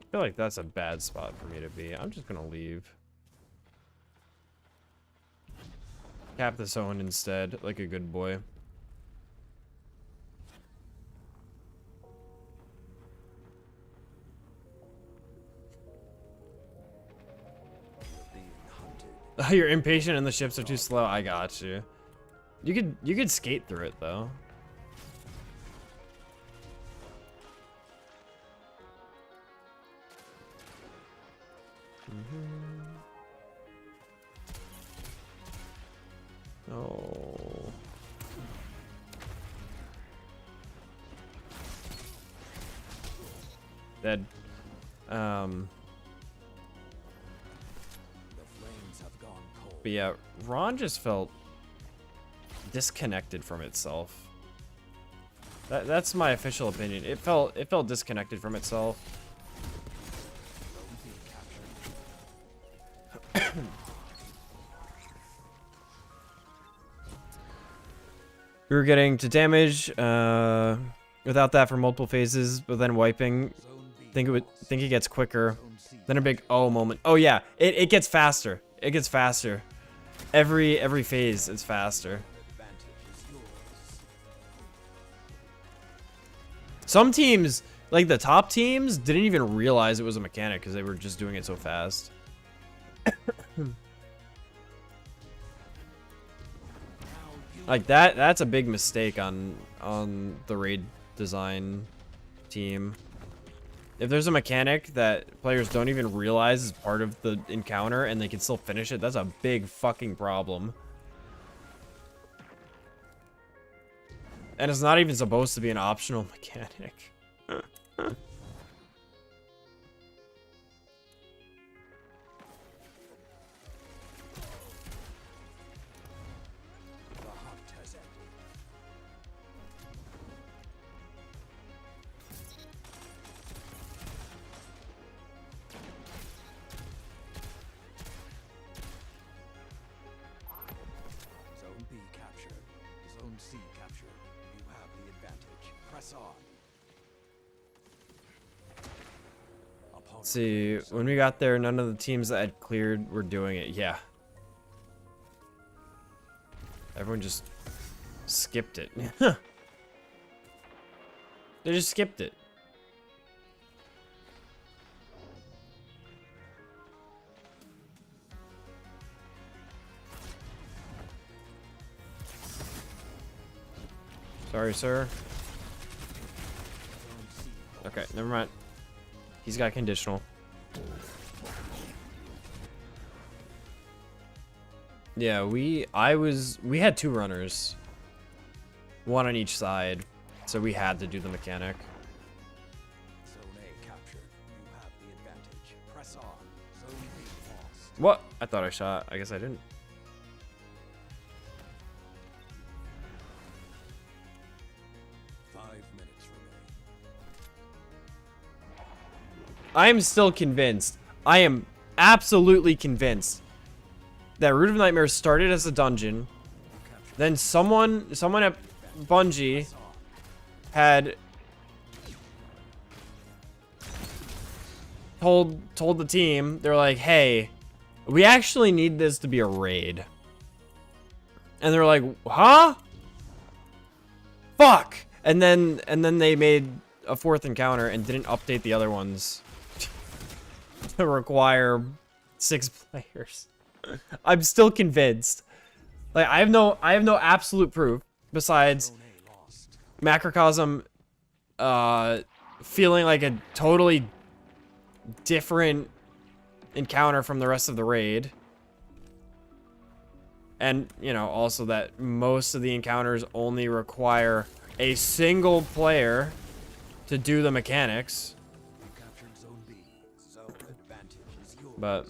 I feel like that's a bad spot for me to be. I'm just gonna leave. Cap this Owen instead, like a good boy. Being hunted. You're impatient and the ships are too slow. I got you. You could skate through it though. Oh. Dead. The flames have gone cold. But yeah, Ron just felt disconnected from itself. That's my official opinion. It felt disconnected from itself. Zone B captured. We were getting to damage without that for multiple phases, but then wiping. Zone B Think it gets quicker. Zone C. Then a big oh moment. Oh yeah, it gets faster. It gets faster. Every phase it's faster. Advantage is yours. Some teams, like the top teams, didn't even realize it was a mechanic because they were just doing it so fast. Like that's a big mistake on the raid design team. If there's a mechanic that players don't even realize is part of the encounter and they can still finish it, that's a big fucking problem. And it's not even supposed to be an optional mechanic. The hunt has ended. Zone B captured. Zone C captured. You have the advantage. Press on. Opponent Let's see, when we got there, none of the teams that had cleared were doing it. Yeah. Everyone just skipped it. They just skipped it. Sorry, sir. Zone C. Okay, never mind. He's got conditional. Yeah, we had two runners. One on each side. So we had to do the mechanic. Zone A captured. You have the advantage. Press on. Zone B lost. What? I thought I shot. I guess I didn't. 5 minutes remain. I'm still convinced. I am absolutely convinced that Root of Nightmares started as a dungeon. Then someone at Bungie had told the team, they're like, hey, we actually need this to be a raid. And they're like, huh? Fuck! And then they made a fourth encounter and didn't update the other ones to require 6 players. I'm still convinced. Like I have no absolute proof besides Zone A lost. Macrocosm feeling like a totally different encounter from the rest of the raid. And, you know, also that most of the encounters only require a single player to do the mechanics. You captured Zone B. Zone advantage is yours. But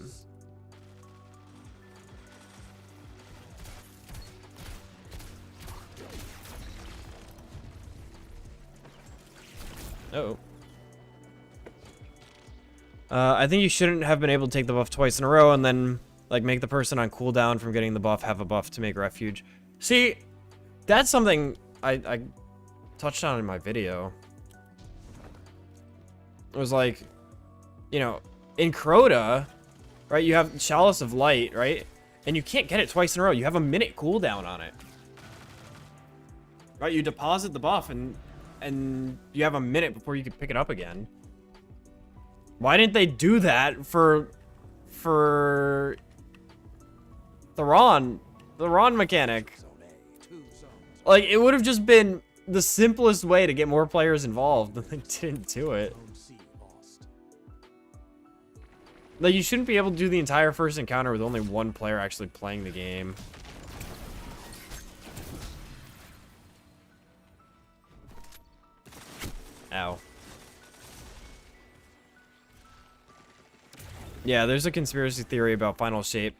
oh. I think you shouldn't have been able to take the buff twice in a row and then like make the person on cooldown from getting the buff have a buff to make refuge. See, that's something I touched on in my video. It was like, you know, in Crota, right, you have Chalice of Light, right? And you can't get it twice in a row. You have a minute cooldown on it. Right, you deposit the buff and you have a minute before you can pick it up again. Why didn't they do that for the Ron mechanic? Zone A. 2 Like, it would have just been the simplest way to get more players involved, and they didn't do it. Zone C lost. Like, you shouldn't be able to do the entire first encounter with only one player actually playing the game. Ow. Yeah, there's a conspiracy theory about Final Shape.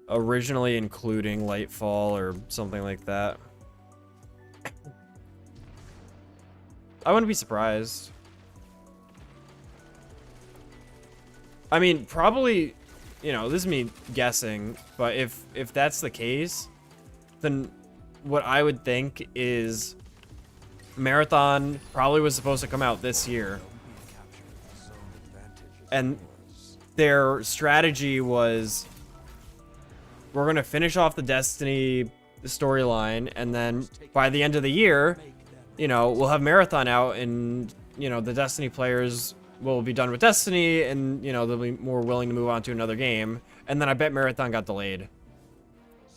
Originally including Lightfall or something like that. I wouldn't be surprised. I mean, probably, you know, this is me guessing, but if that's the case, then what I would think is Marathon probably was supposed to come out this year. And their strategy was, we're going to finish off the Destiny storyline, and then by the end of the year, you know, we'll have Marathon out, and, you know, the Destiny players will be done with Destiny, and, you know, they'll be more willing to move on to another game. And then I bet Marathon got delayed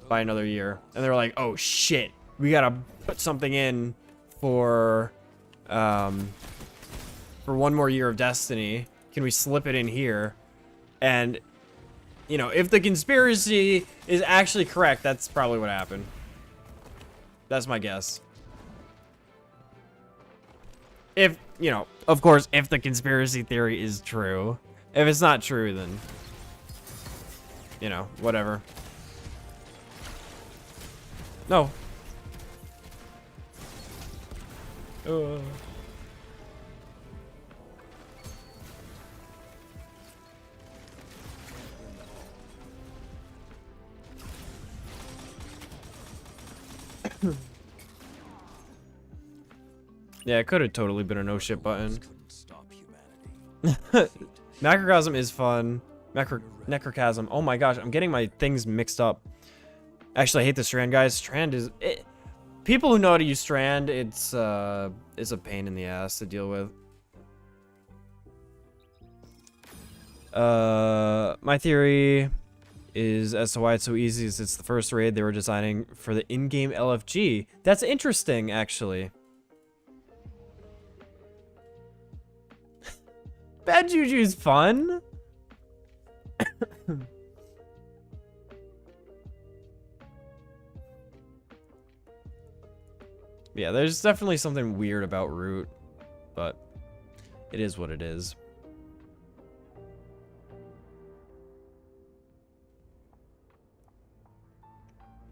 by another year. And they were like, oh shit, we got to put something in for one more year of Destiny. Can we slip it in here? And, you know, if the conspiracy is actually correct, that's probably what happened. That's my guess. If, you know, of course, if the conspiracy theory is true. If it's not true, then, you know, whatever. No. Yeah, it could have totally been a no shit button. Couldn't stop humanity. Macrocosm is fun. Necrochasm. Oh my gosh, I'm getting my things mixed up. Actually, I hate the Strand, guys. Strand is... people who know how to use Strand, it's a pain in the ass to deal with. My theory is as to why it's so easy is it's the first raid they were designing for the in-game LFG. That's interesting, actually. Bad Juju's fun. Yeah, there's definitely something weird about Root, but it is what it is.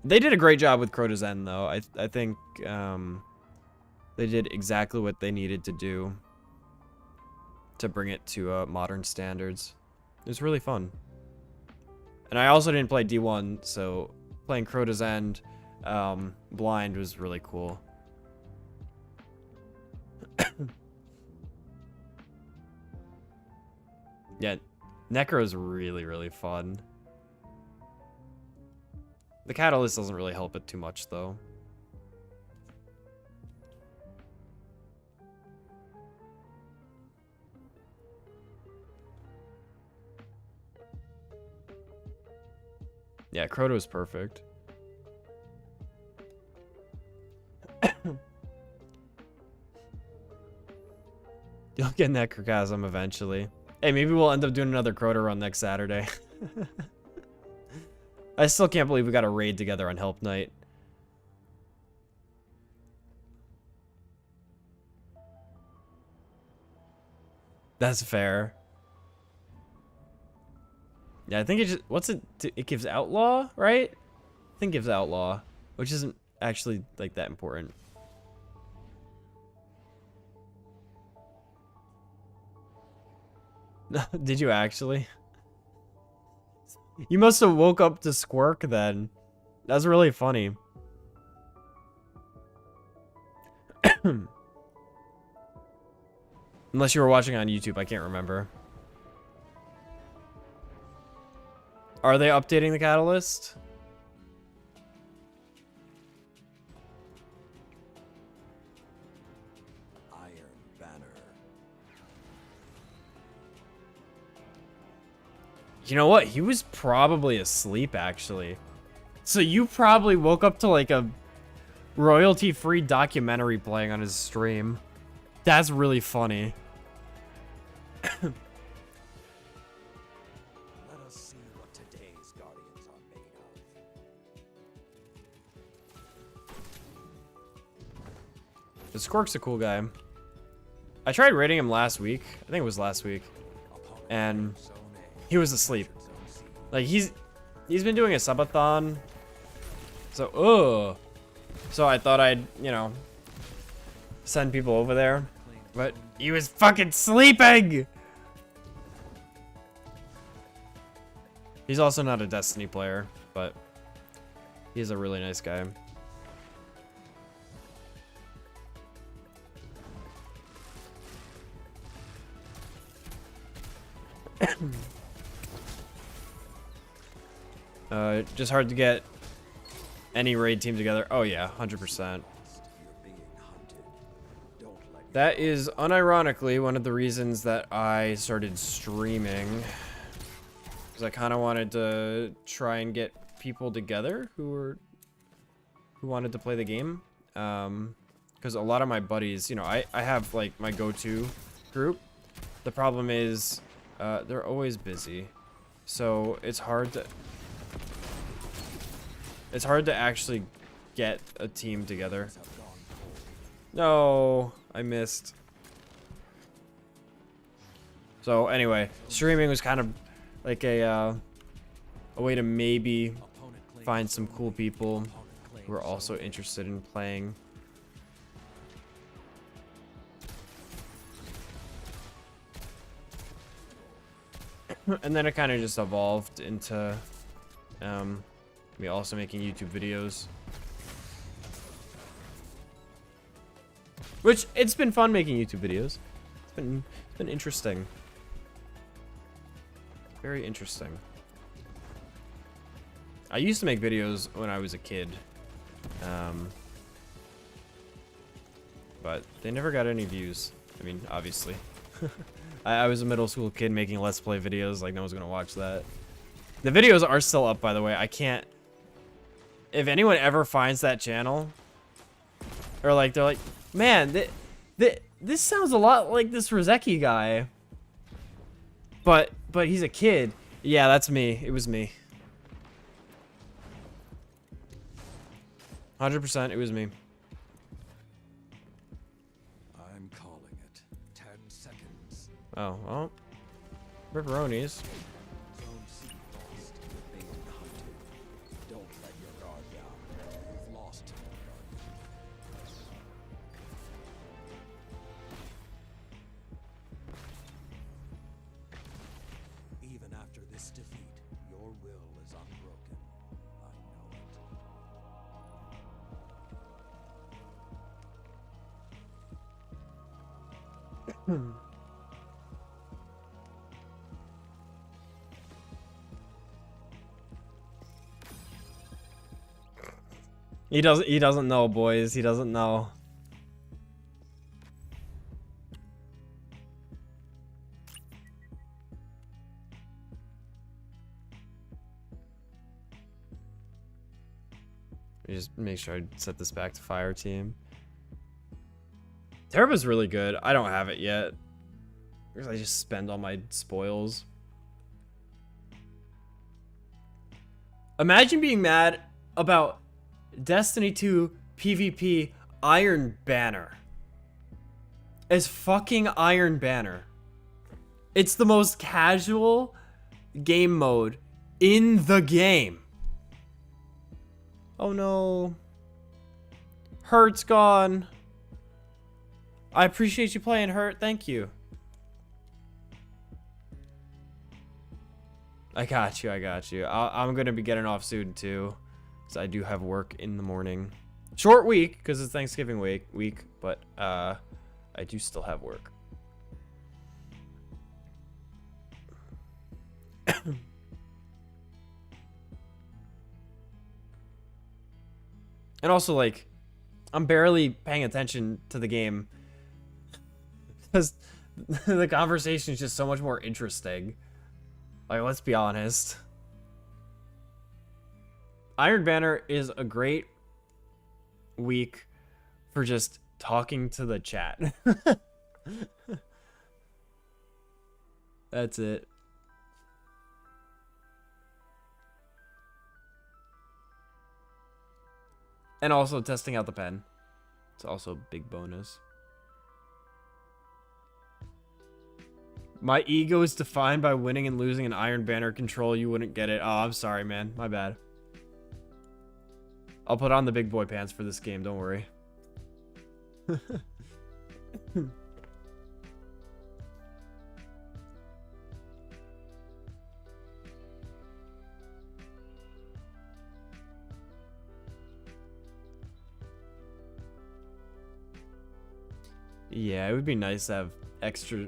They did a great job with Crota's End, though. I think they did exactly what they needed to do to bring it to modern standards. It was really fun. And I also didn't play D1, so playing Crota's End blind was really cool. Yeah, Necro is really, really fun. The Catalyst doesn't really help it too much, though. Yeah, Crota is perfect. You'll get Necrochasm eventually. Hey, maybe we'll end up doing another Crota run next Saturday. I still can't believe we got a raid together on Help Night. That's fair. Yeah, I think it just... What's it... It gives Outlaw, right? I think it gives Outlaw, which isn't actually, like, that important. Did you actually? You must have woke up to Squirk then. That's really funny. Unless you were watching on YouTube, I can't remember. Are they updating the Catalyst? Iron Banner. You know what? He was probably asleep, actually. So you probably woke up to like a royalty-free documentary playing on his stream. That's really funny. Let us see what today's guardians are made of. The Squirk's a cool guy. I tried raiding him last week. I think it was last week. And he was asleep. Like he's been doing a subathon. So so I thought I'd, you know, send people over there. But he was fucking sleeping! He's also not a Destiny player, but he's a really nice guy. Just hard to get any raid team together. Oh yeah, 100%. That is unironically one of the reasons that I started streaming. Because I kind of wanted to try and get people together who wanted to play the game. Because a lot of my buddies, you know, I have like my go-to group. The problem is they're always busy. So it's hard to actually get a team together. No, I missed. So anyway, streaming was kind of like a way to maybe find some cool people who are also interested in playing. And then it kind of just evolved into me also making YouTube videos. Which, it's been fun making YouTube videos. It's been interesting. Very interesting. I used to make videos when I was a kid. But they never got any views. I mean, obviously. I was a middle school kid making Let's Play videos, like no one's gonna watch that. The videos are still up, by the way. I can't... If anyone ever finds that channel, or like, they're like, man, this sounds a lot like this Rozeki guy. But he's a kid. Yeah, that's me. It was me. 100% it was me. I'm calling it. 10 seconds. Oh, well. Ripperonis. Zone C lost. Bait and hunted. Don't let your guard down. You've lost your guard. Even after this defeat, your will is unbroken. I know it. He doesn't know, boys. He doesn't know. Let me just make sure I set this back to fire team. Terra's really good. I don't have it yet. Because I just spend all my spoils. Imagine being mad about Destiny 2 PvP Iron Banner. It's fucking Iron Banner. It's the most casual game mode in the game. Oh no. Hurt's gone. I appreciate you playing, Hurt. Thank you. I got you. I got you. I'm going to be getting off soon too. Because I do have work in the morning. Short week because it's Thanksgiving week. But I do still have work. And also, like, I'm barely paying attention to the game. Because the conversation is just so much more interesting. Like, let's be honest. Iron Banner is a great week for just talking to the chat. That's it. And also testing out the pen. It's also a big bonus. My ego is defined by winning and losing an Iron Banner control. You wouldn't get it. Oh, I'm sorry, man. My bad. I'll put on the big boy pants for this game. Don't worry. Yeah, it would be nice to have extra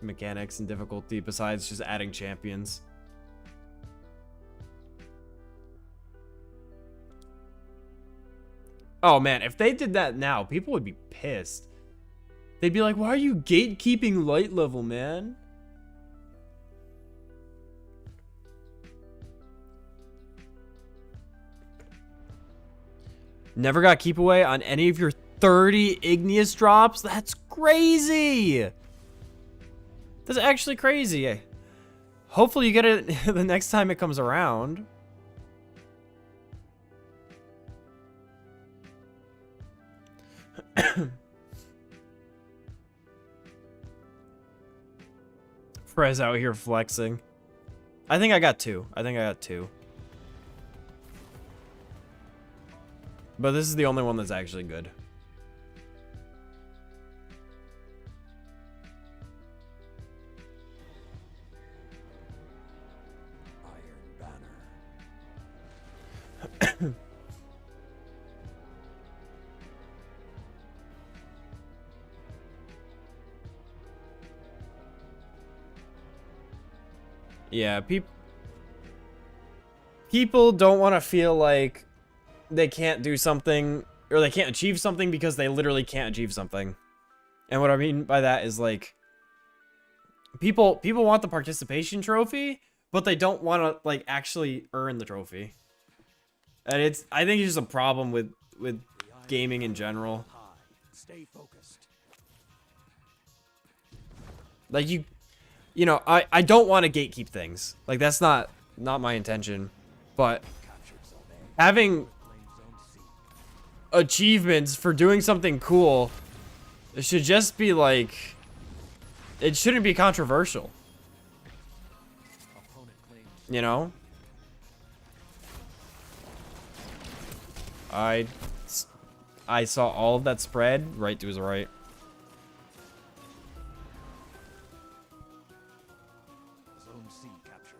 mechanics and difficulty besides just adding champions. Oh man, if they did that now, people would be pissed. They'd be like, why are you gatekeeping light level, man? Never got keep away on any of your 30 igneous drops? That's crazy. That's actually crazy. Hopefully you get it the next time it comes around. Frez out here flexing. I think I got two. But this is the only one that's actually good. Iron Banner. Yeah, people don't want to feel like they can't do something or they can't achieve something because they literally can't achieve something. And what I mean by that is like people want the participation trophy, but they don't want to like actually earn the trophy. And I think it's just a problem with gaming in general. Stay focused. Like you know, I don't want to gatekeep things. Like that's not my intention. But having achievements for doing something cool, it should just be like, it shouldn't be controversial. You know? I saw all of that spread right to his right. Zone C captured.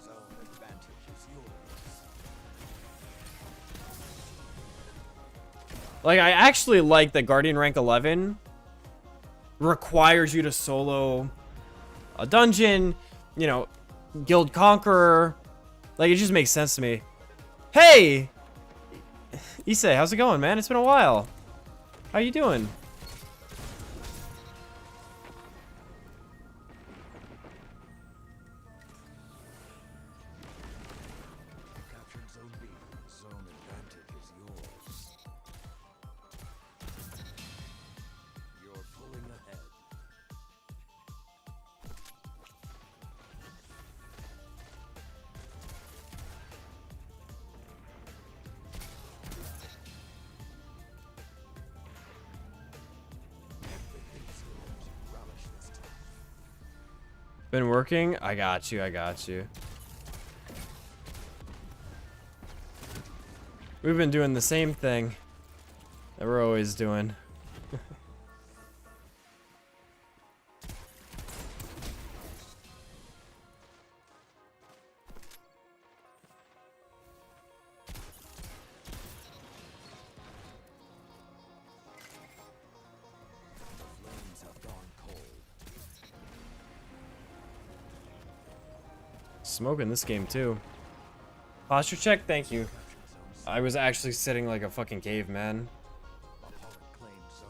Zone advantage is yours. Like, I actually like that Guardian rank 11 requires you to solo a dungeon, you know, Guild Conqueror. Like, it just makes sense to me. Hey! Issei, how's it going, man? It's been a while. How you doing? Captured Zone B. Zone advantage is yours. You're pulling ahead. Everything's yours. Relish this time. Been working? I got you. We've been doing the same thing that we're always doing. Flames have gone cold. Smoking this game too. Posture check, thank you. I was actually sitting like a fucking caveman. Opponent claimed Zone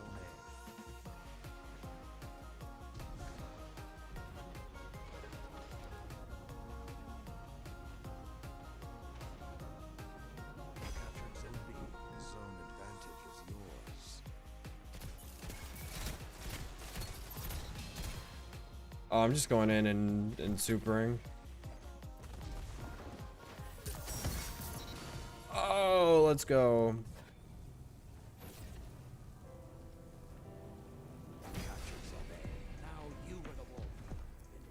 A. Oh, I'm just going in and supering. Oh, let's go. Now you were the wolf.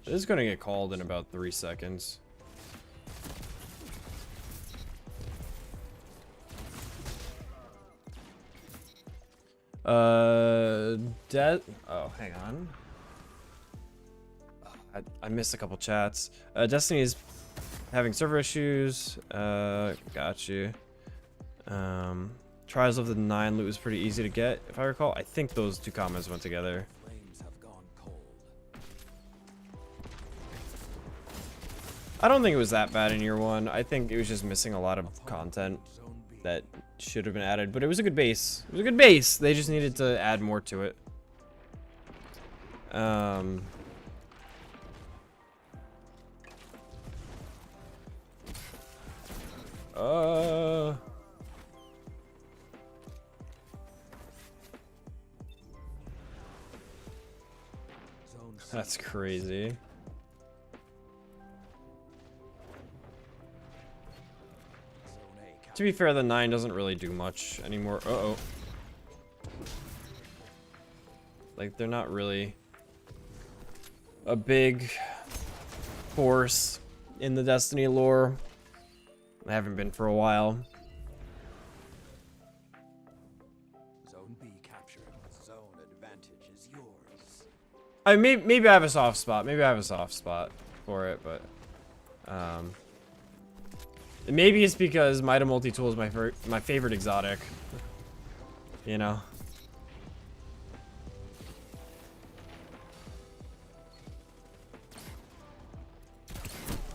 This is gonna get called in about 3 seconds. Oh, hang on. I missed a couple chats. Destiny's having server issues. Got you. Trials of the 9 loot was pretty easy to get, if I recall. I think those two comments went together. Flames have gone cold. I don't think it was that bad in year 1. I think it was just missing a lot of content Zone B. that should have been added, but it was a good base. It was a good base. They just needed to add more to it. Zone C. That's crazy. Zone A. To be fair, the 9 doesn't really do much anymore. Uh-oh. Like, they're not really a big force in the Destiny lore. They haven't been for a while. Zone B captured. Zone advantage is yours. I maybe I have a soft spot. Maybe I have a soft spot for it, but maybe it's because Mida Multi-Tool is my favorite exotic. You know.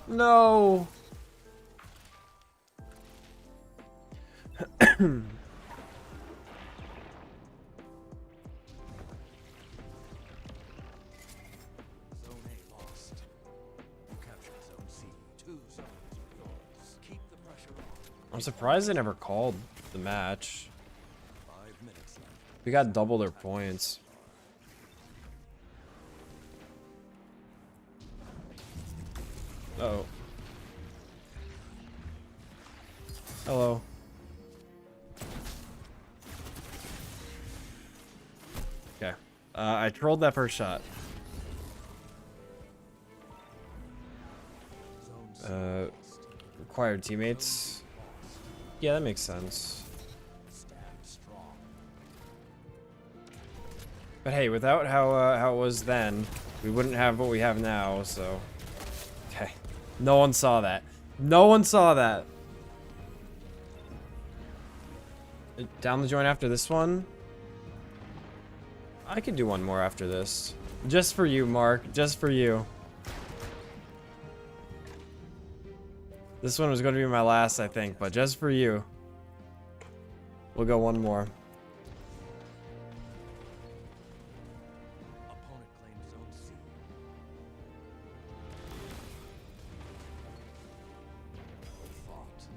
No. Zone A lost. You captured Zone C. 2 zones are yours. Keep the pressure on. I'm surprised they never called the match. 5 minutes left. We got double their points. Uh-oh. Hello. Okay. I trolled that first shot. Zone C Required teammates. Yeah, that makes sense. stand strong. But hey, without how it was then, we wouldn't have what we have now, so. Okay. No one saw that. No one saw that. Down the joint after this one? I could do one more after this. Just for you, Mark. Just for you. This one was going to be my last, I think, but just for you. We'll go one more. Opponent claims Zone C. Fought.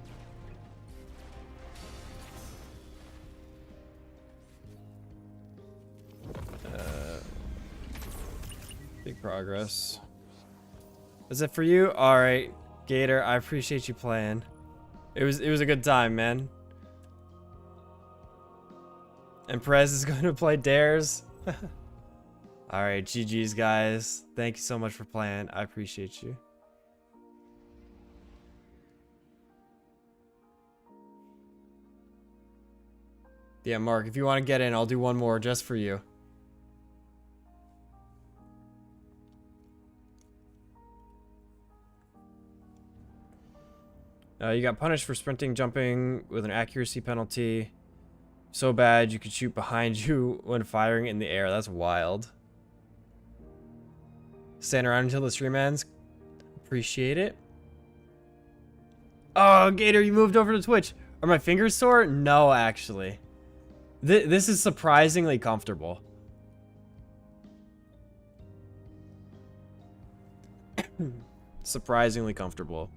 Big progress. Is it for you? All right, Gator. I appreciate you playing. It was a good time, man. And Perez is going to play Dares. All right, GG's guys. Thank you so much for playing. I appreciate you. Yeah, Mark, if you want to get in, I'll do one more just for you. You got punished for sprinting, jumping with an accuracy penalty. So bad you could shoot behind you when firing in the air. That's wild. Stand around until the stream ends. Appreciate it. Oh, Gator, you moved over to Twitch. Are my fingers sore? No, actually. This is surprisingly comfortable. Surprisingly comfortable.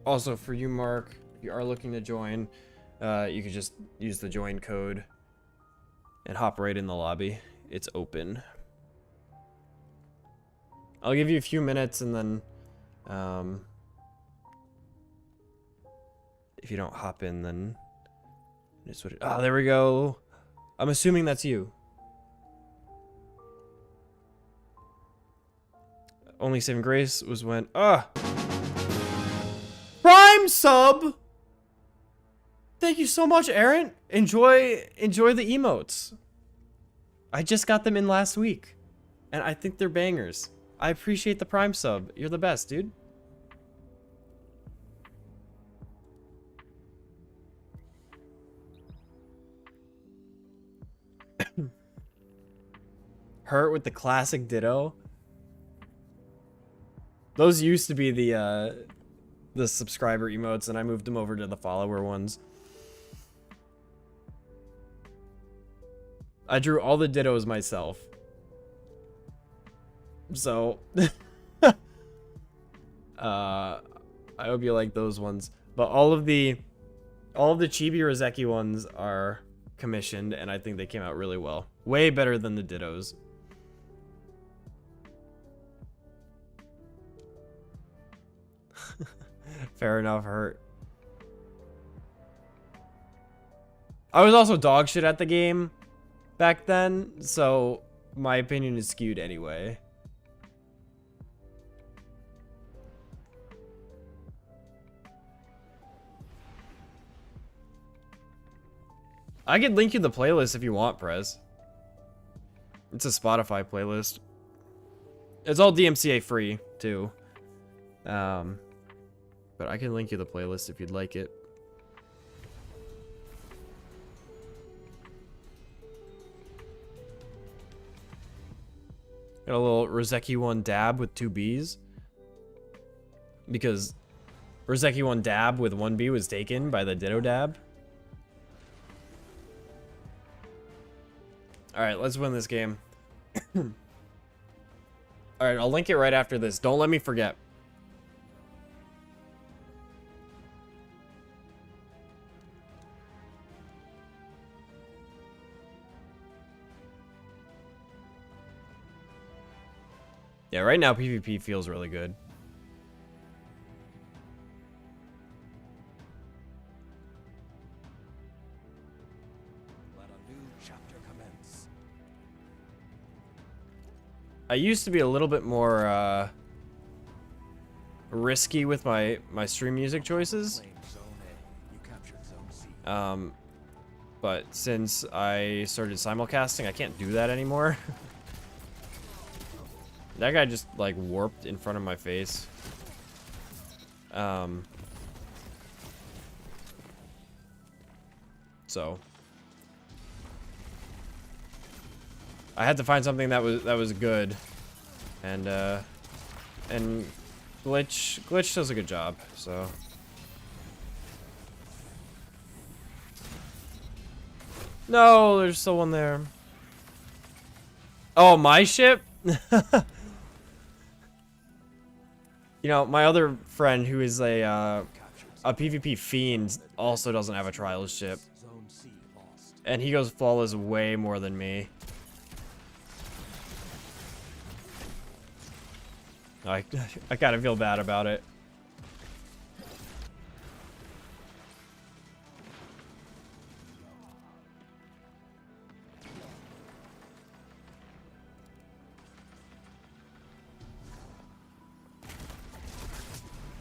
Also for you, Mark, if you are looking to join, You could just use the join code and hop right in the lobby. It's open. I'll give you a few minutes and then if you don't hop in, then it's what oh, there we go. I'm assuming that's you. Only saving grace was when Prime sub. Thank you so much, Aaron. Enjoy the emotes. I just got them in last week, and I think they're bangers. I appreciate the Prime sub. You're the best, dude. Hurt with the classic ditto. Those used to be the subscriber emotes, and I moved them over to the follower ones. I drew all the dittos myself. So I hope you like those ones. But all of the Chibi Rozeki ones are commissioned, and I think they came out really well. Way better than the dittos. Fair enough, Hurt. I was also dog shit at the game back then, so my opinion is skewed anyway. I could link you the playlist if you want, Prez. It's a Spotify playlist. It's all DMCA free, too. But I can link you the playlist if you'd like it. Got a little Rozeki 1 dab with 2 Bs. Because Rozeki 1 dab with 1 B was taken by the Ditto dab. Alright, let's win this game. Alright, I'll link it right after this. Don't let me forget. Yeah, right now PvP feels really good. Let a new chapter commence. I used to be a little bit more risky with my stream music choices. Claim Zone A. You captured Zone C. But since I started simulcasting, I can't do that anymore. That guy just like warped in front of my face. So I had to find something that was good, and Glitch does a good job. So no, there's still one there. Oh, my ship. You know, my other friend who is a PvP fiend also doesn't have a trials ship. Zone C lost. And he goes flawless way more than me. I kind of feel bad about it.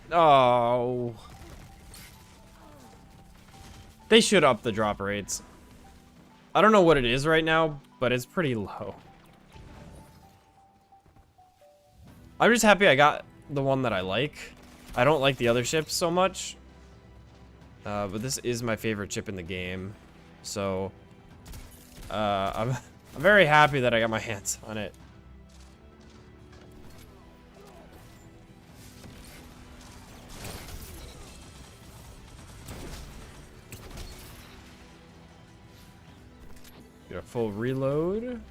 Oh. They should up the drop rates. I don't know what it is right now, but it's pretty low. I'm just happy I got the one that I like. I don't like the other ships so much. But this is my favorite chip in the game. So, I'm very happy that I got my hands on it. Get a full reload. Zone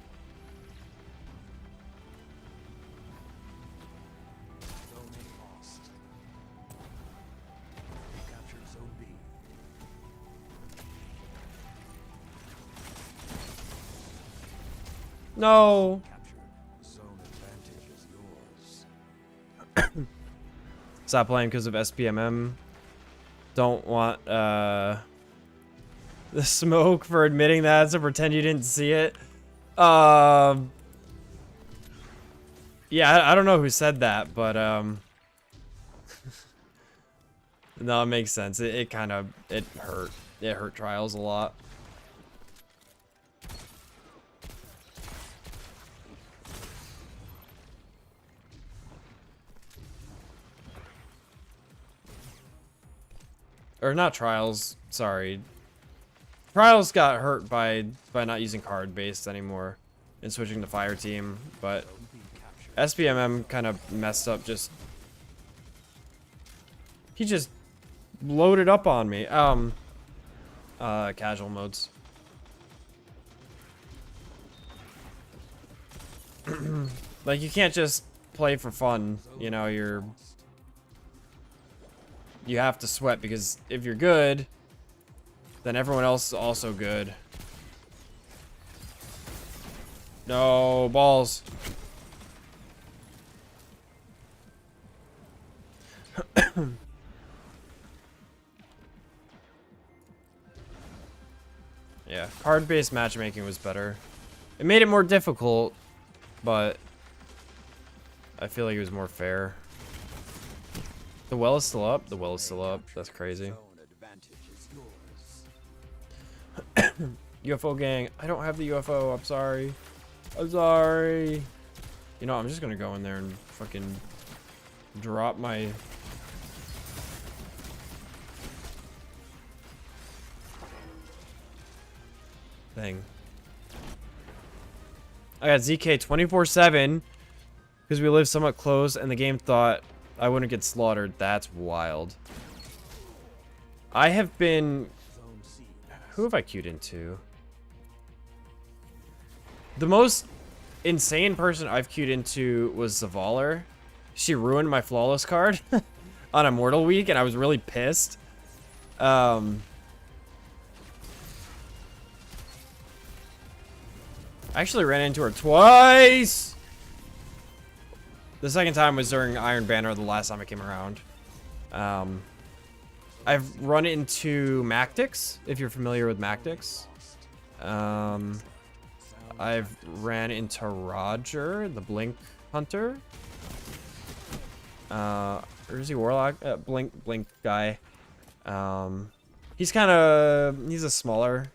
A lost. You captured Zone B. No. Captured. Zone advantage is yours. Stop playing because of SPMM. Don't want the smoke for admitting that, so pretend you didn't see it. Yeah, I don't know who said that, but no, it makes sense. It kind of hurt. It hurt Trials a lot. Or not Trials, sorry. Trials got hurt by not using card based anymore and switching to Fire Team, but Zone B captured. SPMM kind of messed up. He just loaded up on me. Casual modes. Like, you can't just play for fun, you know, you have to sweat, because if you're good, then everyone else is also good. No, balls. Yeah, card-based matchmaking was better. It made it more difficult, but I feel like it was more fair. The well is still up? The well is still up. That's crazy. Zone advantage is yours. UFO gang. I don't have the UFO. I'm sorry. I'm sorry. You know, I'm just gonna go in there and fucking drop my... thing. I got ZK 24/7 because we live somewhat close and the game thought I wouldn't get slaughtered. That's wild. I have been... Zone C. Who have I queued into? The most insane person I've queued into was Zavaler. She ruined my flawless card on Immortal Week, and I was really pissed. I actually ran into her twice. The second time was during Iron Banner, the last time I came around. I've run into Mactix, if you're familiar with Mactix. I've ran into Roger, the Blink Hunter. Urzy Warlock, Blink guy. He's a smaller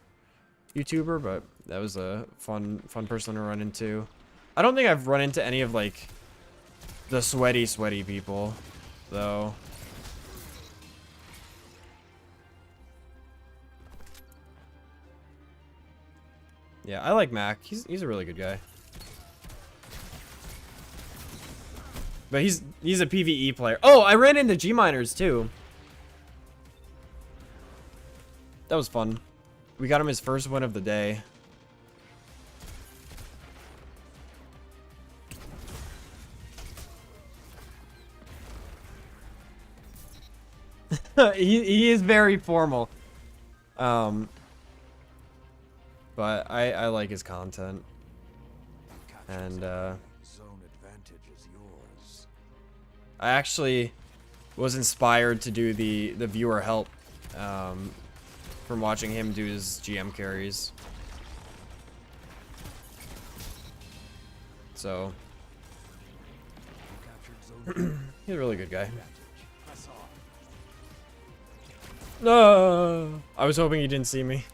YouTuber, but that was a fun person to run into. I don't think I've run into any of like the sweaty people, though. Yeah, I like Mac. He's a really good guy. But he's a PvE player. Oh, I ran into G Miners too. That was fun. We got him his first win of the day. he is very formal. But I like his content. And Zone advantage is yours. I actually was inspired to do the viewer help from watching him do his GM carries. So You captured zone B. he's a really good guy. Advantage. Press on. No, I was hoping he didn't see me.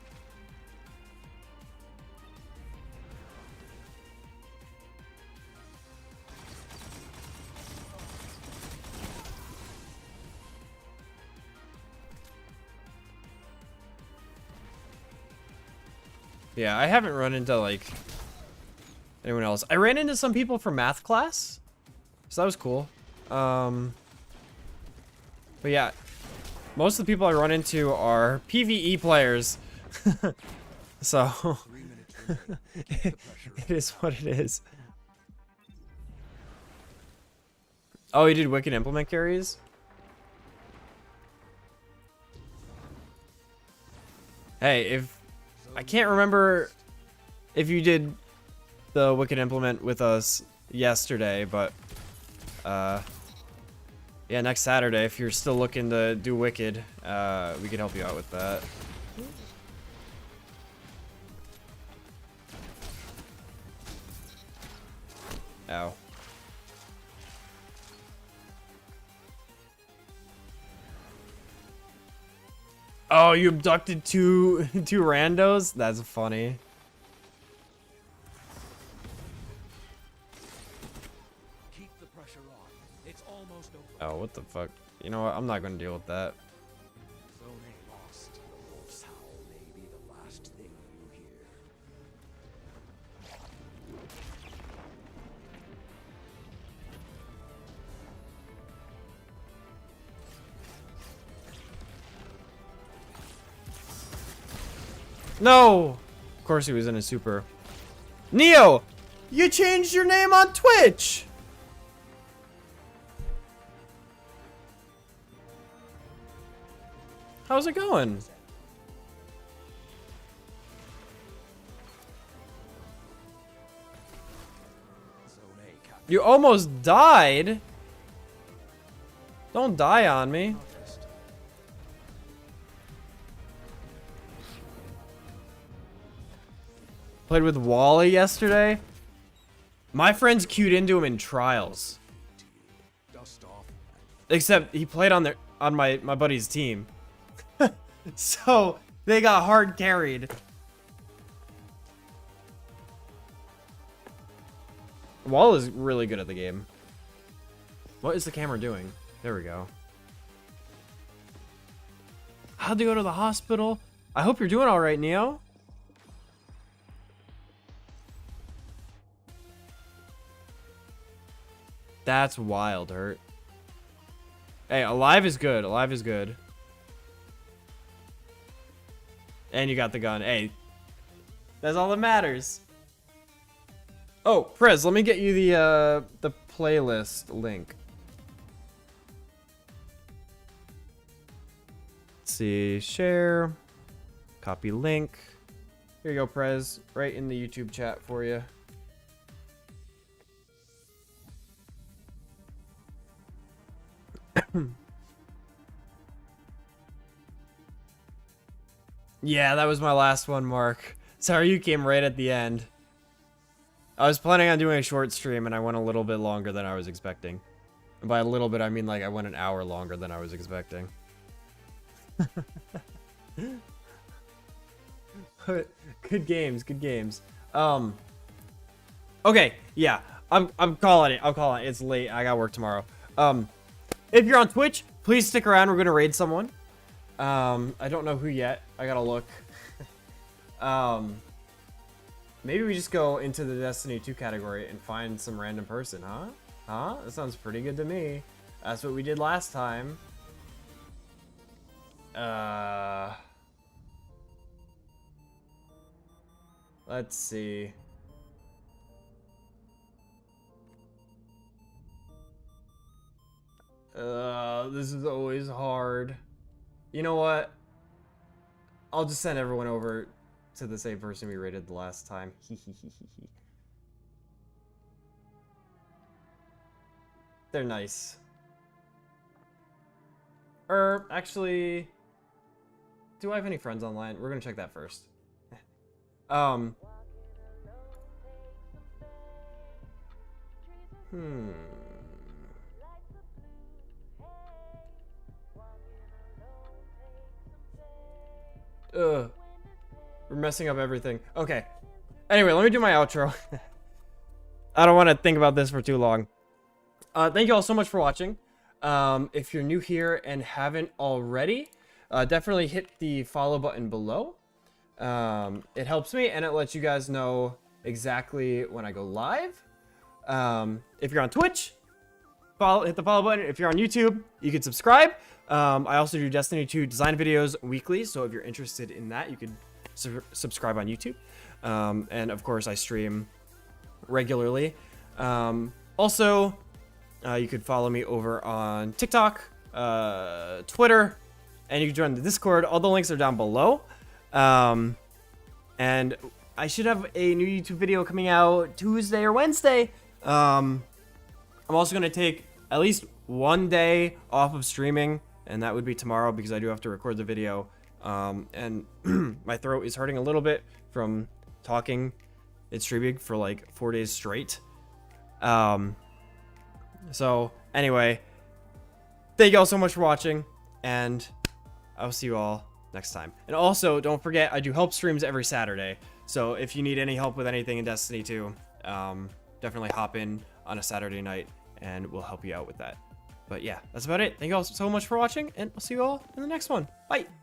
Yeah, I haven't run into like anyone else. I ran into some people from math class, so that was cool. But yeah, most of the people I run into are PvE players. So 3 minutes remain. Keep the pressure. it is what it is. Oh, you did Wicked Implement carries? Hey, if I can't remember if you did the Wicked implement with us yesterday, but yeah, next Saturday, if you're still looking to do Wicked, we can help you out with that. Ow. Oh, you abducted two randos? That's funny. Keep the pressure on. It's almost over. Oh, what the fuck? You know what? I'm not gonna deal with that. Zone A lost. The wolf's howl may be the last thing you hear. No! Of course he was in a super. Neo! You changed your name on Twitch! How's it going? Zone A captured. You almost died? Don't die on me. Noticed. Played with Wally yesterday. My friends queued into him in trials. Dust off. Except he played on my buddy's team. So they got hard carried. Wall is really good at the game. What is the camera doing? There we go. How'd you go to the hospital? I hope you're doing all right, Neo. That's wild, Hurt. Hey, alive is good. Alive is good. And you got the gun. Hey, that's all that matters. Oh, Prez, let me get you the playlist link. Let's see, share, copy link. Here you go, Prez, right in the YouTube chat for you. Yeah, that was my last one, Mark. Sorry you came right at the end. I was planning on doing a short stream and I went a little bit longer than I was expecting. And by a little bit, I mean like I went an hour longer than I was expecting. Good games, good games. Okay, yeah, I'm calling it. I'm calling it. It's late. I got work tomorrow. If you're on Twitch, please stick around. We're gonna raid someone. I don't know who yet. I gotta look. Maybe we just go into the Destiny 2 category and find some random person, huh? Huh? That sounds pretty good to me. That's what we did last time. Let's see. This is always hard. You know what? I'll just send everyone over to the same person we rated the last time. They're nice. Actually, do I have any friends online? We're gonna check that first. We're messing up everything. Okay. Anyway, let me do my outro. I don't want to think about this for too long. Thank you all so much for watching. If you're new here and haven't already, definitely hit the follow button below. It helps me and it lets you guys know exactly when I go live. If you're on Twitch, hit the follow button. If you're on YouTube, you can subscribe. I also do Destiny 2 design videos weekly, so if you're interested in that, you could subscribe on YouTube. And of course, I stream regularly. Also, you could follow me over on TikTok, Twitter, and you can join the Discord. All the links are down below. And I should have a new YouTube video coming out Tuesday or Wednesday. I'm also gonna take at least one day off of streaming, and that would be tomorrow because I do have to record the video. And my throat is hurting a little bit from talking and streaming for like 4 days straight. So anyway, thank you all so much for watching, and I'll see you all next time. And also, don't forget, I do help streams every Saturday. So if you need any help with anything in Destiny 2, definitely hop in on a Saturday night and we'll help you out with that. But yeah, that's about it. Thank you all so much for watching, and I'll see you all in the next one. Bye!